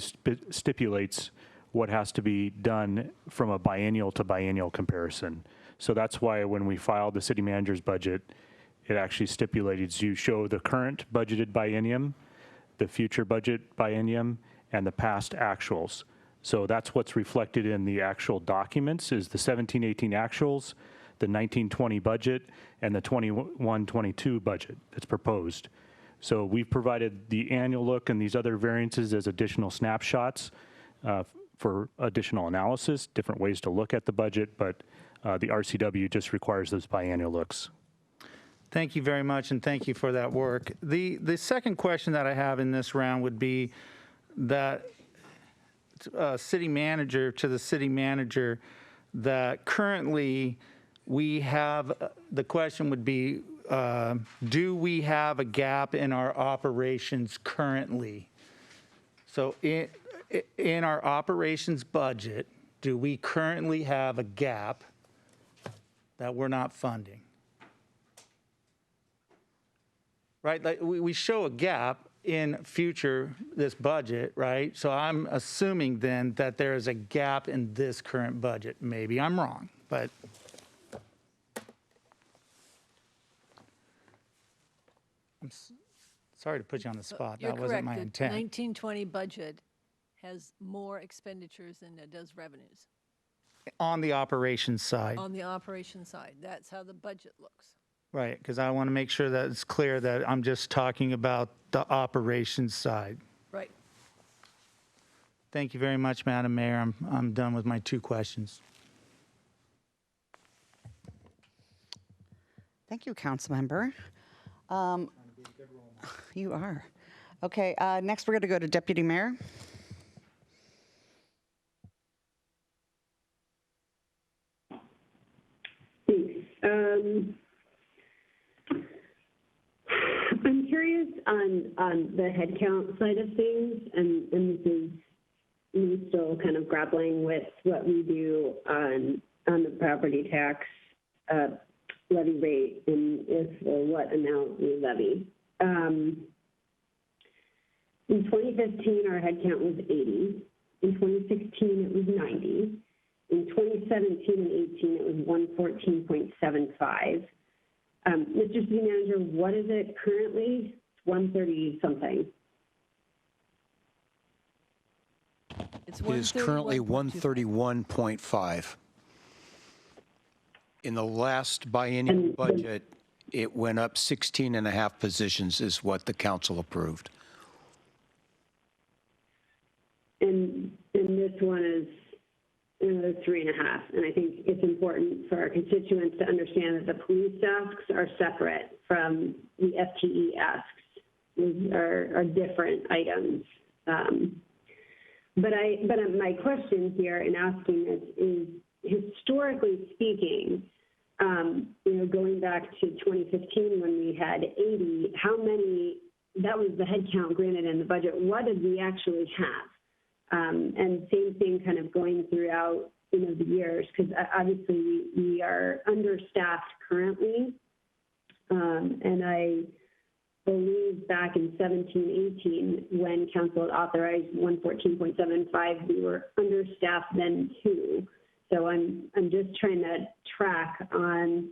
stipulates what has to be done from a biennial to biennial comparison. So that's why when we filed the city manager's budget, it actually stipulated you show the current budgeted biennium, the future budget biennium, and the past actuals. So that's what's reflected in the actual documents is the 17-18 actuals, the 19-20 budget, and the 21-22 budget that's proposed. So we've provided the annual look and these other variances as additional snapshots for additional analysis, different ways to look at the budget, but the RCW just requires those biannual looks. Thank you very much, and thank you for that work. The second question that I have in this round would be that city manager to the city manager, that currently we have, the question would be, do we have a gap in our operations currently? So in our operations budget, do we currently have a gap that we're not funding? Right, like we show a gap in this budget, right? So I'm assuming then that there is a gap in this current budget. Maybe I'm wrong, but. I'm sorry to put you on the spot. You're that wasn't my correct. intent. The 1920 budget has more expenditures than it does revenues On the operations side. on the operation side. That's how the budget looks. Right, because I want to make sure that it's clear that I'm just talking about the operations side. Right. Thank you very much, Madam Mayor. I'm done with my 2 questions. Thank you, Councilmember. You are. Okay, next we're going to go to Deputy Mayor. Thanks. I'm curious on the headcount side of things, and this is me still kind of grappling with what we do on the property tax levy rate and if or what amount we levy. In 2015, our headcount was 80. In 2016, it was 90. In 2017 and 18, it was 114.75. Mr. City Manager, what is it currently? It's 130 something. It's It is currently 131.25. 131.5. In the last biennial budget, it went up 16 and a half positions is what the council approved. And this one is another 3.5. And I think it's important for our constituents to understand that the police asks are separate from the FTE asks. These are different items. But my question here in asking this is, historically speaking, going back to 2015 when we had 80, how many, that was the head count granted in the budget, what did we actually have? And same thing kind of going throughout, the years, because obviously we are understaffed currently. And I believe back in 17, 18, when council had authorized 114.75, we were understaffed then too. So I'm just trying to track on,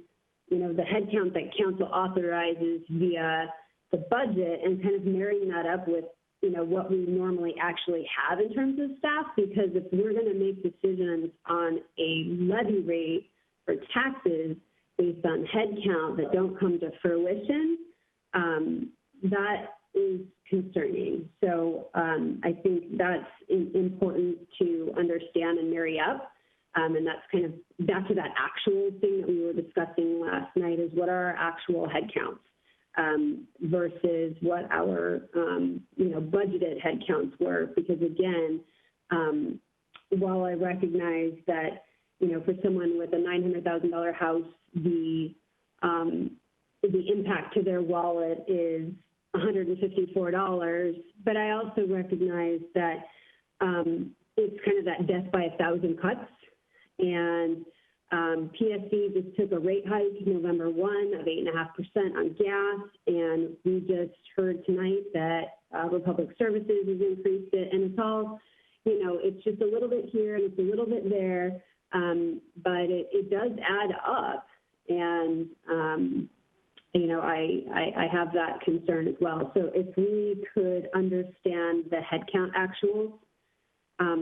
the headcount that council authorizes via the budget and kind of marrying that up with, what we normally actually have in terms of staff, because if we're going to make decisions on a levy rate for taxes based on headcount that don't come to fruition, that is concerning. So I think that's important to understand and marry up. And that's kind of back to that actual thing that we were discussing last night, is what are our actual headcounts versus what our, budgeted headcounts were. Because again, while I recognize that, for someone with a $900,000 house, the impact to their wallet is $154, but I also recognize that it's kind of that death by 1,000 cuts. And PSC just took a rate hike November 1 of 8.5% on gas, and we just heard tonight that Republic Services has increased it, and it's all, it's just a little bit here and it's a little bit there, but it does add up, and I have that concern as well. So if we could understand the headcount actuals,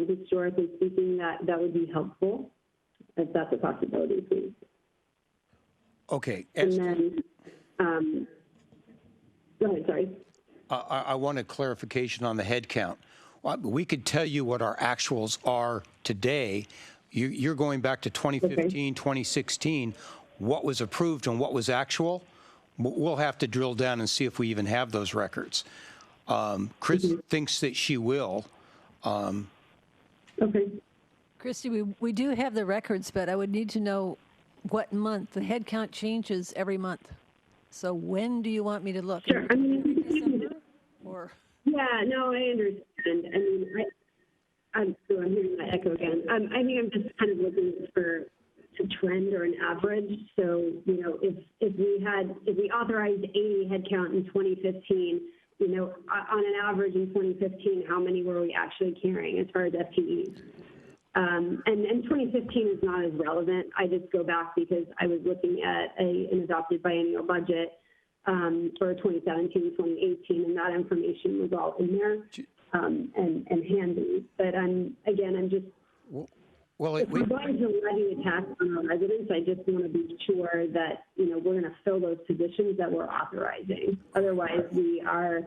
historically speaking, that would be helpful, if that's a possibility, please. Okay. And then, go ahead, sorry. I wanted clarification on the head count. We could tell you what our actuals are today. You're going back to 2015, 2016. What was approved and what was actual? We'll have to drill down and see if we even have those records. Chris thinks that she will. Okay. Christy, we do have the records, but I would need to know what month. The head count changes every month. So when do you want me to look? Sure. I mean, December or? Yeah, no, I understand. I mean, I'm hearing that echo again. I think I'm just kind of looking for a trend or an average. So, if we authorized 80 headcount in 2015, on an average in 2015, how many were we actually carrying as far as FTEs? And 2015 is not as relevant. I just go back because I was looking at an adopted biennial budget for 2017, 2018, and that information was all in there. and handy. But I'm just, Well, if we're going to levy a tax on our residents, I just want to be sure that, we're going to fill those positions that we're authorizing. Otherwise, we are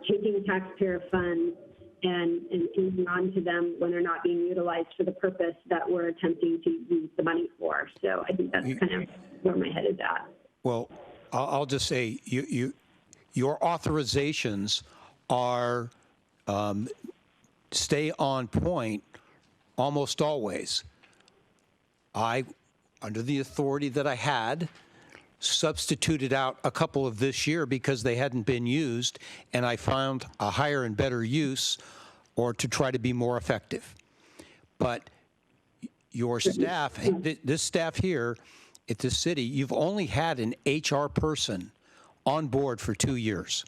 taking taxpayer funds and hanging on to them when they're not being utilized for the purpose that we're attempting to use the money for. So I think that's kind of where my head is at. Well, I'll just say your authorizations are stay on point almost always. I, under the authority that I had, substituted out a couple of this year because they hadn't been used, and I found a higher and better use, or to try to be more effective. But your staff, this staff here at this city, you've only had an HR person on board for 2 years.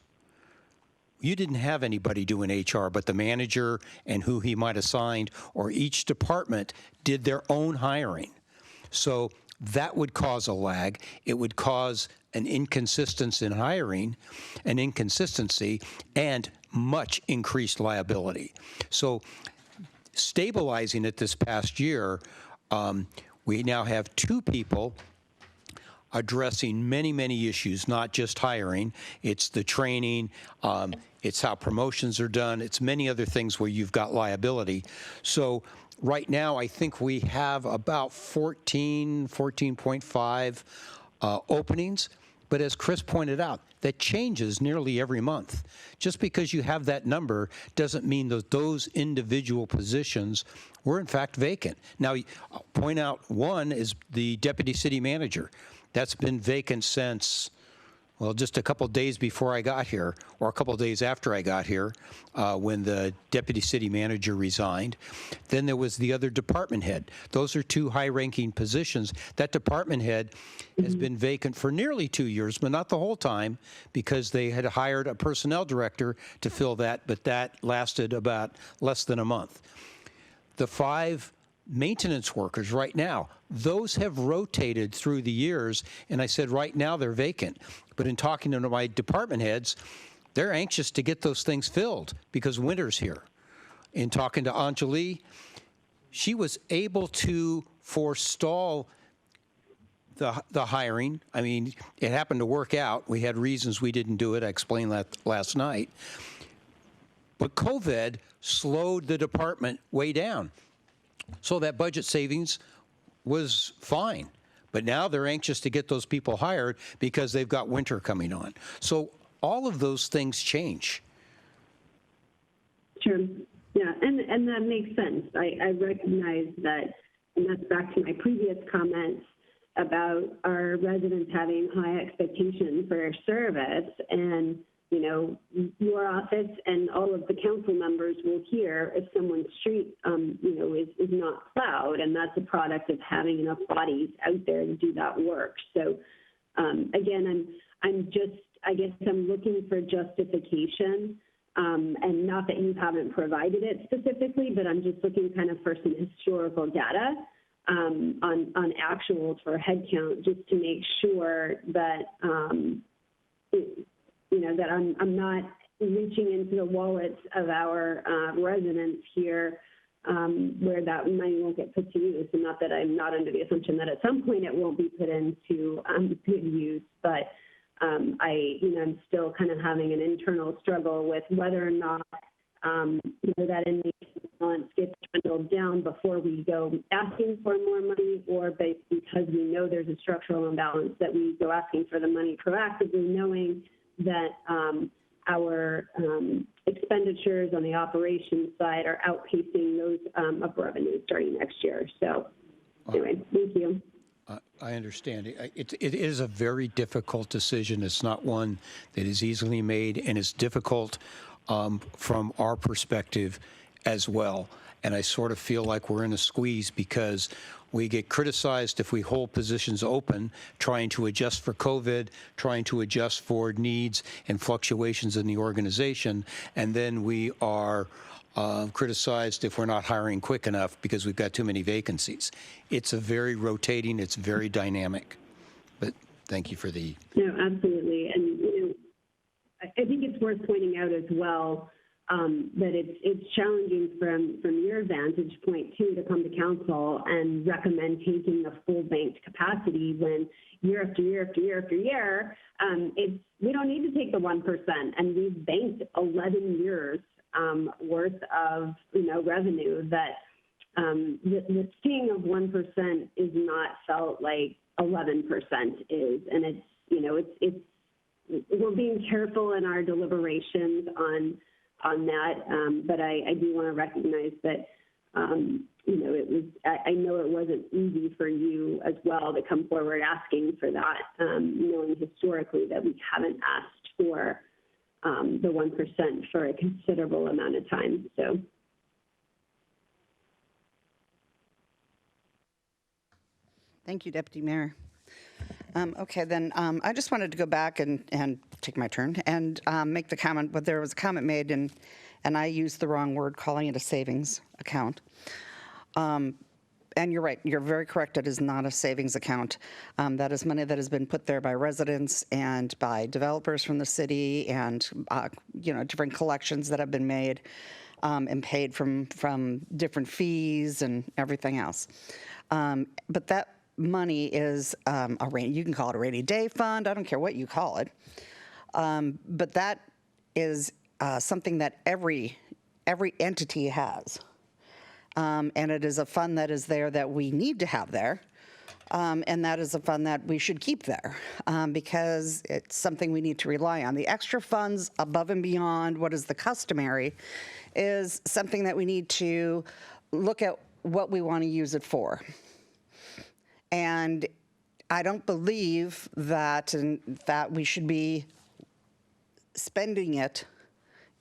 You didn't have anybody doing HR but the manager and who he might have signed, or each department did their own hiring. So that would cause a lag. It would cause an inconsistency in hiring, an inconsistency, and much increased liability. So stabilizing it this past year, we now have 2 people addressing many, many issues, not just hiring. It's the training, it's how promotions are done, it's many other things where you've got liability. So right now, I think we have about 14.5 openings. But as Chris pointed out, that changes nearly every month. Just because you have that number doesn't mean that those individual positions were in fact vacant. Now, I'll point out one is the deputy city manager. That's been vacant since, well, just a couple days before I got here, or a couple days after I got here, when the deputy city manager resigned. Then there was the other department head. Those are 2 high-ranking positions. That department head has been vacant for nearly 2 years, but not the whole time, because they had hired a personnel director to fill that, but that lasted about less than a month. The 5 maintenance workers right now, those have rotated through the years, and I said right now they're vacant. But in talking to my department heads, they're anxious to get those things filled because winter's here. In talking to Anjali, she was able to forestall the hiring. I mean, it happened to work out. We had reasons we didn't do it. I explained that last night. But COVID slowed the department way down. So that budget savings was fine. But now they're anxious to get those people hired because they've got winter coming on. So all of those things change. Sure. Yeah, and that makes sense. I recognize that, and that's back to my previous comments about our residents having high expectations for our service. And your office and all of the council members will hear if someone's street, is not plowed, and that's a product of having enough bodies out there to do that work. So, again, I'm looking for justification, and not that you haven't provided it specifically, but I'm just looking kind of for some historical data on actuals for headcount, just to make sure that that I'm not reaching into the wallets of our residents here, where that money won't get put to use. And not that I'm not under the assumption that at some point it won't be put into good use, but I'm still kind of having an internal struggle with whether or not that inmate balance gets dwindled down before we go asking for more money, or because we know there's a structural imbalance that we go asking for the money proactively, knowing that our expenditures on the operations side are outpacing those of revenue starting next year. So anyway, thank you. I understand. It is a very difficult decision. It's not one that is easily made, and it's difficult from our perspective as well. And I sort of feel like we're in a squeeze because we get criticized if we hold positions open, trying to adjust for COVID, trying to adjust for needs and fluctuations in the organization, and then we are criticized if we're not hiring quick enough because we've got too many vacancies. It's a very rotating, it's very dynamic. But thank you for the... No, absolutely. And I think it's worth pointing out as well, But it's challenging from your vantage point too to come to council and recommend taking the full banked capacity when year after year after year after year, we don't need to take the 1%, and we've banked 11 years worth of revenue that the sting of 1% is not felt like 11% is, and it's we're being careful in our deliberations on that, but I do want to recognize that it was. I know it wasn't easy for you as well to come forward asking for that, knowing historically that we haven't asked for the 1% for a considerable amount of time. So. Thank you, Deputy Mayor. Okay, then I just wanted to go back and take my turn and make the comment, but there was a comment made, and I used the wrong word, calling it a savings account. And you're right, you're very correct, it is not a savings account. That is money that has been put there by residents and by developers from the city and, different collections that have been made and paid from different fees and everything else. But that money is you can call it a rainy day fund, I don't care what you call it. But that is something that every entity has. And it is a fund that is there that we need to have there. And that is a fund that we should keep there because it's something we need to rely on. The extra funds above and beyond what is the customary is something that we need to look at what we want to use it for. And I don't believe that we should be spending it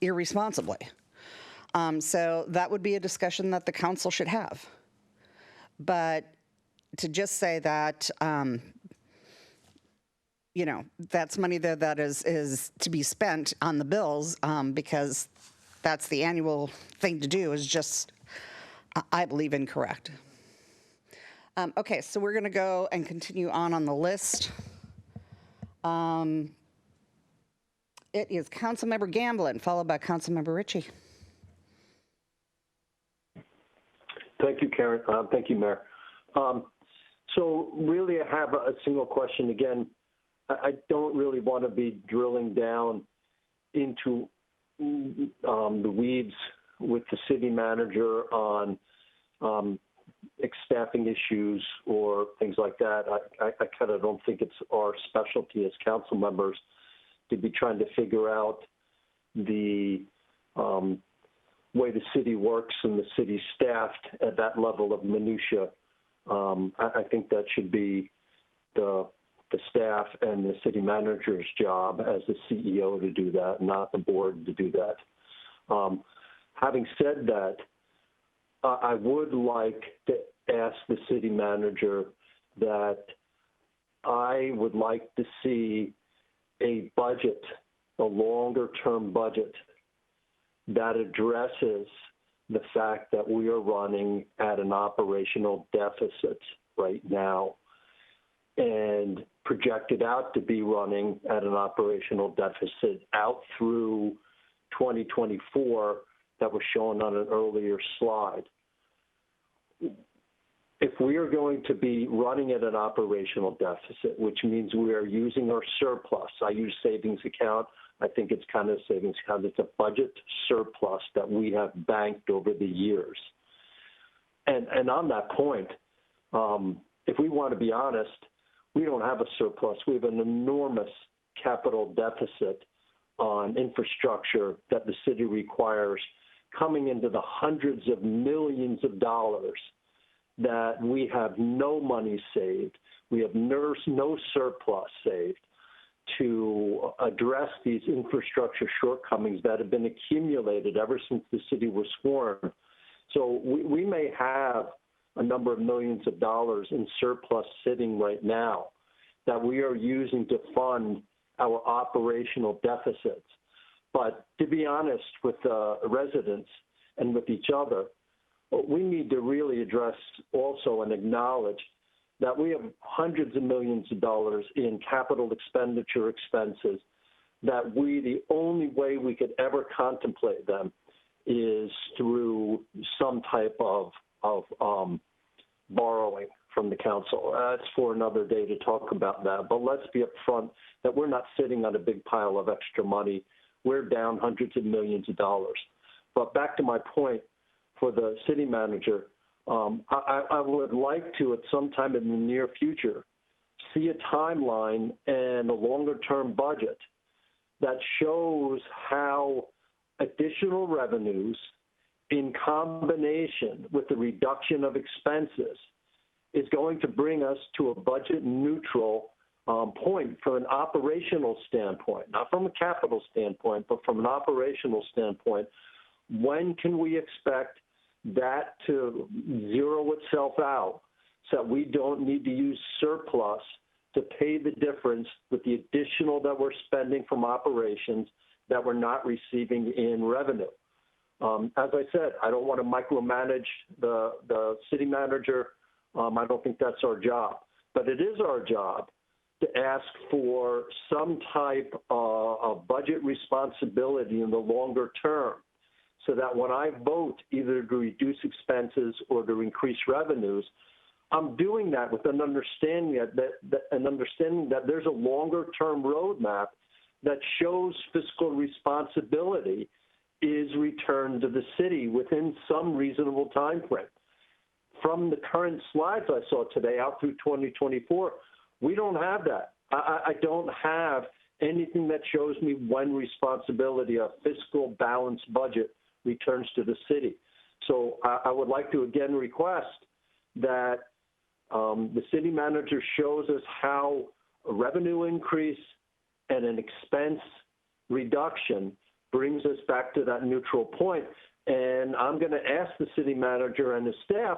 irresponsibly. So that would be a discussion that the council should have. But to just say that, that's money there that is to be spent on the bills because that's the annual thing to do is just, I believe, incorrect. Okay, so we're going to go and continue on the list. It is Councilmember Gamblin, followed by Councilmember Ritchie. Thank you, Karen. Thank you, Mayor. So really, I have a single question. Again, I don't really want to be drilling down into the weeds with the city manager on staffing issues or things like that. I kind of don't think it's our specialty as council members to be trying to figure out the way the city works and the city staffed at that level of minutia. I think that should be the staff and the city manager's job as the CEO to do that, not the board to do that. Having said that, I would like to ask the city manager that I would like to see a budget, a longer-term budget that addresses the fact that we are running at an operational deficit right now and projected out to be running at an operational deficit out through 2024 that was shown on an earlier slide. If we are going to be running at an operational deficit, which means we are using our surplus, I use savings account, I think it's kind of a savings account, it's a budget surplus that we have banked over the years. And on that point, if we want to be honest, we don't have a surplus. We have an enormous capital deficit on infrastructure that the city requires coming into the hundreds of millions of dollars that we have no money saved. We have no surplus saved to address these infrastructure shortcomings that have been accumulated ever since the city was formed. So we may have a number of millions of dollars in surplus sitting right now that we are using to fund our operational deficits. But to be honest with residents and with each other, we need to really address also and acknowledge that we have hundreds of millions of dollars in capital expenditure expenses that the only way we could ever contemplate them is through some type of borrowing from the council. That's for another day to talk about that. But let's be upfront that we're not sitting on a big pile of extra money. We're down hundreds of millions of dollars. But back to my point for the city manager, I would like to, at some time in the near future, see a timeline and a longer-term budget that shows how additional revenues in combination with the reduction of expenses is going to bring us to a budget neutral point from an operational standpoint, not from a capital standpoint, but from an operational standpoint. When can we expect that to zero itself out so that we don't need to use surplus to pay the difference with the additional that we're spending from operations that we're not receiving in revenue? As I said, I don't want to micromanage the city manager. I don't think that's our job. But it is our job to ask for some type of budget responsibility in the longer term so that when I vote either to reduce expenses or to increase revenues, I'm doing that with an understanding that there's a longer-term roadmap that shows fiscal responsibility is returned to the city within some reasonable time frame. From the current slides I saw today out through 2024, we don't have that. I don't have anything that shows me when responsibility of fiscal balanced budget returns to the city. So I would like to again request that the city manager shows us how a revenue increase and an expense reduction brings us back to that neutral point. And I'm going to ask the city manager and the staff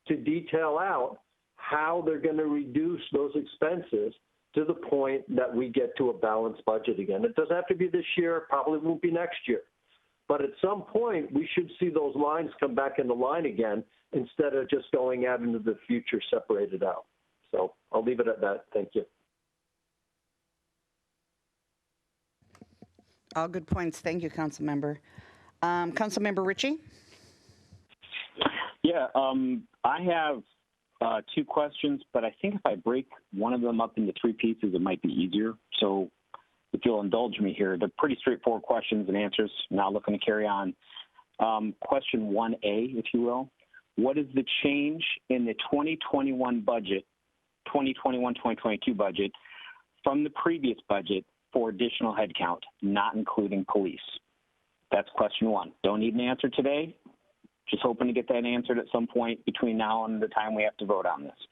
to detail out how they're going to reduce those expenses to the point that we get to a balanced budget again. It doesn't have to be this year, probably won't be next year. But at some point, we should see those lines come back into line again instead of just going out into the future separated out. So I'll leave it at that. Thank you. All good points. Thank you, Councilmember. Councilmember Ritchie? Yeah, I have two questions, but I think if I break one of them up into three pieces, it might be easier. So if you'll indulge me here, they're pretty straightforward questions and answers. Not looking to carry on. Question 1A, if you will. What is the change in the 2021 budget, 2021-2022 budget, from the previous budget for additional headcount, not including police? That's question one. Don't need an answer today. Just hoping to get that answered at some point between now and the time we have to vote on this.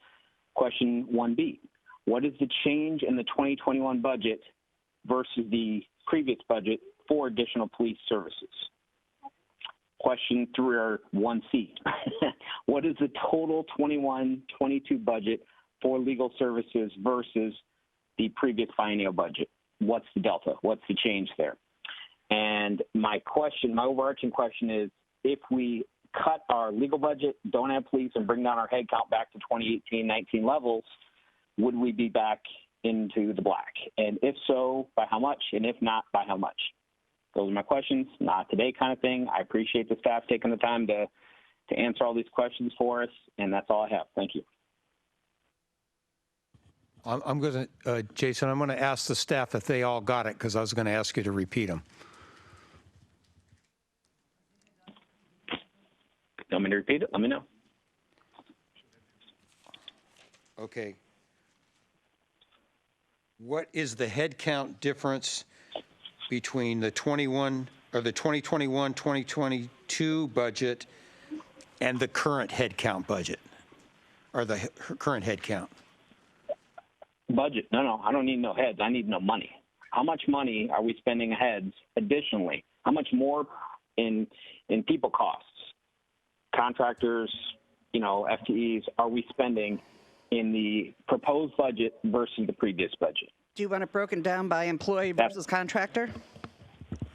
Question 1B, what is the change in the 2021 budget versus the previous budget for additional police services? Question 3, or 1C, what is the total 21-22 budget for legal services versus the previous biennial budget? What's the delta? What's the change there? And my overarching question is, if we cut our legal budget, don't have police, and bring down our headcount back to 2018-19 levels, would we be back into the black? And if so, by how much? And if not, by how much? Those are my questions. Not today kind of thing. I appreciate the staff taking the time to answer all these questions for us, and that's all I have. Thank you. I'm going to, Jason, I'm going to ask the staff if they all got it, because I was going to ask you to repeat them. Want me to repeat it? Let me know. Okay. What is the headcount difference between the 2021-2022 budget and the current headcount budget, or the current headcount? Budget? No, I don't need no heads. I need no money. How much money are we spending heads additionally? How much more in people costs, contractors, FTEs are we spending in the proposed budget versus the previous budget? Do you want it broken down by employee versus contractor?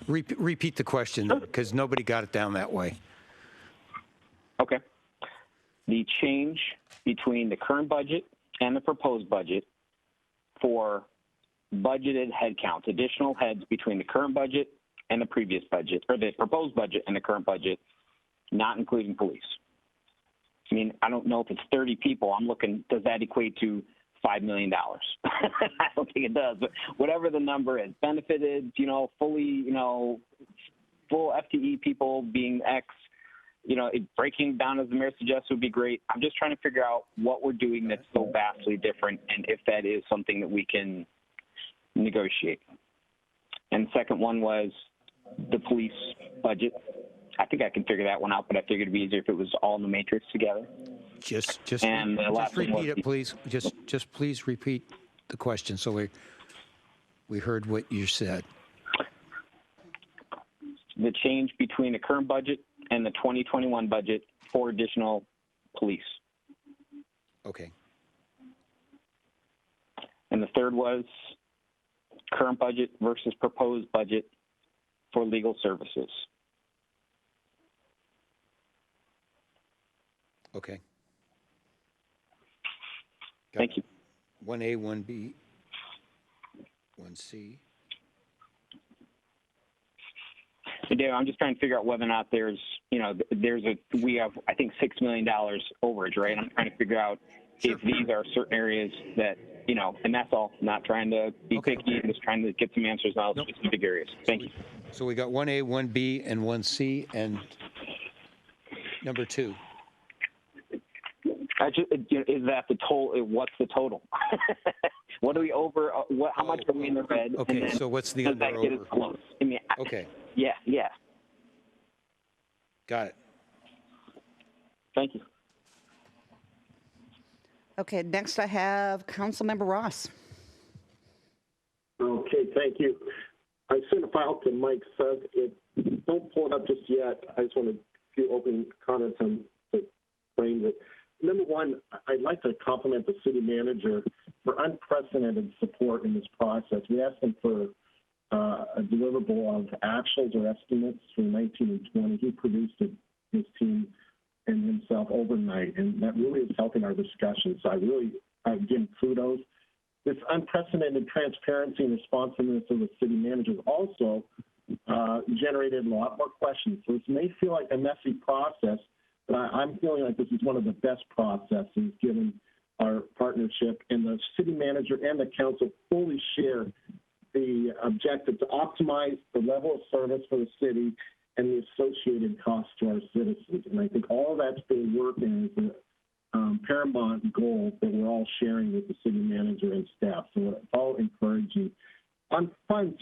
Repeat the question, because nobody got it down that way. Okay. The change between the current budget and the proposed budget for budgeted head counts, additional heads between the current budget and the previous budget, or the proposed budget and the current budget, not including police. I mean, I don't know if it's 30 people. I'm looking, does that equate to $5 million? I don't think it does, but whatever the number is, benefited, fully, full FTE people being X, breaking down as the mayor suggests would be great. I'm just trying to figure out what we're doing that's so vastly different and if that is something that we can negotiate. And the second one was the police budget. I think I can figure that one out, but I figured it'd be easier if it was all in the matrix together. Just repeat it, please. Just please repeat the question so we heard what you said. The change between the current budget and the 2021 budget for additional police. Okay. And the third was current budget versus proposed budget for legal services. Okay. Thank you. 1A, 1B, 1C. So, Dave, I'm just trying to figure out whether or not we have, I think, $6 million overage, right? I'm trying to figure out if these are certain areas that, and that's all. Not trying to be picky, just trying to get some answers out of specific areas. Thank you. So we got 1A, 1B, and 1C, and number 2. Is that the total? What's the total? What are we over? How much are we in the red? Okay, so what's the under that get us over? close? I mean, Okay. Yeah. Got it. Thank you. Okay, next I have Councilmember Ross. Okay, thank you. I sent a file to Mike Sugg. Don't pull it up just yet. I just want a few opening comments on the frame it. Number one, I'd like to compliment the city manager for unprecedented support in this process. We asked him for a deliverable of actuals or estimates for 19 and 20. He produced it, his team and himself overnight, and that really is helping our discussion. So I give him kudos. This unprecedented transparency and responsiveness of the city manager also generated a lot more questions. So this may feel like a messy process, but I'm feeling like this is one of the best processes given our partnership, and the city manager and the council fully share the objective to optimize the level of service for the city and the associated costs to our citizens. And I think all of that's been working as a paramount goal that we're all sharing with the city manager and staff. So it's all encouraging. On funds,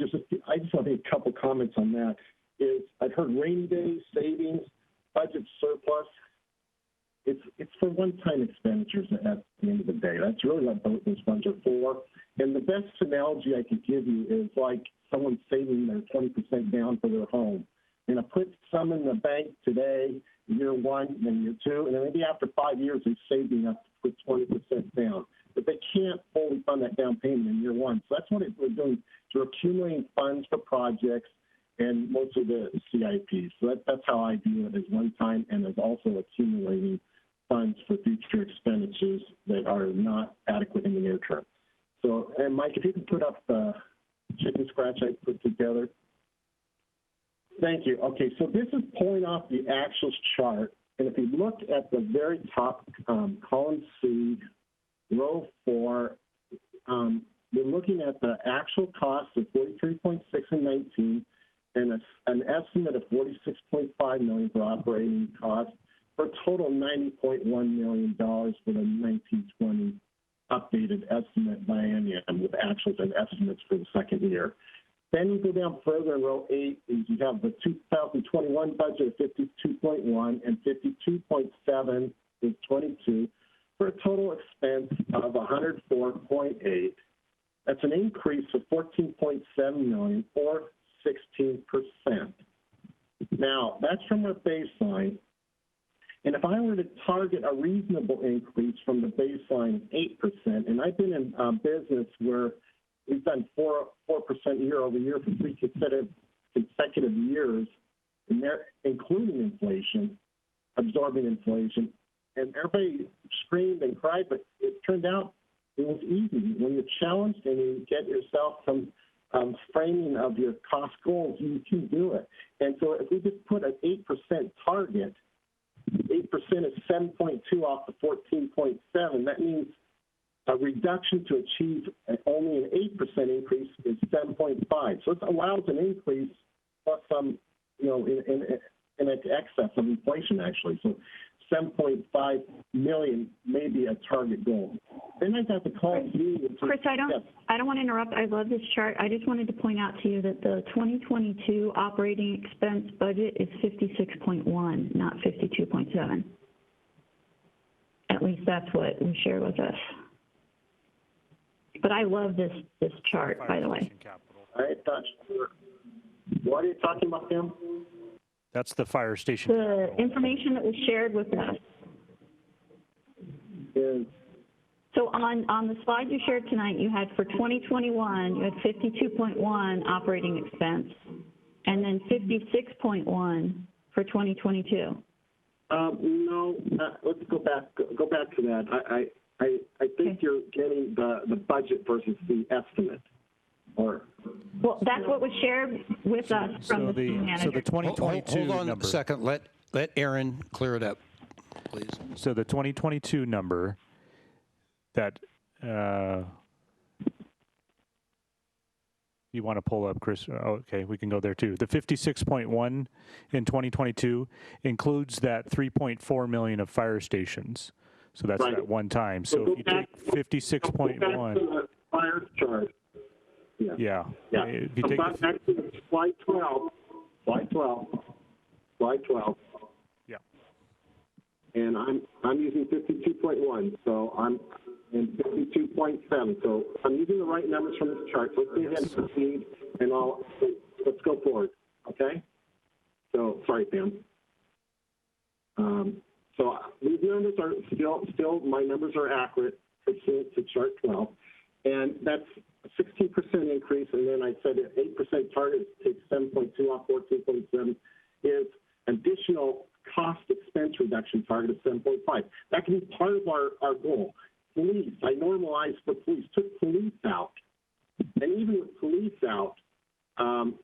I just want to make a couple comments on that. I've heard rainy day savings, budget surplus. It's for one-time expenditures at the end of the day. That's really what those funds are for. And the best analogy I can give you is like someone saving their 20% down for their home. And I put some in the bank today, year one, then year two, and then maybe after 5 years they've saved enough to put 20% down. But they can't fully fund that down payment in year one. So that's what we're doing. We're accumulating funds for projects and most of the CIPs. So that's how I view it, as one time and as also accumulating funds for future expenditures that are not adequate in the near term. So, and Mike, if you can put up the chicken scratch I put together. Thank you. Okay, so this is pulling off the actuals chart. And if you look at the very top, column C, row 4, we're looking at the actual cost of $43.6 in 19 and an estimate of $46.5 million for operating costs, for a total $90.1 million for the 1920 updated estimate biennium with actuals and estimates for the second year. Then you go down further in row 8, is you have the 2021 budget of 52.1 and 52.7 is 22 for a total expense of 104.8. That's an increase of 14.7 million or 16%. Now, that's from our baseline. And if I were to target a reasonable increase from the baseline of 8%, and I've been in business where we've done 4% year over year for 3 consecutive years, and they're including inflation, absorbing inflation, and everybody screamed and cried, but it turned out It was easy. When you're challenged and you get yourself some framing of your cost goals, you can do it. And so if we just put an 8% target, 8% is 7.2 off the 14.7. That means a reduction to achieve only an 8% increase is 7.5. So it allows an increase plus some, in excess of inflation, actually. So 7.5 million may be a target goal. Then I got the call to you. Chris, I don't want to interrupt. I love this chart. I just wanted to point out to you that the 2022 operating expense budget is 56.1, not 52.7. At least that's what we shared with us. But I love this chart, by the way. What are you talking about, Tim? That's the fire station. The information that was shared with us. Is So on the slide you shared tonight, you had for 2021, you had 52.1 operating expense, and then 56.1 for 2022. No, let's go back to that. I think you're getting the budget versus the estimate. Well, that's what was shared with us from the city manager. So the 2022 hold on number. a second. Let Aaron clear it up, please. So the 2022 number that you want to pull up, Chris? Oh, okay, we can go there too. The 56.1 in 2022 includes that 3.4 million of fire stations. So that's right. That one time. So if you take 56.1, fire chart. Yeah. If you take slide 12. Yeah. And I'm using 52.1, so I'm in 52.7. So I'm using the right numbers from this chart. So let's go ahead and proceed, and let's go forward. Okay. So sorry, Pam. So these numbers are still my numbers are accurate pursuant to chart 12, and that's a 16% increase. And then I said an 8% target takes 7.2 off 14.7 is additional cost expense reduction target of 7.5. That can be part of our goal. Police, I normalized for police, took police out, and even with police out, 6.9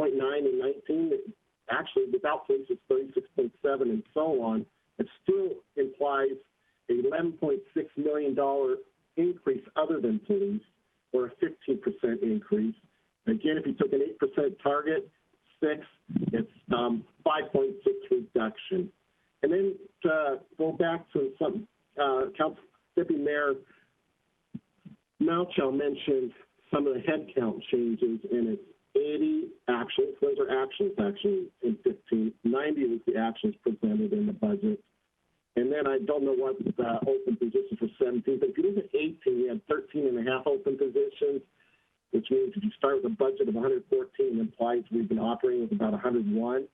and 19. Actually, without police, it's 36.7 and so on. It still implies a $11.6 million increase other than police, or a 15% increase. Again, if you took an 8% target, it's 5.6 reduction. And then to go back to some, Deputy Mayor Malchow mentioned some of the headcount changes, and it's 80 actions. Those are actions actually in 15. 90 was the actions presented in the budget. And then I don't know what the open positions for 17, but if you look at 18, we had 13 and a half open positions, which means if you start with a budget of 114, it implies we've been operating with about 101.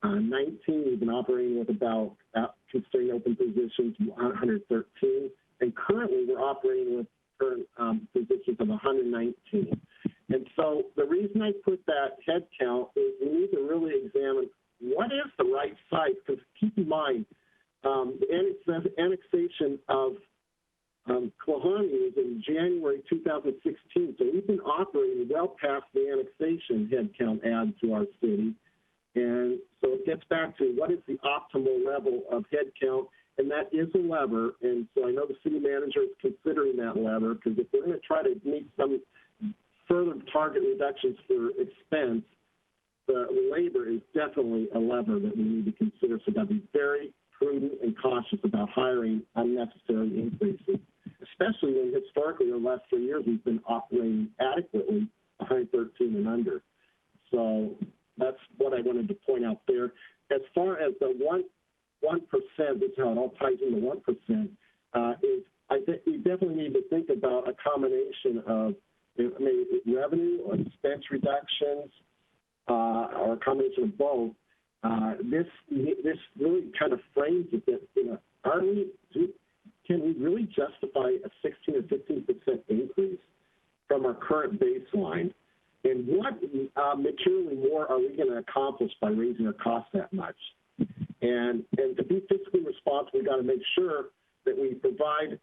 19, we've been operating with about, considering open positions, 113. And currently, we're operating with current positions of 119. And so the reason I put that head count is we need to really examine what is the right size, because keep in mind, the annexation of Klahani was in January 2016, so we've been operating well past the annexation headcount add to our city. And so it gets back to what is the optimal level of headcount, and that is a lever. And so I know the city manager is considering that lever, because if we're going to try to meet some further target reductions for expense, the labor is definitely a lever that we need to consider. So got to be very prudent and cautious about hiring unnecessary increases, especially when historically in the last 3 years we've been operating adequately 113 and under. So that's what I wanted to point out there. As far as the 1%, this is how it all ties into 1%, is I think we definitely need to think about a combination of revenue or expense reductions, or a combination of both. This really kind of frames it that, can we really justify a 16 or 15% increase from our current baseline? And what materially more are we going to accomplish by raising our costs that much? And to be fiscally responsible, we've got to make sure that we provide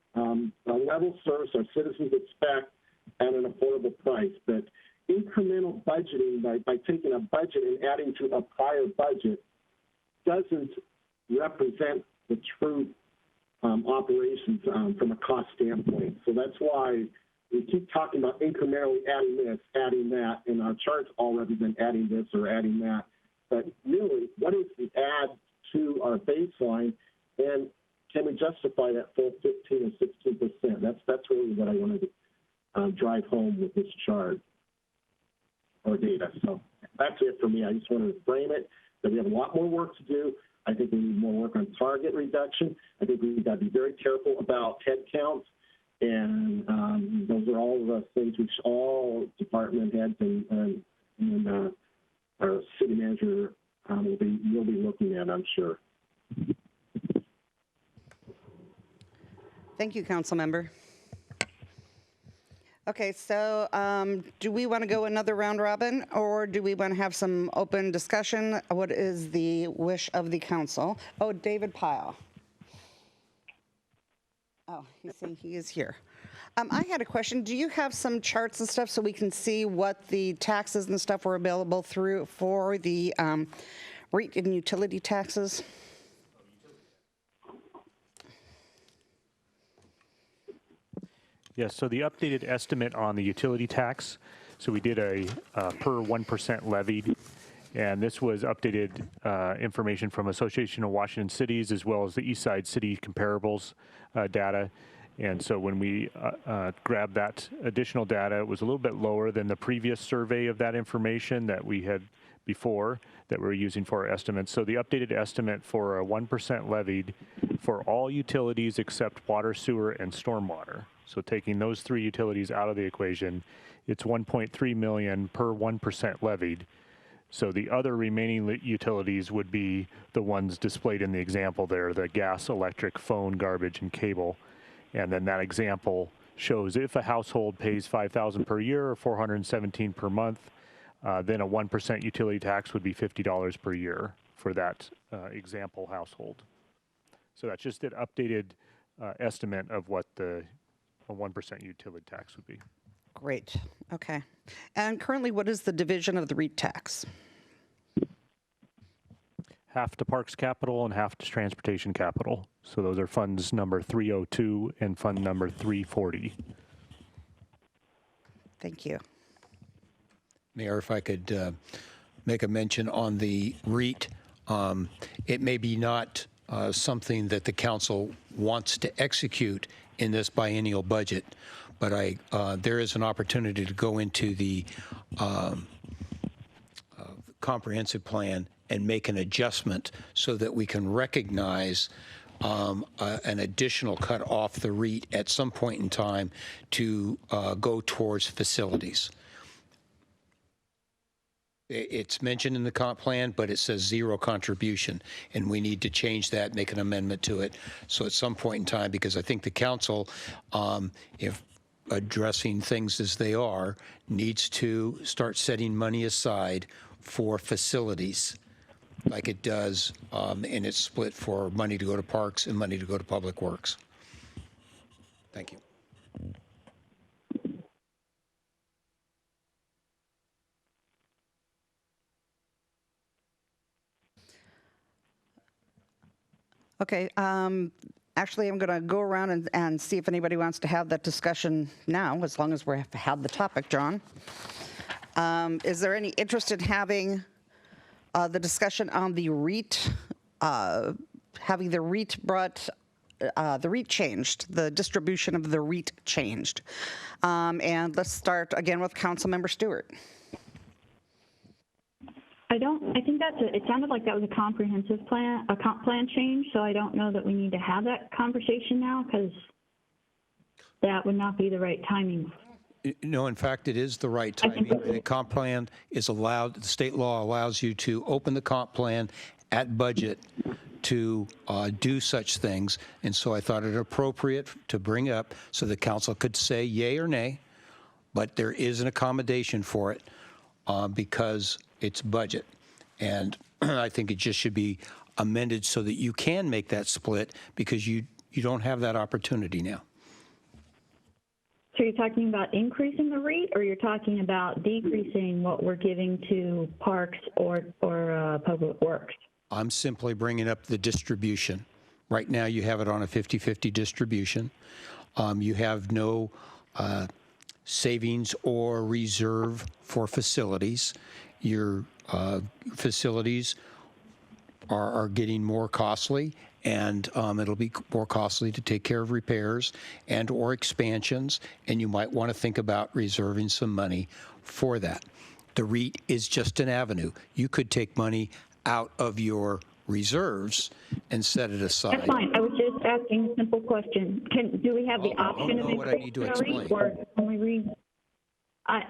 level service our citizens expect at an affordable price. But incremental budgeting, by taking a budget and adding to a prior budget, doesn't represent the true operations from a cost standpoint. So that's why we keep talking about incrementally adding this, adding that, and our charts all represent adding this or adding that. But really, what is the add to our baseline, and can we justify that full 15 or 16%? That's really what I wanted to drive home with this chart or data. So that's it for me. I just wanted to frame it that we have a lot more work to do. I think we need more work on target reduction. I think we've got to be very careful about headcounts. And those are all the things which all department heads and our city manager will be looking at, I'm sure. Thank you, council member. Okay, so do we want to go another round robin, or do we want to have some open discussion? What is the wish of the council? Oh, David Pyle. Oh, he's saying he is here. I had a question. Do you have some charts and stuff so we can see what the taxes and stuff were available through for the REIT and utility taxes? Yes, so the updated estimate on the utility tax, so we did a per 1% levied, and this was updated information from Association of Washington Cities as well as the East Side City comparables data. And so when we grabbed that additional data, it was a little bit lower than the previous survey of that information that we had before that we're using for our estimates. So the updated estimate for a 1% levied for all utilities except water, sewer, and stormwater. So taking those three utilities out of the equation, it's $1.3 million per 1% levied. So the other remaining utilities would be the ones displayed in the example there, the gas, electric, phone, garbage, and cable. And then that example shows if a household pays $5,000 per year or $417 per month, then a 1% utility tax would be $50 per year for that example household. So that's just an updated estimate of what a 1% utility tax would be. Great. Okay. And currently, what is the division of the REIT tax? Half to Parks Capital and half to Transportation Capital. So those are funds number 302 and fund number 340. Thank you. Mayor, if I could make a mention on the REIT, it may be not something that the council wants to execute in this biennial budget, but there is an opportunity to go into the comprehensive plan and make an adjustment so that we can recognize an additional cut off the REIT at some point in time to go towards facilities. It's mentioned in the comp plan, but it says zero contribution, and we need to change that, make an amendment to it. So at some point in time, because I think the council, if addressing things as they are, needs to start setting money aside for facilities like it does, and it's split for money to go to parks and money to go to public works. Thank you. Okay. Actually, I'm going to go around and see if anybody wants to have that discussion now, as long as we have the topic, John. Is there any interest in having the discussion on the REIT, having the REIT the REIT changed, the distribution of the REIT changed? And let's start again with Councilmember Stewart. I think it sounded like that was a comprehensive plan, a comp plan change, so I don't know that we need to have that conversation now, because that would not be the right timing. No, in fact, it is the right timing. The comp plan is allowed, the state law allows you to open the comp plan at budget to do such things. And so I thought it appropriate to bring up so the council could say yay or nay, but there is an accommodation for it because it's budget. And I think it just should be amended so that you can make that split, because you don't have that opportunity now. So you're talking about increasing the rate, or you're talking about decreasing what we're giving to parks or public works? I'm simply bringing up the distribution. Right now, you have it on a 50-50 distribution. You have no savings or reserve for facilities. Your facilities are getting more costly, and it'll be more costly to take care of repairs and or expansions, and you might want to think about reserving some money for that. The REIT is just an avenue. You could take money out of your reserves and set it aside. That's fine. I was just asking a simple question. Do we have the option of what I need to increasing the explain. REIT, or only read? I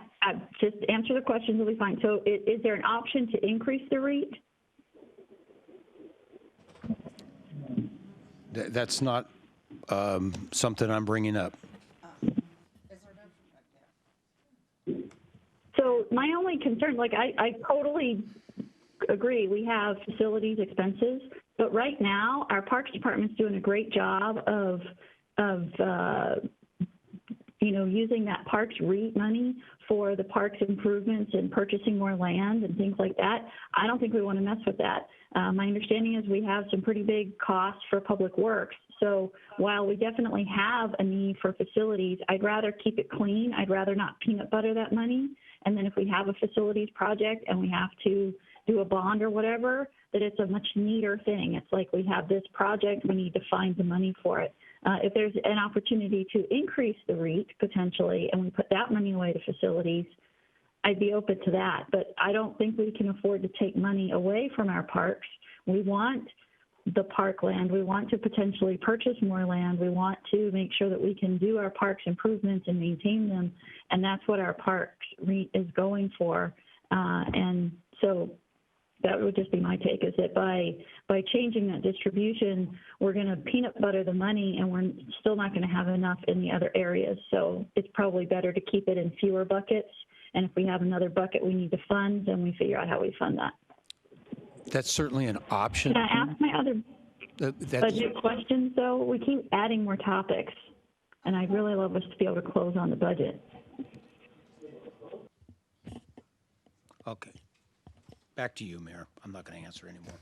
just answer the questions will be fine. So is there an option to increase the REIT? That's not something I'm bringing up. So my only concern, like I totally agree, we have facilities expenses, but right now our Parks Department's doing a great job of using that Parks REIT money for the parks improvements and purchasing more land and things like that. I don't think we want to mess with that. My understanding is we have some pretty big costs for public works. So while we definitely have a need for facilities, I'd rather keep it clean. I'd rather not peanut butter that money. And then if we have a facilities project and we have to do a bond or whatever, that it's a much neater thing. It's like we have this project, we need to find the money for it. If there's an opportunity to increase the REIT potentially, and we put that money away to facilities, I'd be open to that. But I don't think we can afford to take money away from our parks. We want the parkland. We want to potentially purchase more land. We want to make sure that we can do our parks improvements and maintain them. And that's what our parks REIT is going for. And so that would just be my take, is that by changing that distribution, we're going to peanut butter the money, and we're still not going to have enough in the other areas. So it's probably better to keep it in fewer buckets. And if we have another bucket we need to fund, then we figure out how we fund that. That's certainly an option. Can I ask my other budget questions, though? We keep adding more topics, and I'd really love us to be able to close on the budget. Okay. Back to you, Mayor. I'm not going to answer anymore.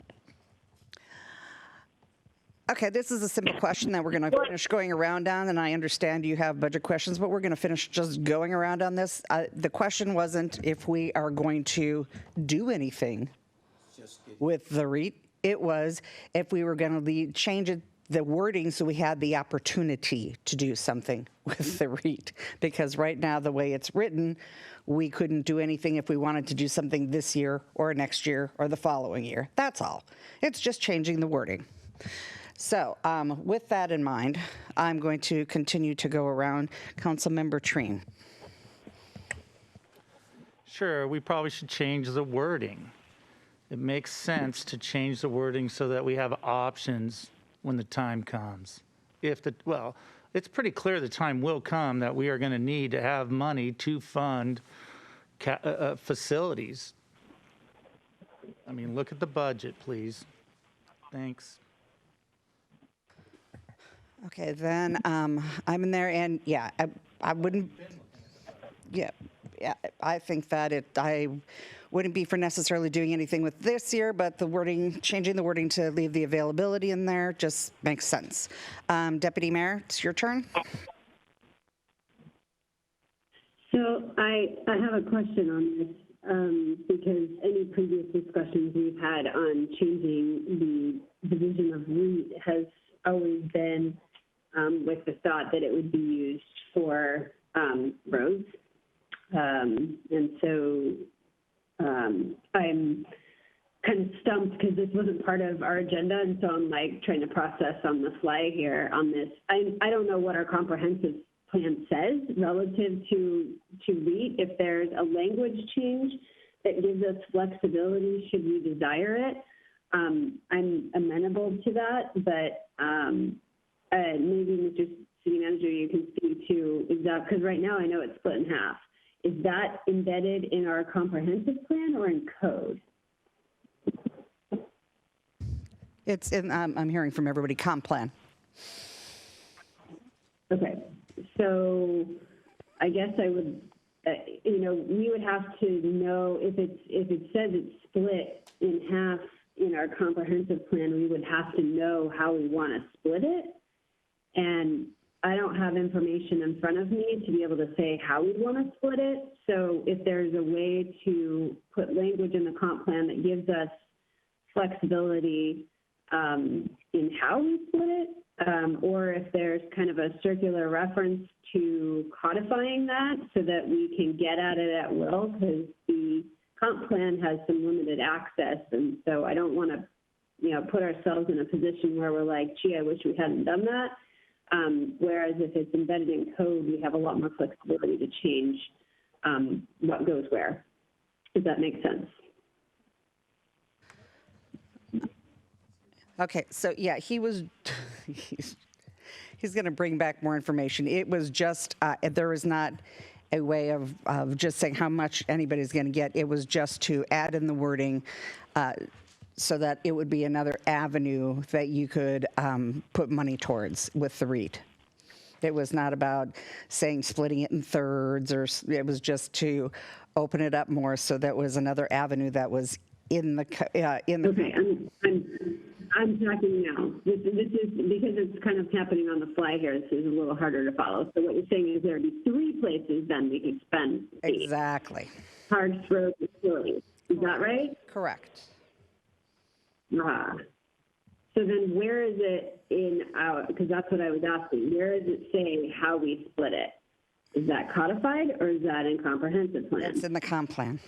Okay, this is a simple question that we're going to finish going around on, and I understand you have budget questions, but we're going to finish just going around on this. The question wasn't if we are going to do anything with the REIT. It was if we were going to change the wording so we had the opportunity to do something with the REIT. Because right now, the way it's written, we couldn't do anything if we wanted to do something this year or next year or the following year. That's all. It's just changing the wording. So with that in mind, I'm going to continue to go around. Councilmember Treen. Sure, we probably should change the wording. It makes sense to change the wording so that we have options when the time comes. Well, it's pretty clear the time will come that we are going to need to have money to fund facilities. I mean, look at the budget, please. Thanks. Okay, then I'm in there, and yeah, I wouldn't. Yeah, I think that I wouldn't be for necessarily doing anything with this year, but the wording, changing the wording to leave the availability in there just makes sense. Deputy Mayor, it's your turn. So I have a question on this because any previous discussions we've had on changing the division of REIT has always been with the thought that it would be used for roads. And so I'm kind of stumped because this wasn't part of our agenda, and so I'm like trying to process on the fly here on this. I don't know what our comprehensive plan says relative to REIT. If there's a language change that gives us flexibility should we desire it, I'm amenable to that, but maybe Mr. City Manager, you can speak to, is that, because right now I know it's split in half. Is that embedded in our comprehensive plan or in code? It's in, I'm hearing from everybody, comp plan. Okay, so I guess I would, we would have to know if it says it's split in half in our comprehensive plan, we would have to know how we want to split it. And I don't have information in front of me to be able to say how we want to split it. So if there's a way to put language in the comp plan that gives us flexibility in how we split it, or if there's kind of a circular reference to codifying that so that we can get at it at will, because the comp plan has some limited access. And so I don't want to, put ourselves in a position where we're like, gee, I wish we hadn't done that. Whereas if it's embedded in code, we have a lot more flexibility to change what goes where. Does that make sense? Okay, so yeah, he's going to bring back more information. It was just, there is not a way of just saying how much anybody's going to get. It was just to add in the wording so that it would be another avenue that you could put money towards with the REIT. It was not about saying splitting it in thirds, or it was just to open it up more so that was another avenue that was in the. Okay, I'm talking now. This is because it's kind of happening on the fly here. This is a little harder to follow. So what you're saying is there would be 3 places then we could spend. Exactly. Parks, roads, facilities. Is that right? Correct. So then where is it in our, because that's what I was asking, where does it say how we split it? Is that codified or is that in comprehensive plan? It's in the comp plan.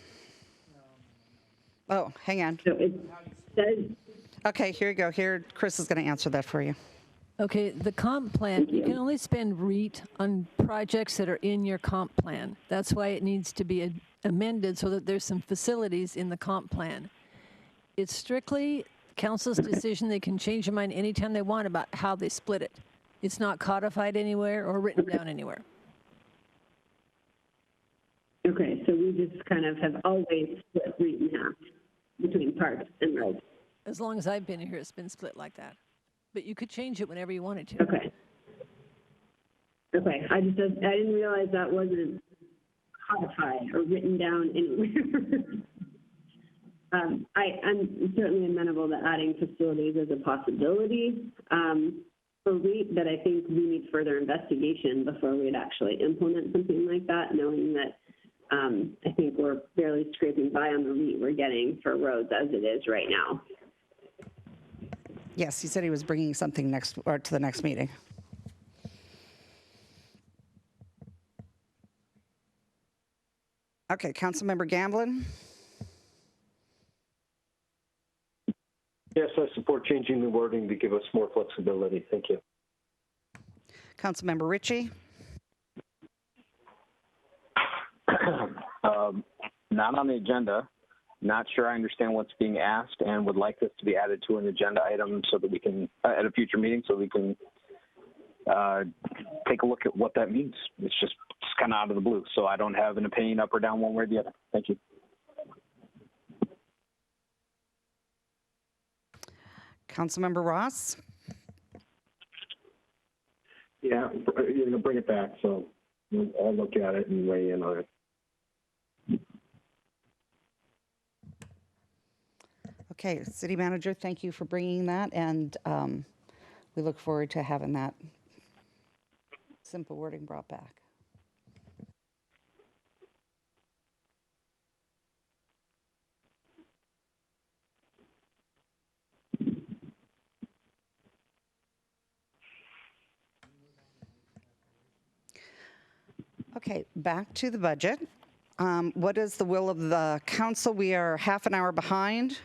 Oh, hang on. So it says. Okay, here you go. Here, Chris is going to answer that for you. Okay, the comp plan, you can only spend REIT on projects that are in your comp plan. That's why it needs to be amended so that there's some facilities in the comp plan. It's strictly council's decision. They can change their mind anytime they want about how they split it. It's not codified anywhere or written down anywhere. Okay, so we just kind of have always split REIT in half between parks and roads. As long as I've been here, it's been split like that. But you could change it whenever you wanted to. Okay. Okay, I didn't realize that wasn't codified or written down anywhere. I'm certainly amenable to adding facilities as a possibility for REIT, but I think we need further investigation before we'd actually implement something like that, knowing that I think we're barely scraping by on the REIT we're getting for roads as it is right now. Yes, he said he was bringing something to the next meeting. Okay, Councilmember Gamblin. Yes, I support changing the wording to give us more flexibility. Thank you. Councilmember Ritchie. Not on the agenda. Not sure I understand what's being asked, and would like this to be added to an agenda item so that we can, at a future meeting, so we can take a look at what that means. It's just kind of out of the blue, so I don't have an opinion up or down one way or the other. Thank you. Councilmember Ross. Yeah, you're going to bring it back, so I'll look at it and weigh in on it. Okay, City Manager, thank you for bringing that, and we look forward to having that simple wording brought back. Okay, back to the budget. What is the will of the council? We are half an hour behind.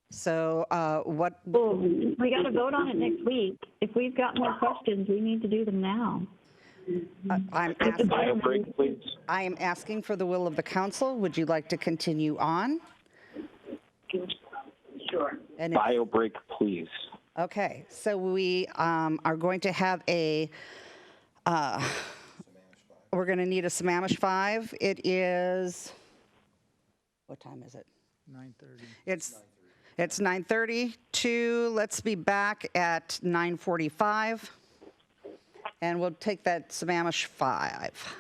So what? Well, we got to vote on it next week. If we've got more questions, we need to do them now. I am asking for the will of the council. Would you like to continue on? Sure. Bio break, please. Okay, so we are going to have a, we're going to need a Sammamish 5. It is, what time is it? 9:30. It's 9:30 to, let's be back at 9:45. And we'll take that Sammamish 5.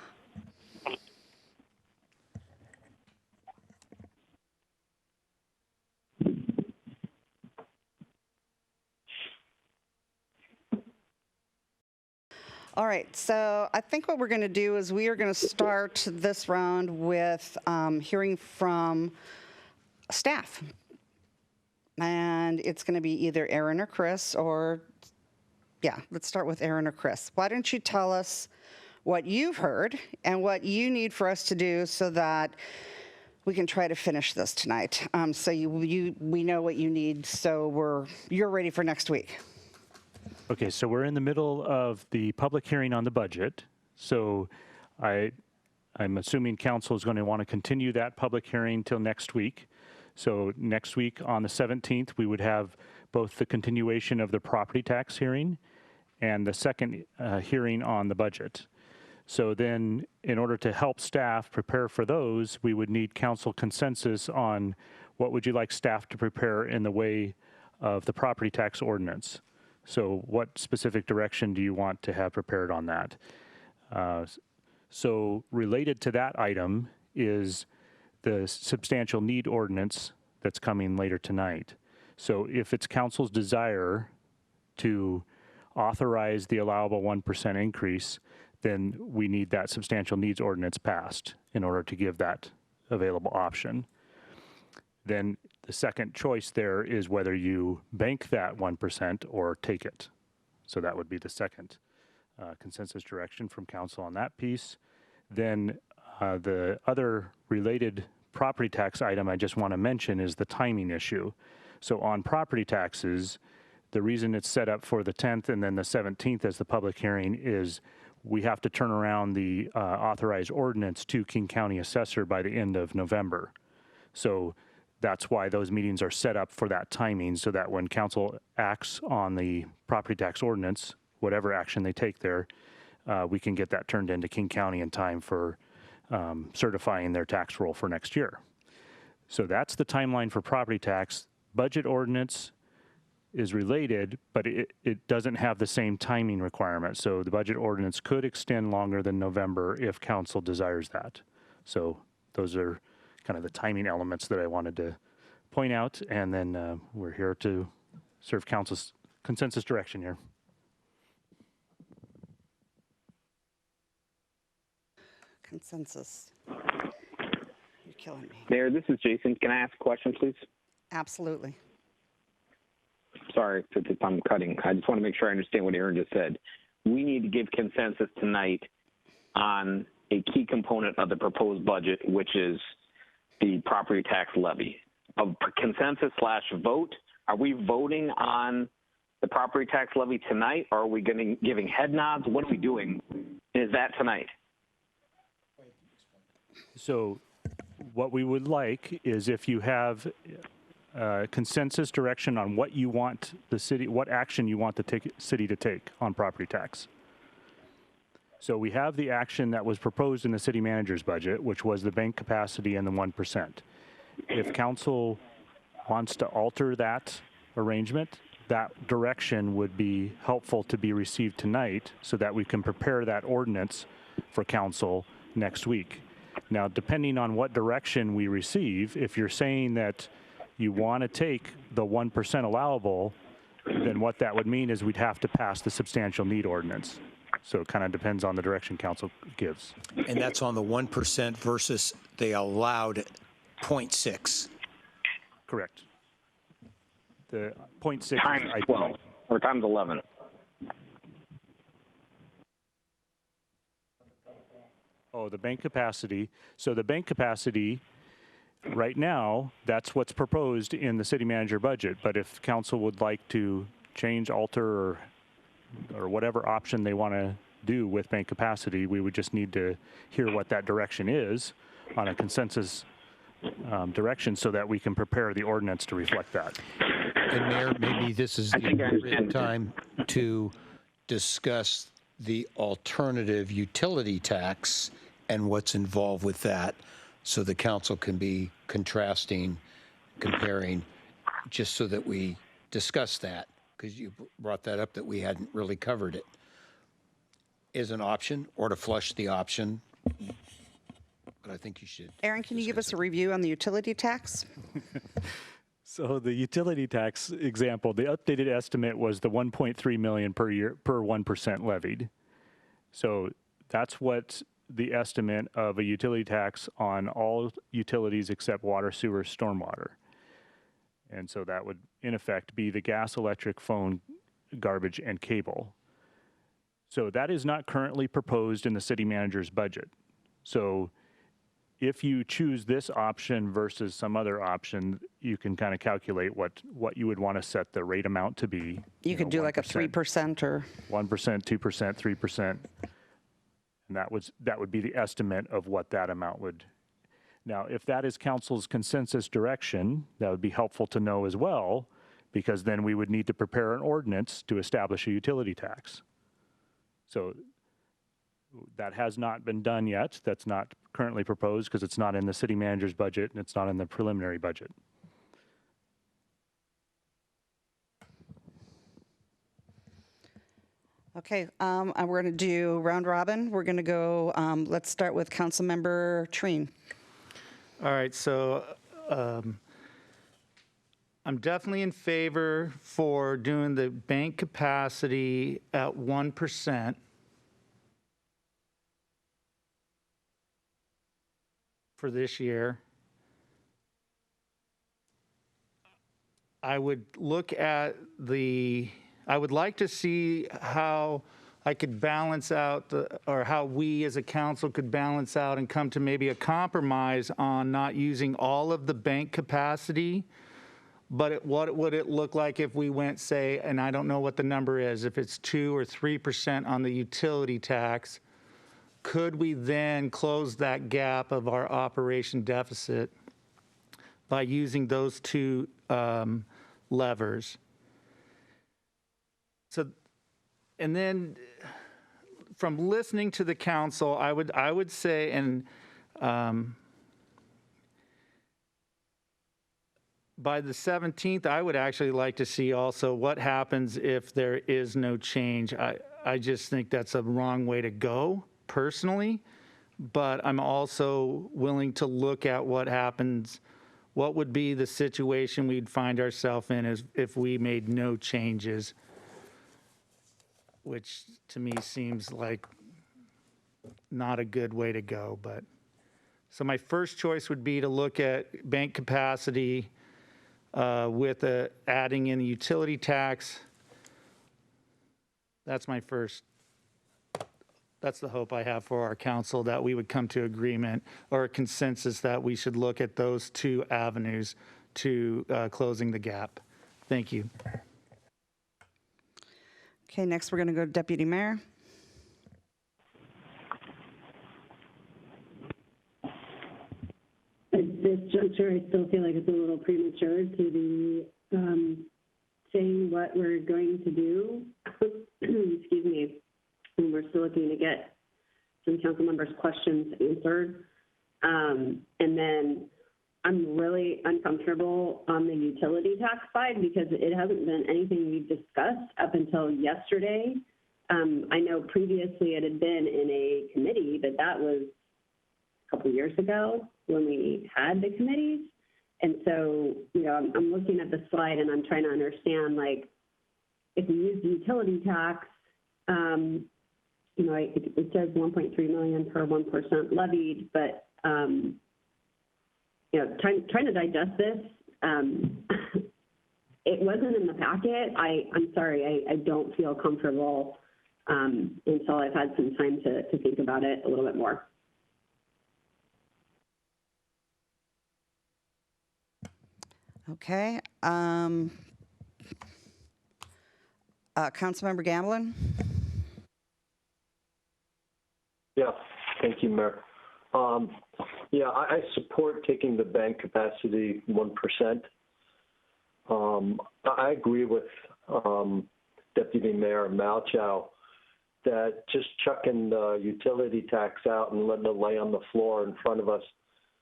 All right, so I think what we're going to do is we are going to start this round with hearing from staff. And it's going to be either Aaron or Chris, or, yeah, let's start with Aaron or Chris. Why don't you tell us what you've heard and what you need for us to do so that we can try to finish this tonight. So we know what you need, so you're ready for next week. Okay, so we're in the middle of the public hearing on the budget. So I'm assuming council is going to want to continue that public hearing till next week. So next week on the 17th, we would have both the continuation of the property tax hearing and the second hearing on the budget. So then in order to help staff prepare for those, we would need council consensus on what would you like staff to prepare in the way of the property tax ordinance. So what specific direction do you want to have prepared on that? So related to that item is the substantial need ordinance that's coming later tonight. So if it's council's desire to authorize the allowable 1% increase, then we need that substantial needs ordinance passed in order to give that available option. Then the second choice there is whether you bank that 1% or take it. So that would be the second consensus direction from council on that piece. Then the other related property tax item I just want to mention is the timing issue. So on property taxes, the reason it's set up for the 10th and then the 17th as the public hearing is we have to turn around the authorized ordinance to King County Assessor by the end of November. So that's why those meetings are set up for that timing, so that when council acts on the property tax ordinance, whatever action they take there, we can get that turned into King County in time for certifying their tax roll for next year. So that's the timeline for property tax. Budget ordinance is related, but it doesn't have the same timing requirement. So the budget ordinance could extend longer than November if council desires that. So those are kind of the timing elements that I wanted to point out. And then we're here to serve council's consensus direction here. Consensus. You're killing me. Mayor, this is Jason. Can I ask a question, please? Absolutely. Sorry if I'm cutting. I just want to make sure I understand what Aaron just said. We need to give consensus tonight on a key component of the proposed budget, which is the property tax levy. A consensus/vote, are we voting on the property tax levy tonight, or are we giving head nods? What are we doing? Is that tonight? So what we would like is if you have consensus direction on what you want the city, what action you want the city to take on property tax. So we have the action that was proposed in the city manager's budget, which was the bank capacity and the 1%. If council wants to alter that arrangement, that direction would be helpful to be received tonight so that we can prepare that ordinance for council next week. Now, depending on what direction we receive, if you're saying that you want to take the 1% allowable, then what that would mean is we'd have to pass the substantial need ordinance. So it kind of depends on the direction council gives. And that's on the 1% versus the allowed 0.6. Correct. The 0.6 times 12 or times 11. Oh, the bank capacity. So the bank capacity, right now, that's what's proposed in the city manager budget. But if council would like to change, alter, or whatever option they want to do with bank capacity, we would just need to hear what that direction is on a consensus direction so that we can prepare the ordinance to reflect that. And Mayor, maybe this is the appropriate time to discuss the alternative utility tax and what's involved with that, so the council can be contrasting, comparing, just so that we discuss that, because you brought that up that we hadn't really covered it. is an option, or to flush the option. But I think you should. Aaron, can you give us a review on the utility tax? So the utility tax example, the updated estimate was the 1.3 million per year per 1% levied. So that's what the estimate of a utility tax on all utilities except water, sewer, stormwater. And so that would, in effect, be the gas, electric, phone, garbage, and cable. So that is not currently proposed in the city manager's budget. So if you choose this option versus some other option, you can kind of calculate what you would want to set the rate amount to be. You could do like a 3% or 1%, 2%, 3%. And that would be the estimate of what that amount would. Now, if that is council's consensus direction, that would be helpful to know as well, because then we would need to prepare an ordinance to establish a utility tax. So that has not been done yet. That's not currently proposed because it's not in the city manager's budget and it's not in the preliminary budget. Okay, we're going to do round robin. We're going to go, let's start with Councilmember Treen. All right, so I'm definitely in favor for doing the bank capacity at 1%. For this year. I would look at I would like to see how I could balance out or how we as a council could balance out and come to maybe a compromise on not using all of the bank capacity. But what would it look like if we went, say, and I don't know what the number is, if it's 2 or 3% on the utility tax, could we then close that gap of our operation deficit by using those two levers? So, and then from listening to the council, I would say, and by the 17th, I would actually like to see also what happens if there is no change. I just think that's a wrong way to go, personally, but I'm also willing to look at what happens, what would be the situation we'd find ourselves in if we made no changes, which to me seems like not a good way to go. But so my first choice would be to look at bank capacity with adding in the utility tax. That's my first. That's the hope I have for our council, that we would come to agreement or a consensus that we should look at those two avenues to closing the gap. Thank you. Okay, next we're going to go to Deputy Mayor. At this juncture, I still feel like it's a little premature to be saying what we're going to do. Excuse me. And we're still looking to get some council members' questions answered. And then I'm really uncomfortable on the utility tax side because it hasn't been anything we've discussed up until yesterday. I know previously it had been in a committee, but that was a couple years ago when we had the committees. And so, you know, I'm looking at the slide and I'm trying to understand, like, if we use the utility tax, you know, it says 1.3 million per 1% levied, but, you know, trying to digest this, it wasn't in the packet. I'm sorry, I don't feel comfortable until I've had some time to think about it a little bit more. Okay. Councilmember Gamblin? Yeah, thank you, Mayor. Yeah, I support taking the bank capacity 1%. I agree with Deputy Mayor Malchow that just chucking the utility tax out and letting it lay on the floor in front of us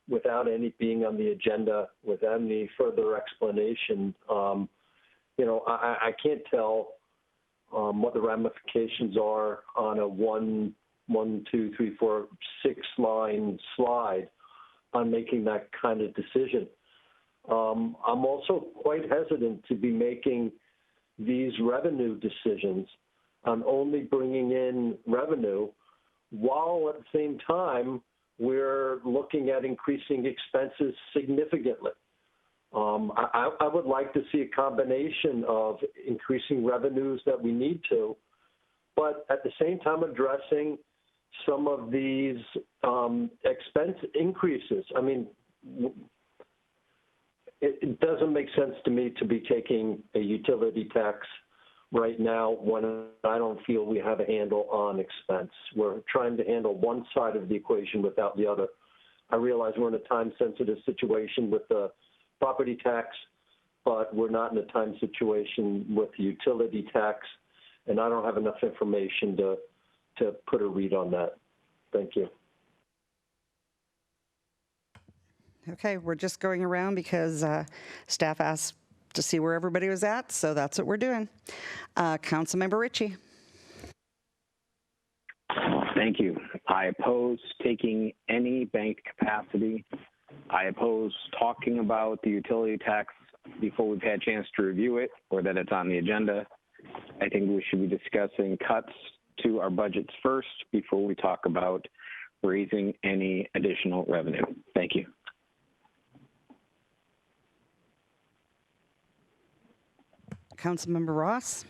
without any being on the agenda, without any further explanation, you know, I can't tell what the ramifications are on a 1, 2, 3, 4, 6-line slide on making that kind of decision. I'm also quite hesitant to be making these revenue decisions on only bringing in revenue while at the same time we're looking at increasing expenses significantly. I would like to see a combination of increasing revenues that we need to, but at the same time addressing some of these expense increases. I mean, it doesn't make sense to me to be taking a utility tax right now when I don't feel we have a handle on expense. We're trying to handle one side of the equation without the other. I realize we're in a time-sensitive situation with the property tax, but we're not in a time situation with the utility tax, and I don't have enough information to put a read on that. Thank you. Okay, we're just going around because staff asked to see where everybody was at, so that's what we're doing. Councilmember Ritchie. Thank you. I oppose taking any banked capacity. I oppose talking about the utility tax before we've had a chance to review it or that it's on the agenda. I think we should be discussing cuts to our budgets first before we talk about raising any additional revenue. Thank you. Councilmember Ross.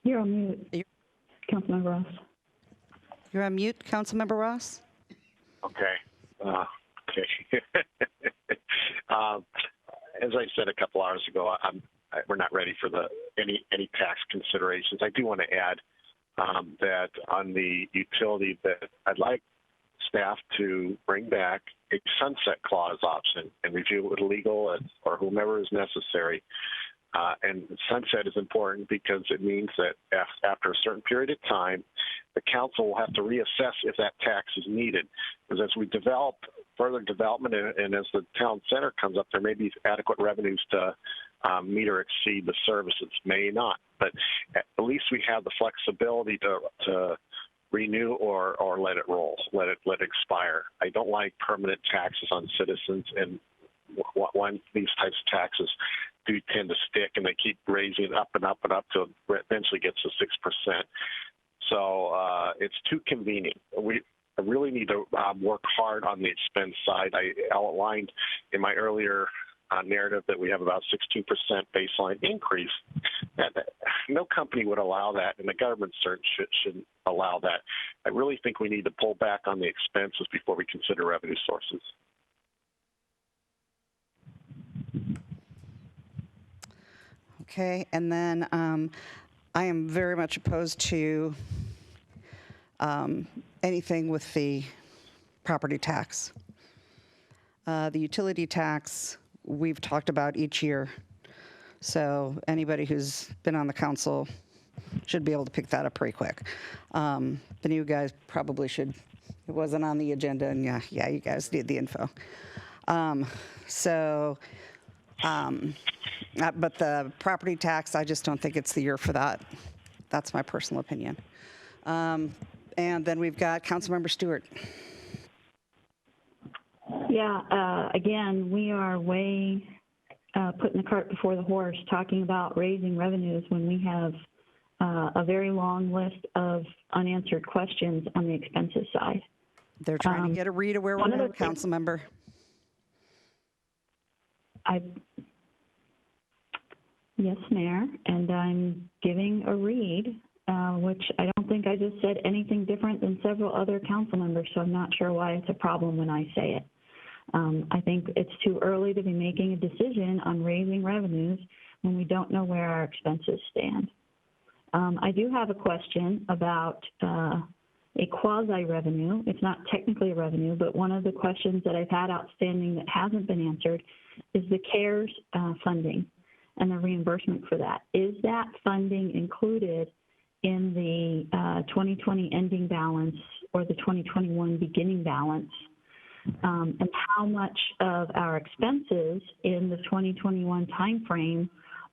You're on mute, Councilmember Ross. You're on mute, Councilmember Ross. Okay. As I said a couple hours ago, we're not ready for any tax considerations. I do want to add that on the utility that I'd like staff to bring back a sunset clause option and review it with legal or whomever is necessary. And sunset is important because it means that after a certain period of time, the council will have to reassess if that tax is needed. Because as we develop further development and as the town center comes up, there may be adequate revenues to meet or exceed the services. May not, but at least we have the flexibility to renew or let it roll, let it expire. I don't like permanent taxes on citizens, and when these types of taxes do tend to stick and they keep raising it up and up and up till it eventually gets to 6%. So it's too convenient. I really need to work hard on the expense side. I outlined in my earlier narrative that we have about 16% baseline increase. No company would allow that, and the government shouldn't allow that. I really think we need to pull back on the expenses before we consider revenue sources. Okay, and then I am very much opposed to anything with the property tax. The utility tax we've talked about each year, so anybody who's been on the council should be able to pick that up pretty quick. The new guys probably should. It wasn't on the agenda, and yeah, you guys need the info. But the property tax, I just don't think it's the year for that. That's my personal opinion. And then we've got Councilmember Stewart. Yeah, again, we are way putting the cart before the horse, talking about raising revenues when we have a very long list of unanswered questions on the expenses side. They're trying to get a read of where we're at, Councilmember. Yes, Mayor, and I'm giving a read, which I don't think I just said anything different than several other council members, so I'm not sure why it's a problem when I say it. I think it's too early to be making a decision on raising revenues when we don't know where our expenses stand. I do have a question about a quasi-revenue. It's not technically a revenue, but one of the questions that I've had outstanding that hasn't been answered is the CARES funding and the reimbursement for that. Is that funding included in the 2020 ending balance or the 2021 beginning balance? and how much of our expenses in the 2021 timeframe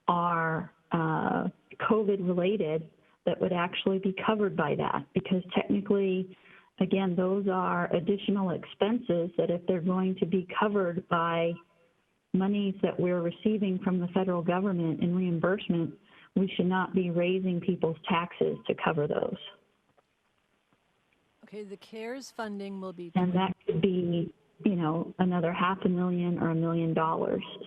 are COVID related that would actually be covered by that. Because technically, again, those are additional expenses that if they're going to be covered by monies that we're receiving from the federal government in reimbursement, we should not be raising people's taxes to cover those. Okay, the CARES funding will be. And that could be, you know, another $500,000 or $1 million.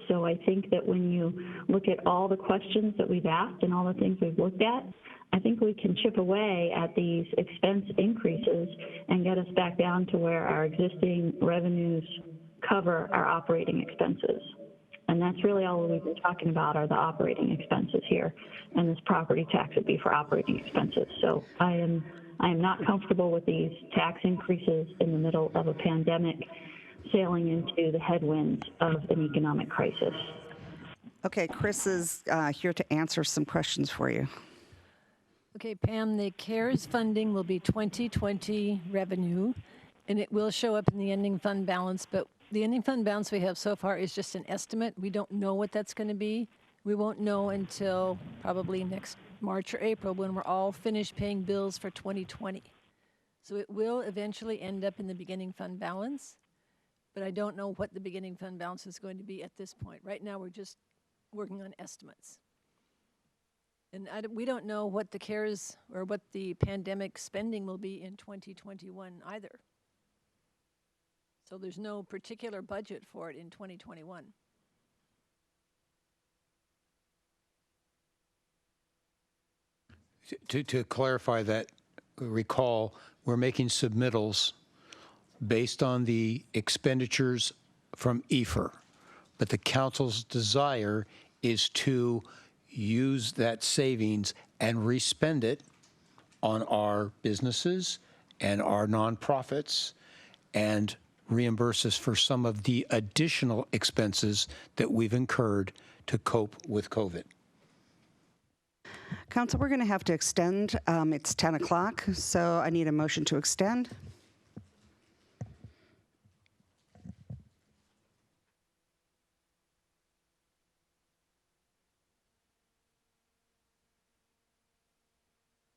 So I think that when you look at all the questions that we've asked and all the things we've looked at, I think we can chip away at these expense increases and get us back down to where our existing revenues cover our operating expenses. And that's really all we've been talking about are the operating expenses here. And this property tax would be for operating expenses. So I am not comfortable with these tax increases in the middle of a pandemic, sailing into the headwinds of an economic crisis. Okay, Chris is here to answer some questions for you. Okay, Pam, the CARES funding will be 2020 revenue, and it will show up in the ending fund balance, but the ending fund balance we have so far is just an estimate. We don't know what that's going to be. We won't know until probably next March or April when we're all finished paying bills for 2020. So it will eventually end up in the beginning fund balance, but I don't know what the beginning fund balance is going to be at this point. Right now, we're just working on estimates. And we don't know what the CARES or what the pandemic spending will be in 2021 either. So there's no particular budget for it in 2021. To clarify that, recall, we're making submittals based on the expenditures from EFR, but the council's desire is to use that savings and respend it on our businesses and our nonprofits and reimburse us for some of the additional expenses that we've incurred to cope with COVID. Council, we're going to have to extend. It's 10 o'clock, so I need a motion to extend.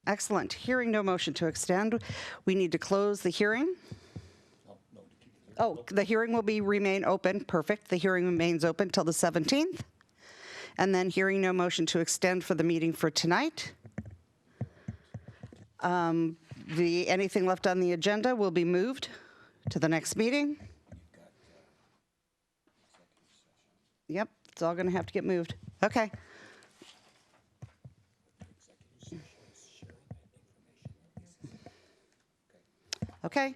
Excellent. Hearing no motion to extend, we need to close the hearing. Oh, the hearing will remain open. Perfect. The hearing remains open till the 17th. And then hearing no motion to extend for the meeting for tonight. Anything left on the agenda will be moved to the next meeting. Yep, it's all going to have to get moved. Okay. Okay.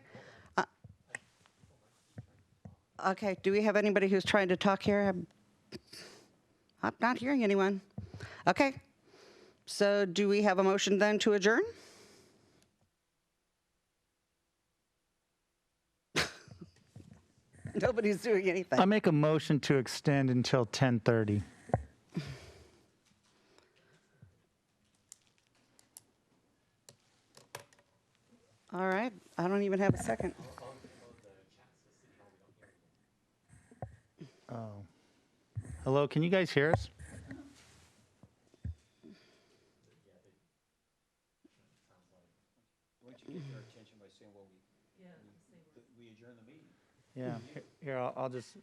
Okay, do we have anybody who's trying to talk here? I'm not hearing anyone. Okay. So do we have a motion then to adjourn? Nobody's doing anything. I make a motion to extend until 10:30. All right. I don't even have a second. Oh. Hello, can you guys hear us? Why don't you get their attention by saying, well, we adjourn the meeting? Yeah, here, I'll just.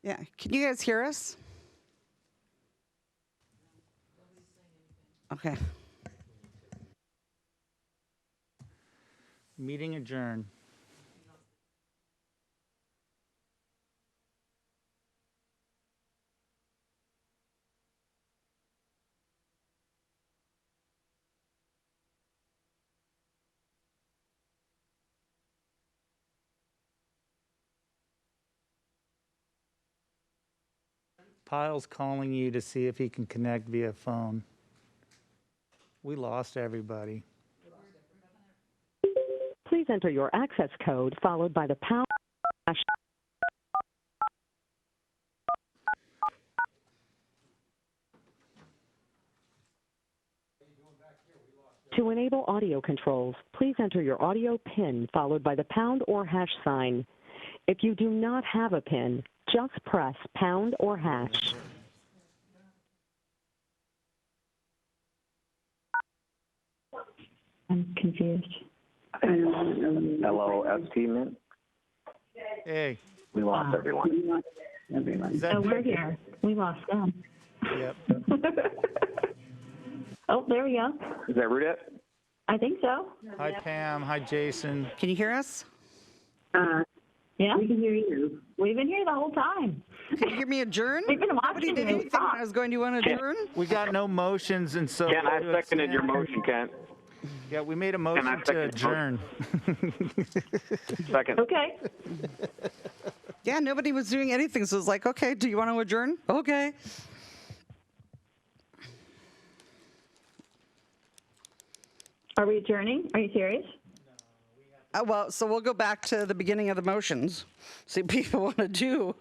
Yeah, can you guys hear us? Okay. Meeting adjourned. Pyle's calling you to see if he can connect via phone. We lost everybody. Please enter your access code followed by the pound. To enable audio controls, please enter your audio PIN followed by the pound or hash sign. If you do not have a PIN, just press pound or hash. I'm confused. LOST Mint. Hey. We lost everyone. Is that Oh, we're here. We lost them. Yep. Oh, there we go. Is that Rudette? I think so. Hi, Pam. Hi, Jason. Can you hear us? Yeah, we can hear you. We've been here the whole time. Can you hear me adjourn? We've been Nobody watching did you anything when I was going to want to adjourn? We got no motions, and so. Ken, I seconded your motion, Ken. Yeah, we made a motion to seconded your adjourn. Second. Okay. Yeah, nobody was doing anything, so it was like, okay, do you want to adjourn? Okay. Are we adjourning? Are you serious? Well, so we'll go back to the beginning of the motions. See what people want to do.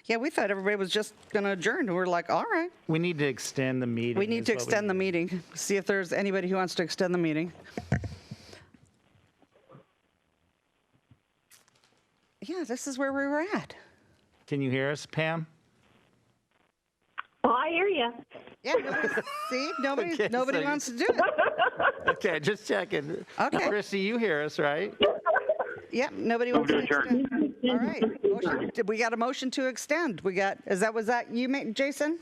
Yeah, we thought everybody was just going to adjourn. And we're like, all right. We need to extend the meeting. We need is to what we extend the need. meeting. See if there's anybody who wants to extend the meeting. Yeah, this is where we were at. Can you hear us, Pam? Oh, I hear you. Yeah, nobody, Okay, nobody so you- wants to do it. Okay, just checking. Okay. Christy, you hear us, right? Yeah, nobody Move wants to to adjourn. extend. All right. We got a motion to extend. Was that you made, Jason?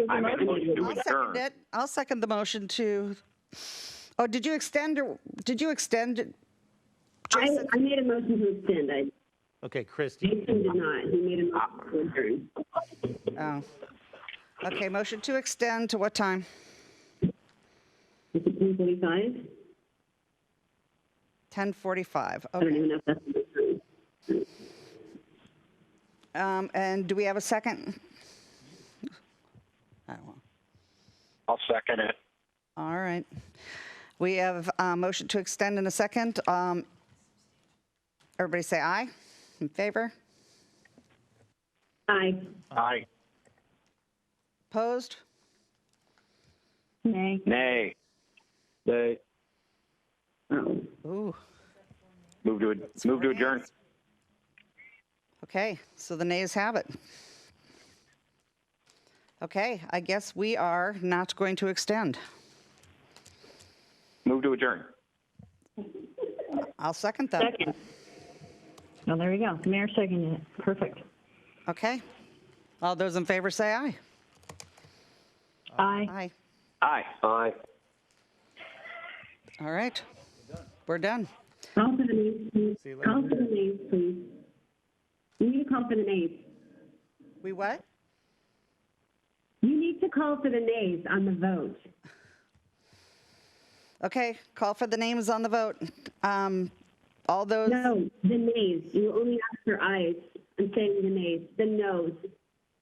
I made a motion to I'll second adjourn. it. I'll second the motion to, oh, did you extend it, Jason? I made a motion to extend. Okay, Christy. Jason did not. He made a motion to adjourn. Oh. Okay, motion to extend to what time? Is it 10:45? 10:45. I don't Okay. even know if that's the time. And do we have a second? I don't know. I'll second it. All right. We have a motion to extend in a second. Everybody say aye. In favor? Aye. Aye. Opposed? Nay. Nay. Nay. Oh. Ooh. Move to adjourn. Okay, so the nays have it. Okay, I guess we are not going to extend. Move to adjourn. I'll second that. Second. Oh, there we go. Mayor seconded it. Perfect. Okay. All those in favor say aye. Aye. Aye. Aye. Aye. All right. We're done. Call for the names, please. See you later. Call for the names, please. You need to call for the names. We what? You need to call for the nays on the vote. Okay, call for the names on the vote. All those, No, the nays. You only asked for ayes. I'm saying the nays. The noes.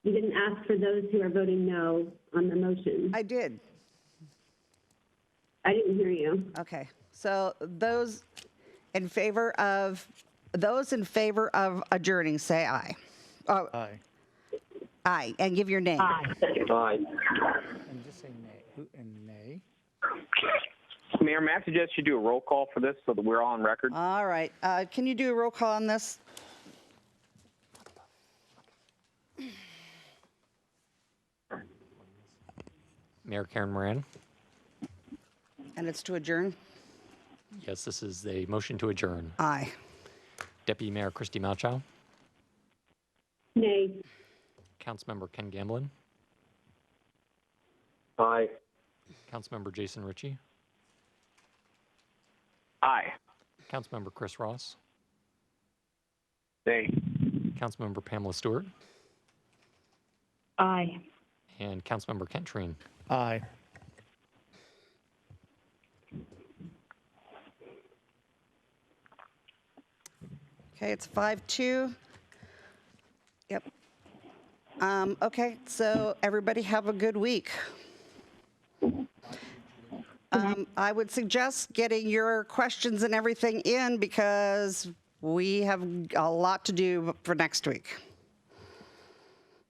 You didn't ask for those who are voting no on the motion. I did. I didn't hear you. Okay, so those in favor of adjourning, say aye. Oh, Aye. aye, and give your name. Aye. Aye. And just say nay. And nay. Mayor, may I suggest you do a roll call for this so that we're all on record? All right, can you do a roll call on this? Mayor Karen Moran. And it's to adjourn? Yes, this is a motion to adjourn. Aye. Deputy Mayor Christy Malchow. Nay. Councilmember Ken Gamblin. Aye. Councilmember Jason Ritchie. Aye. Councilmember Chris Ross. Nay. Councilmember Pamela Stewart. Aye. And Councilmember Kent Treen. Aye. Okay, it's 5-2. Yep. Okay, so everybody have a good week. I would suggest getting your questions and everything in because we have a lot to do for next week.